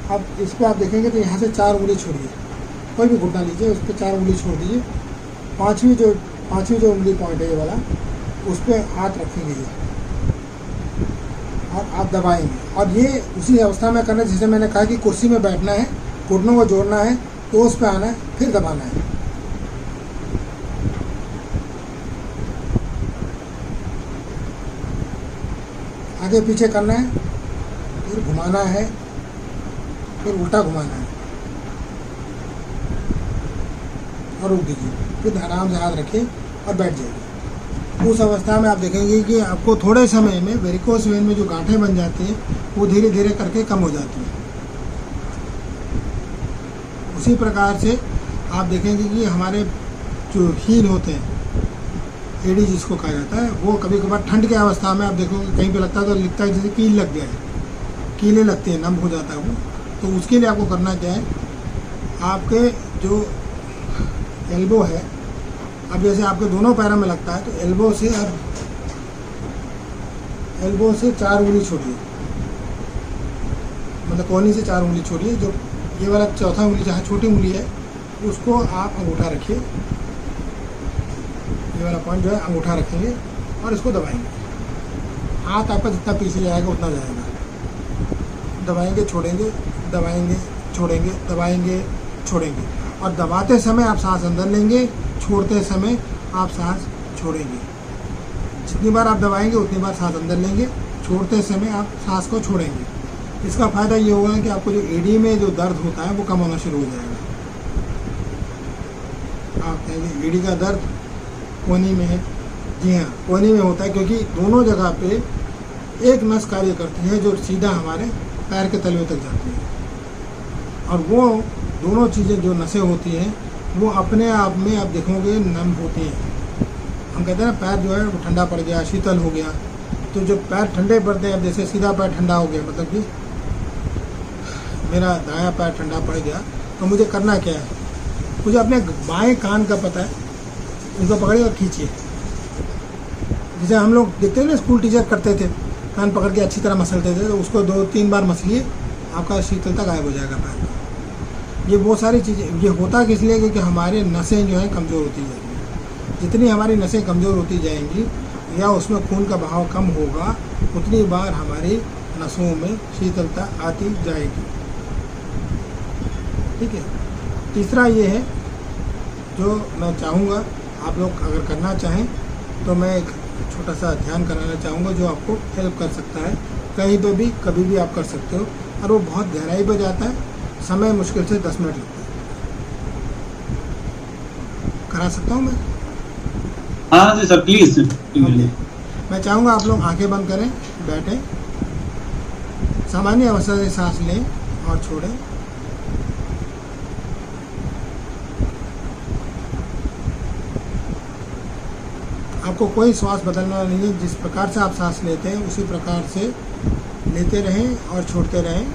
अब इस पर आप देखेंगे तो यहाँ से 4 उंगली छोड़िए, कोई भी घुटना लीजिए, उस पर 4 उंगली छोड़ दीजिए। पांचवी जो उंगली पॉइंट है ये वाला, उस पर हाथ रखेंगे ये और आप दबाएंगे। और ये उसी अवस्था में करना है जैसे मैंने कहा कि कुर्सी में बैठना है, घुटनों को जोड़ना है, तो उस पर आना है, फिर दबाना है। आगे पीछे करना है, फिर घुमाना है, फिर उल्टा घुमाना है और रुक दीजिए। फिर आराम से हाथ रखिए और बैठ जाइए। उस अवस्था में आप देखेंगे कि आपको थोड़े समय में वेरिकोस वेन में जो गांठें बन जाती हैं वो धीरे धीरे करके कम हो जाती हैं। उसी प्रकार से आप देखेंगे कि हमारे जो हील होते हैं, एडी जिसको कहा जाता है, वो कभी कभार ठंड की अवस्था में आप देखोगे कहीं पे लगता है तो लिखता है जैसे कील लग गया है, कीलें लगती हैं, नम हो जाता है वो। तो उसके लिए आपको करना क्या है, आपके जो एल्बो है, अब जैसे आपके दोनों पैरों में लगता है तो एल्बो से 4 उंगली छोड़िए, मतलब कोहनी से 4 उंगली छोड़िए। जो ये वाला चौथा उंगली जहाँ छोटी उंगली है उसको आप अंगूठा रखिए, ये वाला पॉइंट जो है अंगूठा रखेंगे और इसको दबाएंगे। हाथ आपका जितना पीछे जाएगा उतना जाएगा। दबाएंगे छोड़ेंगे, दबाएंगे छोड़ेंगे, दबाएंगे छोड़ेंगे। और दबाते समय आप सांस अंदर लेंगे, छोड़ते समय आप सांस छोड़ेंगे। जितनी बार आप दबाएंगे उतनी बार सांस अंदर लेंगे, छोड़ते समय आप सांस को छोड़ेंगे। इसका फ़ायदा ये होगा कि आपको जो एडी में जो दर्द होता है वो कम होना शुरू हो जाएगा। आप कहेंगे एडी का दर्द कोहनी में है, जी हाँ कोहनी में होता है, क्योंकि दोनों जगह पे एक नस कार्य करती है जो सीधा हमारे पैर के तलवे तक जाती है। और वो दोनों चीज़ें जो नसें होती हैं वो अपने आप में आप देखोगे नम होती हैं। हम कहते हैं ना पैर जो है वो ठंडा पड़ गया, शीतल हो गया। तो जब पैर ठंडे पड़ते हैं, अब जैसे सीधा पैर ठंडा हो गया, मतलब कि मेरा दायां पैर ठंडा पड़ गया, तो मुझे करना क्या है, मुझे अपने बाएं कान का पता है, उनको पकड़िए और खींचिए। जैसे हम लोग देखते हैं ना स्कूल टीचर करते थे, कान पकड़ के अच्छी तरह मसलते थे, तो उसको 2-3 बार मसलिए, आपका शीतलता गायब हो जाएगा पैर का। ये वो सारी चीज़ें, ये होता किस लिए, क्योंकि हमारे नसें जो हैं कमज़ोर होती जाएंगी। जितनी हमारी नसें कमज़ोर होती जाएंगी या उसमें खून का बहाव कम होगा, उतनी बार हमारी नसों में शीतलता आती जाएगी। ठीक है। तीसरा ये है जो मैं चाहूँगा आप लोग अगर करना चाहें तो मैं एक छोटा सा ध्यान कराना चाहूँगा जो आपको हेल्प कर सकता है। कहीं पे भी कभी भी आप कर सकते हो, और वो बहुत गहराई पर जाता है, समय मुश्किल से 10 मिनट लगता है। करा सकता हूँ मैं? हाँ जी सर, प्लीज। मैं चाहूँगा आप लोग आंखें बंद करें, बैठें, सामान्य अवस्था से सांस लें और छोड़ें। आपको कोई श्वास बदलना नहीं है, जिस प्रकार से आप सांस लेते हैं उसी प्रकार से लेते रहें और छोड़ते रहें।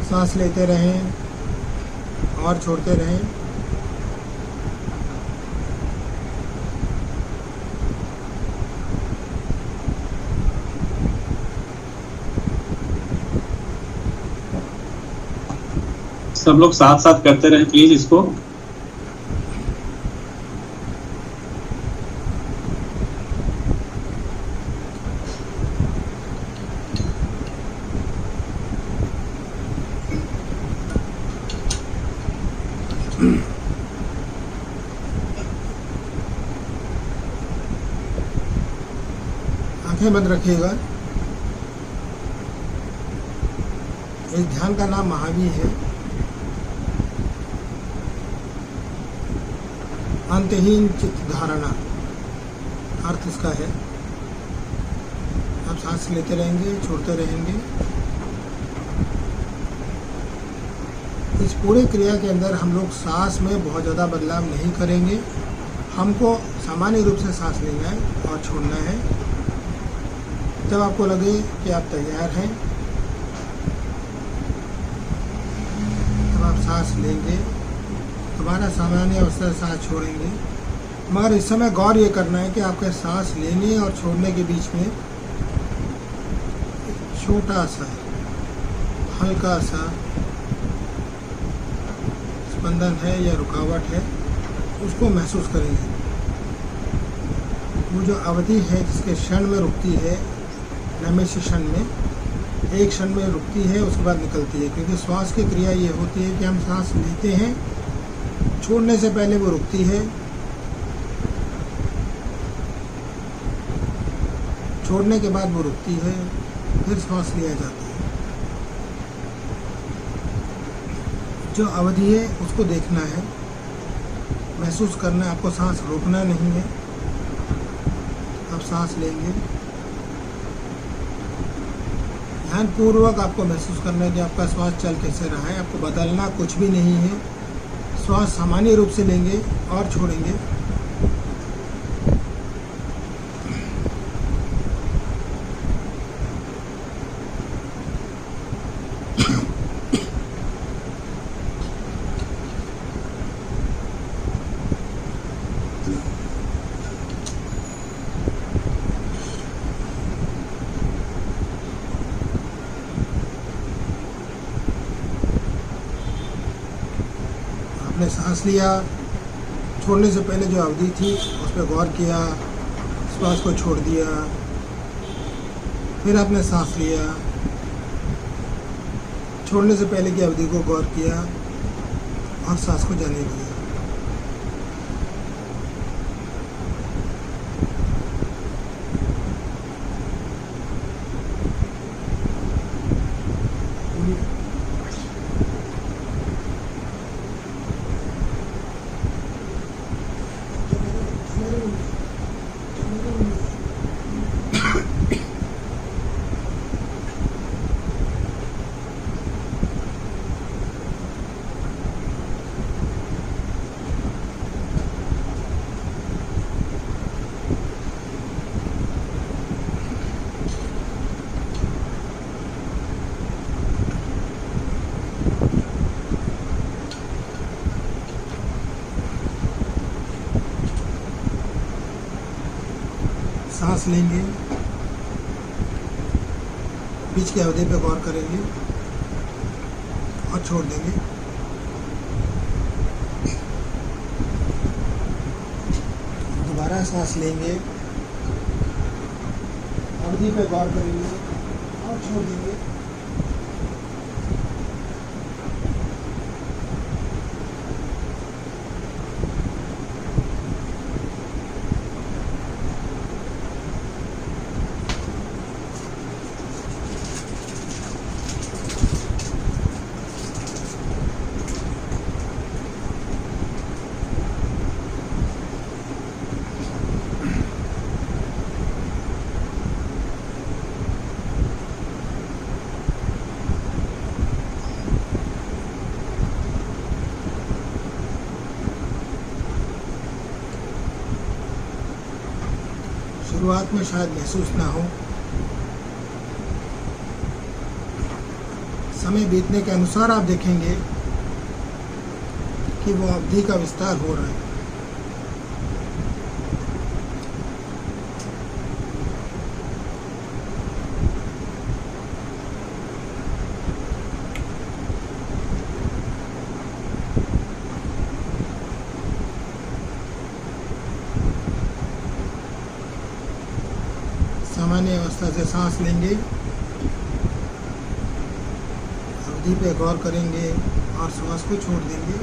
सांस लेते रहें और छोड़ते रहें। सब लोग साथ साथ करते रहें प्लीज इसको। आंखें बंद रखिएगा। इस ध्यान का नाम महावीर है। अंतहीन चित्त धारणा, अर्थ इसका है। आप सांस लेते रहेंगे, छोड़ते रहेंगे। इस पूरी क्रिया के अंदर हम लोग सांस में बहुत ज़्यादा बदलाव नहीं करेंगे। हमको सामान्य रूप से सांस लेना है और छोड़ना है। जब आपको लगे कि आप तैयार हैं, तब आप सांस लेंगे, दोबारा सामान्य अवस्था से सांस छोड़ेंगे। मगर इस समय गौर ये करना है कि आपके सांस लेने और छोड़ने के बीच में छोटा सा हल्का सा स्पंदन है या रुकावट है, उसको महसूस करेंगे। वो जो अवधि है जिसके क्षण में रुकती है, नैमिष क्षण में, एक क्षण में रुकती है, उसके बाद निकलती है। क्योंकि श्वास की क्रिया ये होती है कि हम सांस लेते हैं, छोड़ने से पहले वो रुकती है, छोड़ने के बाद वो रुकती है, फिर श्वास लिया जाता है। जो अवधि है उसको देखना है, महसूस करना है। आपको सांस रोकना नहीं है। आप सांस लेंगे, ध्यानपूर्वक आपको महसूस करना है कि आपका श्वास चल कैसे रहा है। आपको बदलना कुछ भी नहीं है। श्वास सामान्य रूप से लेंगे और छोड़ेंगे। आपने सांस लिया, छोड़ने से पहले जो अवधि थी उस पर गौर किया, श्वास को छोड़ दिया, फिर आपने सांस लिया, छोड़ने से पहले की अवधि को गौर किया और सांस को जाने दिया। सांस लेंगे, बीच की अवधि पे गौर करेंगे और छोड़ देंगे। दोबारा सांस लेंगे, अवधि पे गौर करेंगे और छोड़ देंगे। शुरुआत में शायद महसूस ना हो, समय बीतने के अनुसार आप देखेंगे कि वो अवधि का विस्तार हो रहा है। सामान्य अवस्था से सांस लेंगे, अवधि पे गौर करेंगे और श्वास को छोड़ देंगे।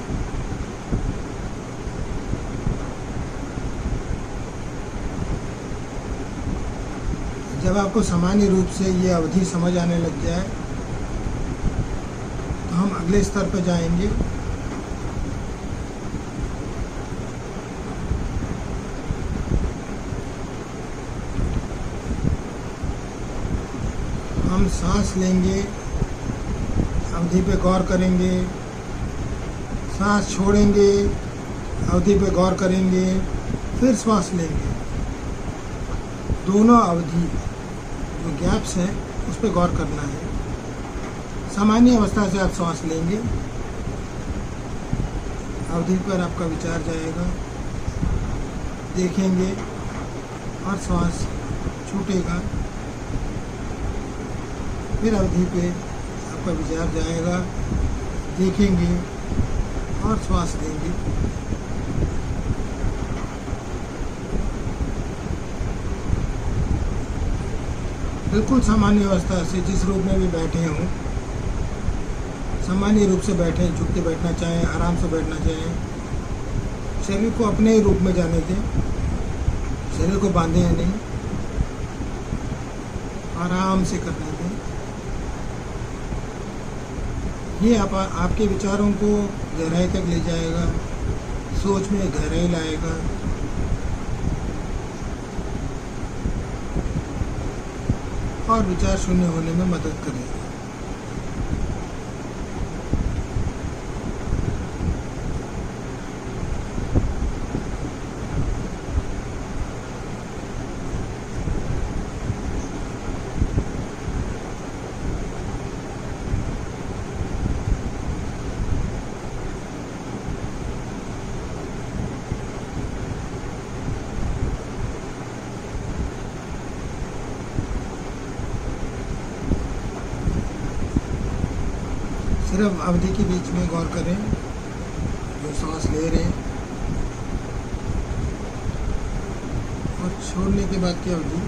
जब आपको सामान्य रूप से ये अवधि समझ आने लग जाए तो हम अगले स्तर पर जाएंगे। हम सांस लेंगे, अवधि पे गौर करेंगे, सांस छोड़ेंगे, अवधि पे गौर करेंगे, फिर श्वास लेंगे। दोनों अवधि जो गैप्स हैं उस पर गौर करना है। सामान्य अवस्था से आप श्वास लेंगे, अवधि पर आपका विचार जाएगा, देखेंगे और श्वास छूटेगा। फिर अवधि पे आपका विचार जाएगा, देखेंगे और श्वास लेंगे। बिल्कुल सामान्य अवस्था से जिस रूप में भी बैठे हों, सामान्य रूप से बैठें, झुक के बैठना चाहें, आराम से बैठना चाहें। शरीर को अपने ही रूप में जाने दें, शरीर को बांधे या नहीं, आराम से करने दें। ये आपके विचारों को गहराई तक ले जाएगा, सोच में गहराई लाएगा। और विचार शून्य होने में मदद करेगा। सिर्फ अवधि के बीच में गौर करें, जो सांस ले रहे हैं और छोड़ने के बाद की अवधि।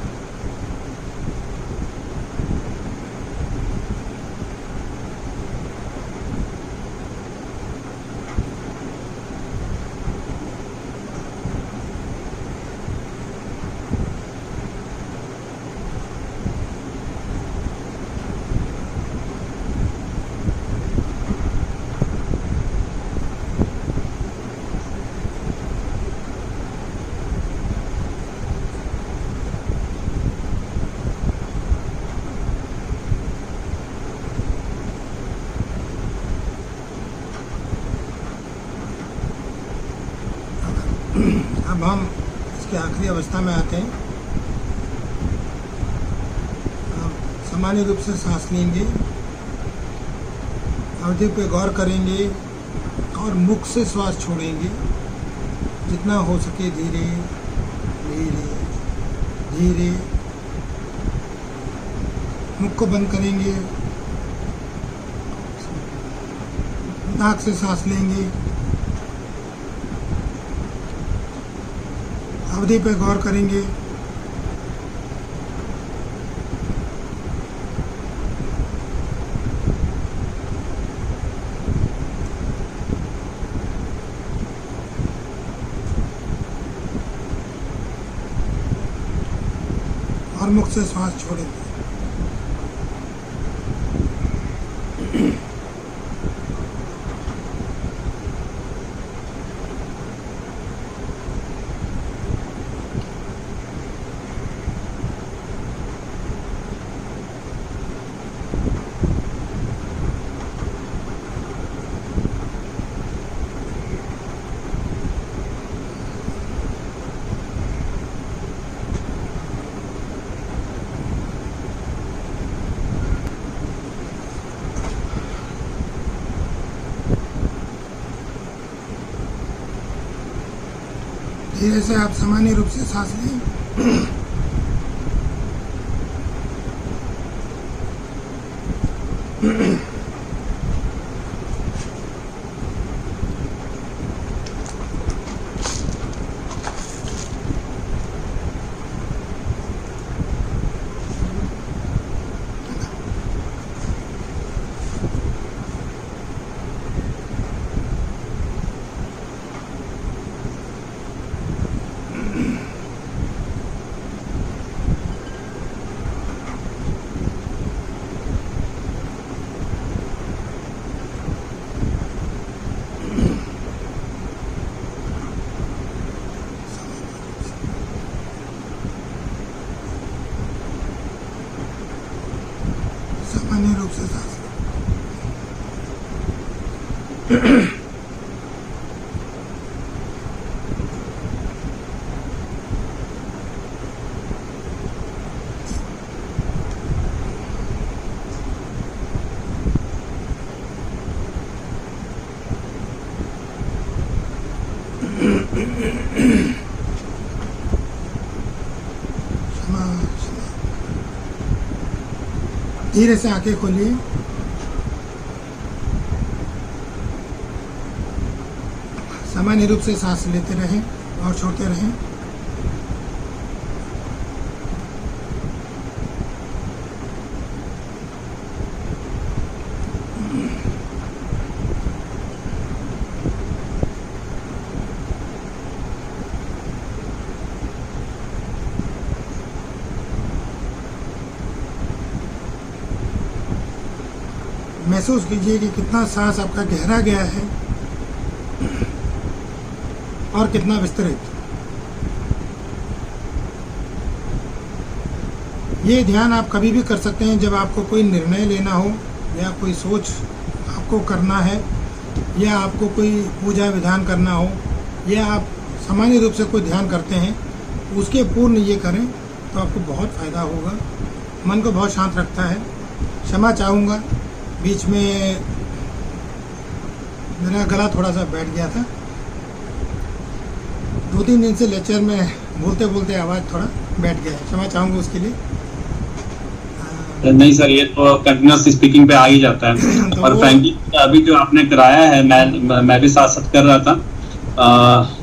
अब हम इसके आखिरी अवस्था में आते हैं। हम सामान्य रूप से सांस लेंगे, अवधि पे गौर करेंगे और मुख से श्वास छोड़ेंगे। जितना हो सके धीरे धीरे धीरे। मुख को बंद करेंगे, नाक से सांस लेंगे, अवधि पे गौर करेंगे, और मुख से श्वास छोड़ेंगे। धीरे से आप सामान्य रूप से सांस लें। रूप से सांस क्षमा क्षमा। धीरे से आंखें खोलिए। सामान्य रूप से सांस लेते रहें और छोड़ते रहें। महसूस कीजिए कि कितना सांस आपका गहरा गया है और कितना विस्तृत। ये ध्यान आप कभी भी कर सकते हैं जब आपको कोई निर्णय लेना हो या कोई सोच आपको करना है या आपको कोई पूजा विधान करना हो या आप सामान्य रूप से कोई ध्यान करते हैं, उसके पूर्ण ये करें तो आपको बहुत फ़ायदा होगा। मन को बहुत शांत रखता है। क्षमा चाहूँगा, बीच में मेरा गला थोड़ा सा बैठ गया था। 2-3 दिन से लेक्चर में बोलते बोलते आवाज़ थोड़ा बैठ गया है, क्षमा चाहूँगा उसके लिए। नहीं सर, ये तो कंटिन्यूअस स्पीकिंग पे आ ही जाता है। तो और फ्रैंकली अभी जो आपने कराया है, मैं भी साथ साथ कर रहा था।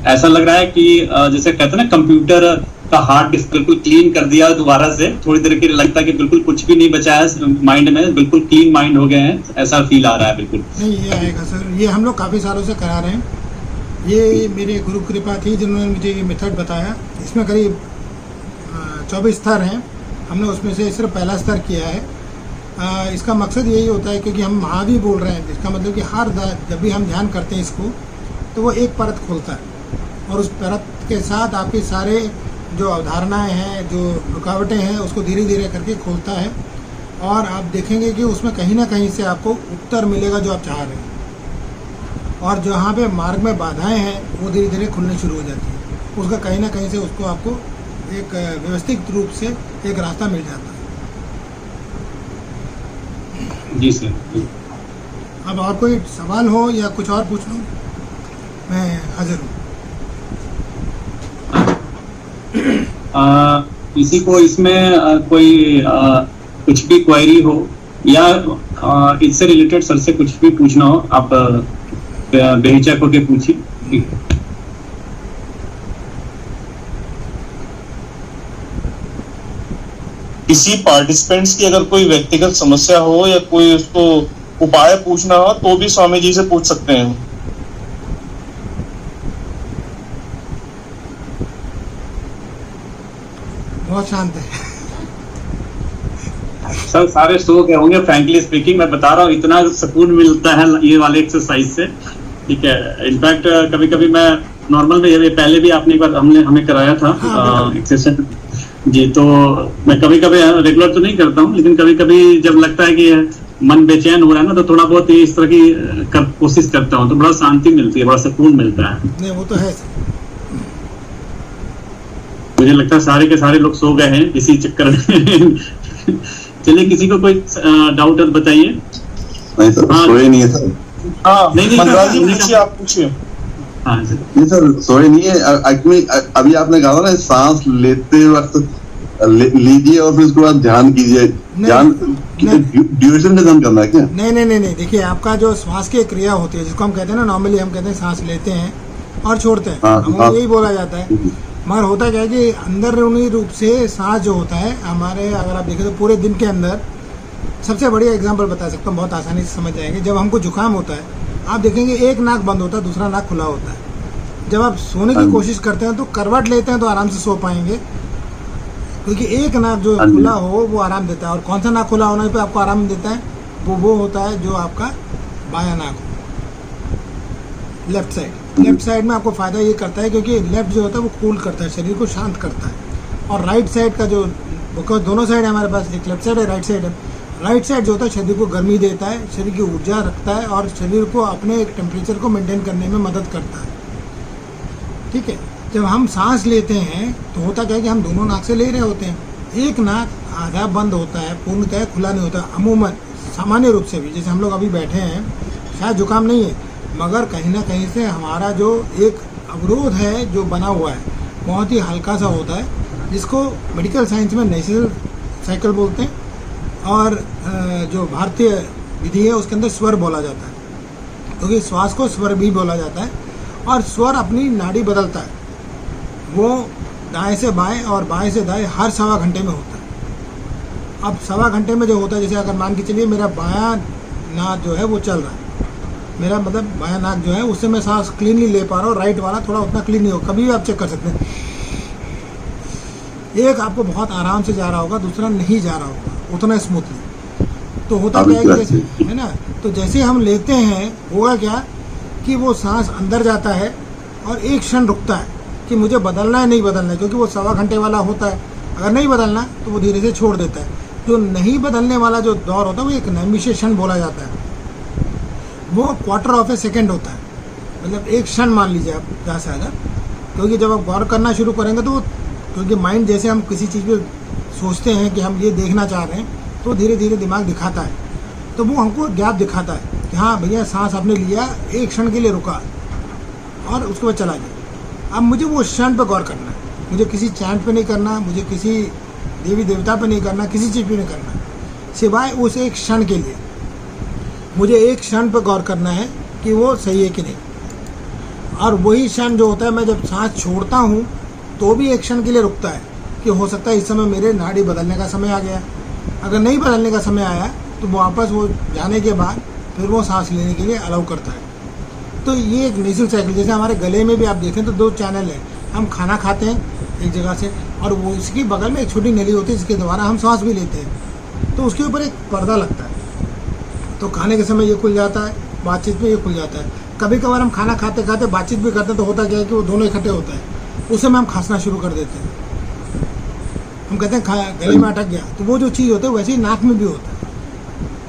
ऐसा लग रहा है कि जैसे कहते हैं ना, कंप्यूटर का हार्ड डिस्क बिल्कुल क्लीन कर दिया दोबारा से। थोड़ी देर के लिए लगता है कि बिल्कुल कुछ भी नहीं बचा है माइंड में, बिल्कुल क्लीन माइंड हो गए हैं, ऐसा फील आ रहा है बिल्कुल। नहीं, ये आएगा सर। ये हम लोग काफ़ी सालों से करा रहे हैं। ये मेरे गुरु कृपा थी जिन्होंने मुझे ये मेथड बताया। इसमें करीब 24 स्तर हैं। हमने उसमें से सिर्फ पहला स्तर किया है। इसका मकसद यही होता है क्योंकि हम महावी बोल रहे हैं, इसका मतलब कि जब भी हम ध्यान करते हैं इसको, तो वो एक परत खोलता है और उस परत के साथ आपके सारे जो अवधारणाएं हैं, जो रुकावटें हैं, उसको धीरे धीरे करके खोलता है और आप देखेंगे कि उसमें कहीं ना कहीं से आपको उत्तर मिलेगा जो आप चाह रहे हैं। और जहाँ पे मार्ग में बाधाएं हैं वो धीरे धीरे खुलने शुरू हो जाती है। उसका कहीं ना कहीं से उसको आपको एक व्यवस्थित रूप से एक रास्ता मिल जाता है। जी सर। अब और कोई सवाल हो या कुछ और पूछ लो, मैं हाजिर हूँ। किसी को इसमें कोई कुछ भी क्वेरी हो या इससे रिलेटेड सर से कुछ भी पूछना हो, आप बेहिचक होके पूछिए। किसी पार्टिसिपेंट्स की अगर कोई व्यक्तिगत समस्या हो या कोई उसको उपाय पूछना हो तो भी स्वामी जी से पूछ सकते हैं। बहुत शांत है सर। सारे सो गए होंगे फ्रैंकली स्पीकिंग। मैं बता रहा हूँ, इतना सुकून मिलता है ये वाले एक्सरसाइज से। ठीक है, इनफैक्ट कभी कभी मैं नॉर्मल में, ये पहले भी आपने एक बार हमें कराया था एक्सरसाइज जी, तो मैं कभी कभी रेगुलर तो नहीं करता हूँ, लेकिन कभी कभी जब लगता है कि मन बेचैन हो रहा है ना, तो थोड़ा बहुत इस तरह की कोशिश करता हूँ, तो बड़ा शांति मिलती है, बड़ा सुकून मिलता है। नहीं, वो तो है। मुझे लगता है सारे के सारे लोग सो गए हैं इसी चक्कर में। चलिए, किसी को कोई डाउट है बताइए। नहीं सर, सोए नहीं है सर। हाँ, नहीं, मनराज जी पूछिए, आप पूछिए। हाँ सर। नहीं सर, सोए नहीं है। एक्चुअली अभी आपने कहा था ना, सांस लेते वक्त लीजिए और फिर उसके बाद ध्यान कीजिए। ध्यान ड्यूरेशन का ध्यान करना है क्या? नहीं नहीं नहीं नहीं, देखिए, आपका जो श्वास की क्रिया होती है, जिसको हम कहते हैं ना, नॉर्मली हम कहते हैं सांस लेते हैं और छोड़ते हैं, हमको यही बोला जाता है। मगर होता क्या है कि अंदरूनी रूप से सांस जो होता है हमारे, अगर आप देखें तो पूरे दिन के अंदर, सबसे बढ़िया एग्जांपल बता सकता हूँ, बहुत आसानी से समझ जाएंगे। जब हमको जुकाम होता है, आप देखेंगे एक नाक बंद होता है, दूसरा नाक खुला होता है। जब आप सोने की कोशिश करते हैं तो करवट लेते हैं तो आराम से सो पाएंगे, क्योंकि एक नाक जो खुला हो वो आराम देता है। और कौन सा नाक खुला होने पे आपको आराम देता है? वो होता है जो आपका बायां नाक हो, लेफ्ट साइड। लेफ्ट साइड में आपको फ़ायदा ये करता है क्योंकि लेफ्ट जो होता है वो कूल करता है, शरीर को शांत करता है। और राइट साइड का जो, दोनों साइड है हमारे पास, एक लेफ्ट साइड है, राइट साइड है। राइट साइड जो होता है शरीर को गर्मी देता है, शरीर की ऊर्जा रखता है और शरीर को अपने टेम्परेचर को मेंटेन करने में मदद करता है। ठीक है, जब हम सांस लेते हैं तो होता क्या है कि हम दोनों नाक से ले रहे होते हैं। एक नाक आधा बंद होता है, पूर्णतः खुला नहीं होता। अमूमन सामान्य रूप से भी जैसे हम लोग अभी बैठे हैं, शायद जुकाम नहीं है, मगर कहीं ना कहीं से हमारा जो एक अवरोध है जो बना हुआ है बहुत ही हल्का सा होता है, जिसको मेडिकल साइंस में नेचुरल साइकिल बोलते हैं। और जो भारतीय विधि है उसके अंदर स्वर बोला जाता है, क्योंकि श्वास को स्वर भी बोला जाता है। और स्वर अपनी नाड़ी बदलता है, वो दाएं से बाएं और बाएं से दाएं हर 1.25 घंटे में होता है। अब 1.25 घंटे में जो होता है, जैसे अगर मान के चलिए मेरा बायां नाक जो है वो चल रहा है, मेरा मतलब बायां नाक जो है उससे मैं सांस क्लीनली ले पा रहा हूँ, राइट वाला थोड़ा उतना क्लीन नहीं हो। कभी भी आप चेक कर सकते हैं, एक आपको बहुत आराम से जा रहा होगा, दूसरा नहीं जा रहा होगा उतना स्मूथली। तो होता क्या है कि जैसे है ना, तो जैसे हम लेते हैं होगा क्या कि वो सांस अंदर जाता है और एक क्षण रुकता है कि मुझे बदलना है नहीं बदलना है, क्योंकि वो 1.25 घंटे वाला होता है। अगर नहीं बदलना तो वो धीरे से छोड़ देता है। जो नहीं बदलने वाला जो दौर होता है वो एक नैमिषेक्षण बोला जाता है, वो 1/4 सेकेंड होता है, मतलब एक क्षण मान लीजिए आप ज़्यादा से ज़्यादा। क्योंकि जब आप गौर करना शुरू करेंगे तो क्योंकि माइंड जैसे हम किसी चीज़ पे सोचते हैं कि हम ये देखना चाह रहे हैं तो धीरे धीरे दिमाग दिखाता है, तो वो हमको गैप दिखाता है कि हाँ भैया सांस आपने लिया, एक क्षण के लिए रुका और उसके बाद चला गया। अब मुझे वो क्षण पे गौर करना है, मुझे किसी चैंट पे नहीं करना, मुझे किसी देवी देवता पे नहीं करना, किसी चीज़ पे नहीं करना, सिवाय उस एक क्षण के लिए मुझे एक क्षण पे गौर करना है कि वो सही है कि नहीं। और वही क्षण जो होता है, मैं जब सांस छोड़ता हूँ तो भी एक क्षण के लिए रुकता है कि हो सकता है इस समय मेरे नाड़ी बदलने का समय आ गया। अगर नहीं बदलने का समय आया तो वापस वो जाने के बाद फिर वो सांस लेने के लिए अलाउ करता है। तो ये एक नेचुरल साइकिल, जैसे हमारे गले में भी आप देखें तो 2 चैनल हैं। हम खाना खाते हैं एक जगह से और वो इसकी बगल में एक छोटी नली होती है जिसके द्वारा हम सांस भी लेते हैं, तो उसके ऊपर एक पर्दा लगता है। तो खाने के समय ये खुल जाता है, बातचीत में ये खुल जाता है। कभी कभार हम खाना खाते खाते बातचीत भी करते हैं, तो होता क्या है कि वो दोनों इकट्ठे होता है, उस समय हम खांसना शुरू कर देते हैं। हम कहते हैं गले में अटक गया, तो वो जो चीज़ होता है वैसे ही नाक में भी होता है।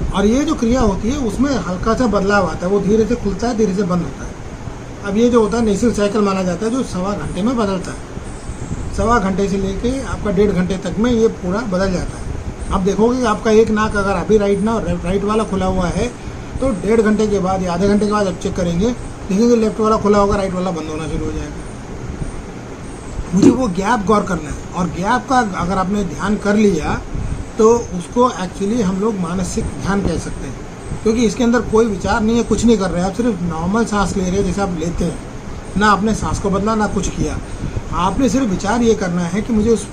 और ये जो क्रिया होती है उसमें हल्का सा बदलाव आता है, वो धीरे से खुलता है, धीरे से बंद होता है। अब ये जो होता है नेचुरल साइकिल माना जाता है, जो 1.25 घंटे में बदलता है। 1.25 घंटे से लेके आपका 1.5 घंटे तक में ये पूरा बदल जाता है। आप देखोगे कि आपका एक नाक अगर अभी राइट वाला खुला हुआ है तो 1.5 घंटे के बाद या आधे घंटे के बाद आप चेक करेंगे, देखेंगे लेफ्ट वाला खुला होगा, राइट वाला बंद होना शुरू हो जाएगा। मुझे वो गैप गौर करना है, और गैप का अगर आपने ध्यान कर लिया तो उसको एक्चुअली हम लोग मानसिक ध्यान कह सकते हैं, क्योंकि इसके अंदर कोई विचार नहीं है, कुछ नहीं कर रहे हैं, आप सिर्फ नॉर्मल सांस ले रहे हैं जैसे आप लेते हैं, ना आपने सांस को बदला ना कुछ किया। आपने सिर्फ विचार ये करना है कि मुझे उस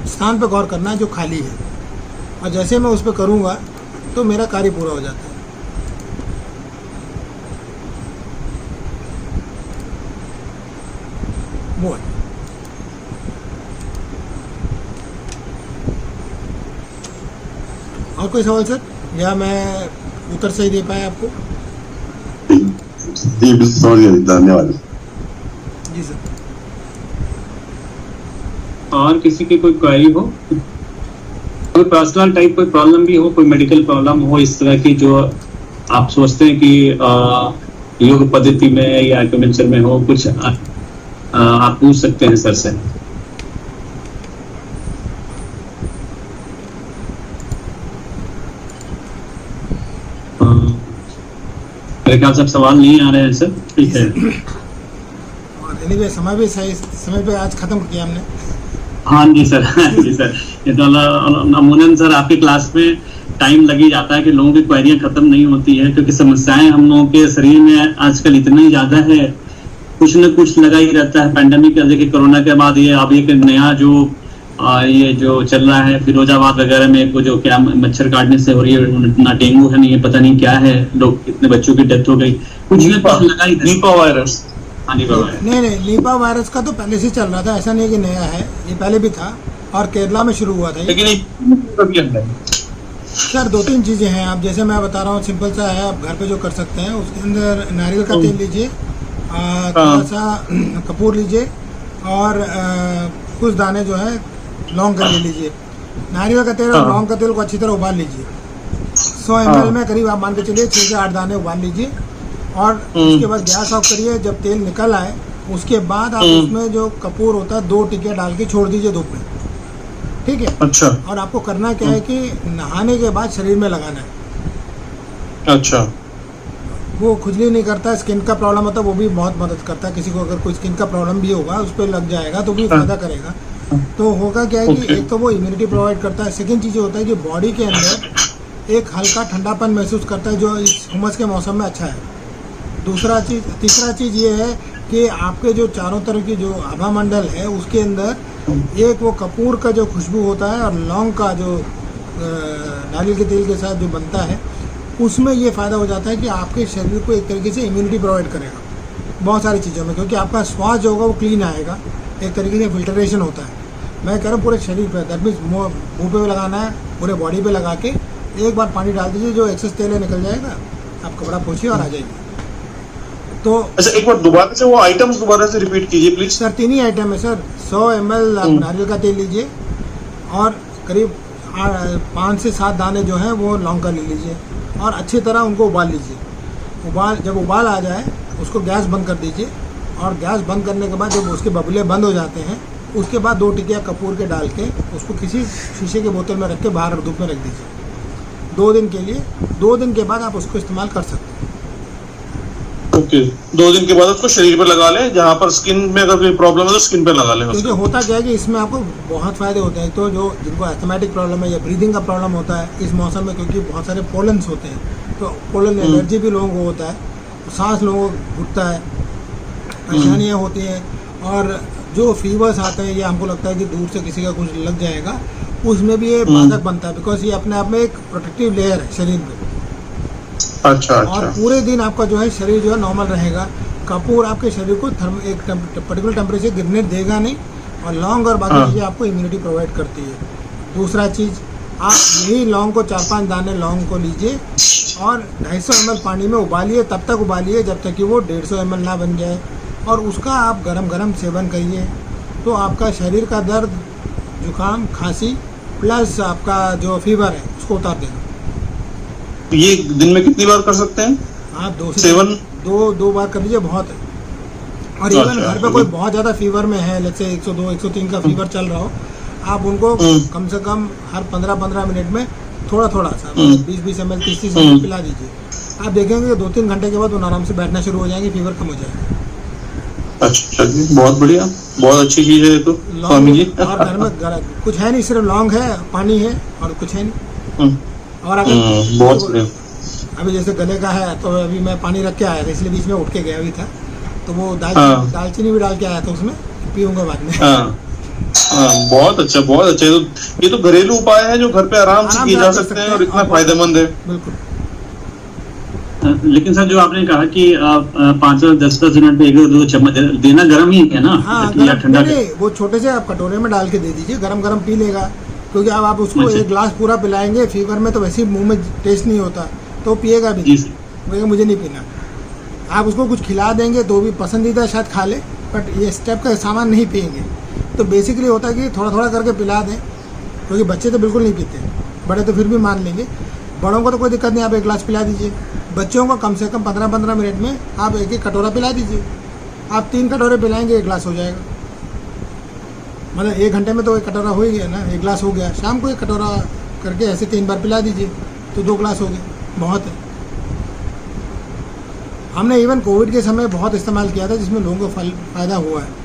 स्थान पर गौर करना है जो खाली है, और जैसे मैं उस पर करूँगा तो मेरा कार्य पूरा हो जाता है। वो है। और कोई सवाल सर, या मैं उत्तर सही दे पाया आपको? जी धन्यवाद जी सर। और किसी की कोई क्वेरी हो, कोई पर्सनल टाइप कोई प्रॉब्लम भी हो, कोई मेडिकल प्रॉब्लम हो इस तरह की जो आप सोचते हैं कि योग पद्धति में या एक्यूमेंचर में हो, कुछ आप पूछ सकते हैं सर से। मेरे ख्याल से सवाल नहीं आ रहे हैं सर, ठीक है। और एनीवे समय भी सही समय पे आज खत्म किया हमने। हाँ जी सर, जी सर, ये तो अमूमन सर आपकी क्लास में टाइम लग ही जाता है कि लोगों की क्वेरियां खत्म नहीं होती है, क्योंकि समस्याएं हम लोगों के शरीर में आजकल इतनी ज्यादा है, कुछ न कुछ लगा ही रहता है। पैंडेमिक देखिए, कोरोना के बाद ये अब एक नया जो ये जो चल रहा है फिरोजाबाद वगैरह में, जो क्या मच्छर काटने से हो रही है, ना डेंगू है, नहीं ये पता नहीं क्या है, लोग कितने बच्चों की डेथ हो गई, कुछ न कुछ लगा ही। निपा वायरस, हाँ निपा वायरस। नहीं, निपा वायरस का तो पहले से चल रहा था, ऐसा नहीं कि नया है, ये पहले भी था और केरला में शुरू हुआ था। लेकिन सर 2-3 चीज़ें हैं, आप जैसे मैं बता रहा हूँ, सिंपल सा है, आप घर पे जो कर सकते हैं, उसके अंदर नारियल का तेल लीजिए, थोड़ा सा कपूर लीजिए और कुछ दाने जो है लौंग का ले लीजिए, नारियल का तेल और हाँ। लौंग का तेल को अच्छी तरह उबाल लीजिए। 100 ml में करीब आप मान के चलिए 6 से 8 दाने उबाल लीजिए और उसके बाद गैस ऑफ करिए। जब तेल निकल आए उसके बाद आप उसमें जो कपूर होता है 2 टिकिया डाल के छोड़ दीजिए धूप में, ठीक है। अच्छा और आपको करना क्या है कि नहाने के बाद शरीर में लगाना है। अच्छा वो खुजली नहीं करता, स्किन का प्रॉब्लम होता है वो भी बहुत मदद करता है। किसी को अगर कोई स्किन का प्रॉब्लम भी होगा उस पर लग जाएगा तो भी फायदा करेगा। तो होगा क्या है कि Okay. एक तो वो इम्यूनिटी प्रोवाइड करता है, सेकंड चीज़ ये होता है कि बॉडी के अंदर एक हल्का ठंडापन महसूस करता है जो इस उमस के मौसम में अच्छा है। तीसरा चीज़ ये है कि आपके जो चारों तरफ की जो आभा मंडल है उसके अंदर एक वो कपूर का जो खुशबू होता है और लौंग का जो नारियल के तेल के साथ जो बनता है उसमें ये फ़ायदा हो जाता है कि आपके शरीर को एक तरीके से इम्यूनिटी प्रोवाइड करेगा बहुत सारी चीज़ों में, क्योंकि आपका श्वास जो होगा वो क्लीन आएगा, एक तरीके से फिल्टरेशन होता है। मैं कह रहा हूँ पूरे शरीर पे, दैट मीन्स मुँह पे लगाना है, पूरे बॉडी पे लगा के एक बार पानी डाल दीजिए, जो एक्सेस तेल है निकल जाएगा, आप कपड़ा पोछिए और आ जाइए। तो अच्छा एक बार दोबारा से वो आइटम्स दोबारा से रिपीट कीजिए प्लीज। सर 3 ही आइटम है सर। 100 ml आप नारियल का तेल लीजिए और करीब 5 से 7 दाने जो हैं वो लौंग का ले लीजिए और अच्छी तरह उनको उबाल लीजिए। जब उबाल आ जाए उसको गैस बंद कर दीजिए और गैस बंद करने के बाद जब उसके बबले बंद हो जाते हैं उसके बाद 2 टिकिया कपूर के डाल के उसको किसी शीशे के बोतल में रख के बाहर धूप में रख दीजिए 2 दिन के लिए। 2 दिन के बाद आप उसको इस्तेमाल कर सकते हैं। ओके 2 दिन के बाद उसको शरीर पर लगा लें, जहाँ पर स्किन में अगर कोई प्रॉब्लम है तो स्किन पे लगा लें। क्योंकि होता क्या है कि इसमें आपको बहुत फ़ायदे होते हैं। तो जो जिनको एस्थमेटिक प्रॉब्लम है या ब्रीदिंग का प्रॉब्लम होता है इस मौसम में, क्योंकि बहुत सारे पोलन्स होते हैं, तो पोलन एलर्जी भी लोगों को होता है, सांस लोगों को घुटता है, परेशानियाँ होती हैं और जो फीवर्स आते हैं या हमको लगता है कि दूर से किसी का कुछ लग जाएगा, उसमें भी ये बाधक बनता है, बिकॉज ये अपने आप में एक प्रोटेक्टिव लेयर है शरीर में। अच्छा और पूरे दिन आपका जो है शरीर जो है नॉर्मल रहेगा। कपूर आपके शरीर को एक पर्टिकुलर टेम्परेचर गिरने देगा नहीं और लौंग और बाकी चीज़ें आपको इम्यूनिटी प्रोवाइड करती है। दूसरा चीज़, आप यही लौंग को 4-5 दाने लौंग को लीजिए और 250 ml पानी में उबालिए, तब तक उबालिए जब तक कि वो 150 ml ना बन जाए और उसका आप गरम सेवन करिए। तो आपका शरीर का दर्द, जुकाम, खांसी प्लस आपका जो फीवर है उसको उतार देगा। ये दिन में कितनी बार कर सकते हैं आप 2 से सेवन? 2 बार कर लीजिए, बहुत है। और इवन घर पे कोई बहुत ज़्यादा फीवर में है, जैसे 102, 103 का फीवर चल रहा हो, आप उनको कम से कम हर 15-15 मिनट में थोड़ा सा 20-20 ml 30-30 ml पिला दीजिए। आप देखेंगे कि 2-3 घंटे के बाद वो आराम से बैठना शुरू हो जाएंगे, फीवर कम हो जाएगा। अच्छा जी, बहुत बढ़िया, बहुत अच्छी चीज है ये तो स्वामी जी। और घर में कुछ है नहीं, सिर्फ लौंग है, पानी है और कुछ है नहीं। और अगर बहुत बढ़िया। अभी जैसे गले का है तो अभी मैं पानी रख के आया था, इसलिए बीच में उठ के गया भी था, तो वो दालचीनी भी डाल के आया था उसमें, पीऊंगा बाद में। बहुत अच्छा, बहुत अच्छा। ये तो घरेलू उपाय है जो घर पे आराम से किए जा सकते हैं और इतना फायदेमंद है। बिल्कुल। लेकिन सर जो आपने कहा कि 5-10 मिनट पे 1-2 चम्मच देना, गर्म ही है ना? हाँ, या ठंडा? नहीं, वो छोटे से आप कटोरे में डाल के दे दीजिए, गरम पी लेगा। क्योंकि अब आप उसको अच्छा। 1 ग्लास पूरा पिलाएंगे, फीवर में तो वैसे ही मुंह में टेस्ट नहीं होता, तो पिएगा भी जी नहीं, मुझे नहीं पीना। आप उसको कुछ खिला देंगे तो भी पसंदीदा शायद खा ले, बट ये स्टेप का सामान नहीं पिएंगे। तो बेसिकली होता है कि थोड़ा करके पिला दें, क्योंकि बच्चे तो बिल्कुल नहीं पीते, बड़े तो फिर भी मान लेंगे। बड़ों को तो कोई दिक्कत नहीं, आप 1 ग्लास पिला दीजिए। बच्चों को कम से कम 15-15 मिनट में आप 1-1 कटोरा पिला दीजिए। आप 3 कटोरे पिलाएंगे, 1 ग्लास हो जाएगा। मतलब 1 घंटे में तो 1 कटोरा हो ही गया ना, 1 ग्लास हो गया। शाम को 1 कटोरा करके ऐसे 3 बार पिला दीजिए तो 2 ग्लास हो गए, बहुत है। हमने इवन कोविड के समय बहुत इस्तेमाल किया था, जिसमें लोगों को फ़ायदा हुआ है।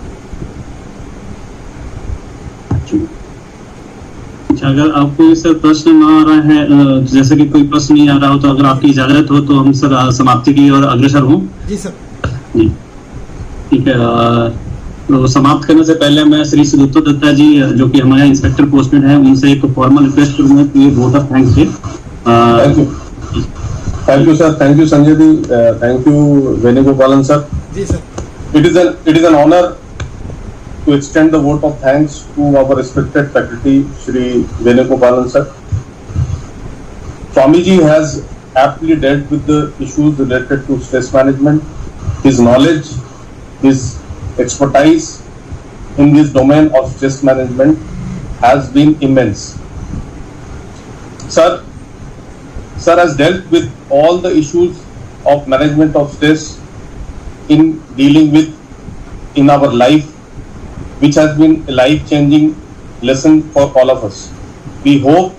अच्छा, अगर आपको सर प्रश्न ना आ रहा है, जैसे कि कोई प्रश्न नहीं आ रहा हो, तो अगर आपकी इजाजत हो तो हम सर समाप्ति की ओर अग्रसर हों। जी सर। जी ठीक है। तो समाप्त करने से पहले मैं श्री सुदत्तो दत्ता जी, जो कि हमारे इंस्पेक्टर पोस्टेड है, उनसे एक फॉर्मल रिक्वेस्ट करूंगा कि ये वोट ऑफ थैंक्स दे। Thank you sir, thank you Sanjay ji, thank you Venugopalan sir. जी sir. It is an honor to extend the vote of thanks to our respected faculty, Shri Venugopalan sir. Swamiji has aptly dealt with the issues related to stress management. His knowledge, his expertise in this domain of stress management has been immense. Sir has dealt with all the issues of management of stress in dealing with in our life, which has been a life-changing lesson for all of us. We hope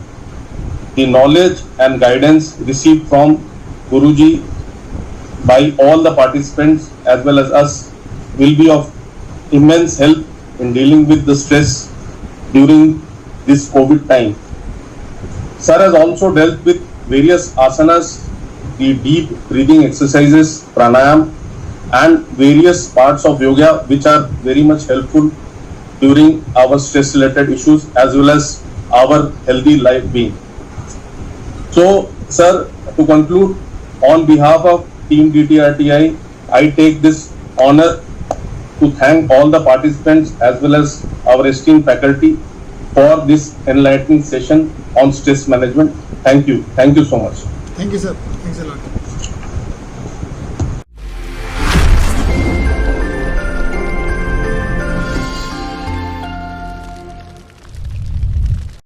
the knowledge and guidance received from Guruji by all the participants as well as us will be of immense help in dealing with the stress during this COVID time. Sir has also dealt with various asanas, the deep breathing exercises, pranayam, and various parts of yoga which are very much helpful during our stress related issues as well as our healthy life being. So, sir, to conclude, on behalf of Team DTRTI, I take this honor to thank all the participants as well as our esteemed faculty for this enlightening session on stress management. Thank you so much. Thank you, sir. Thanks a lot.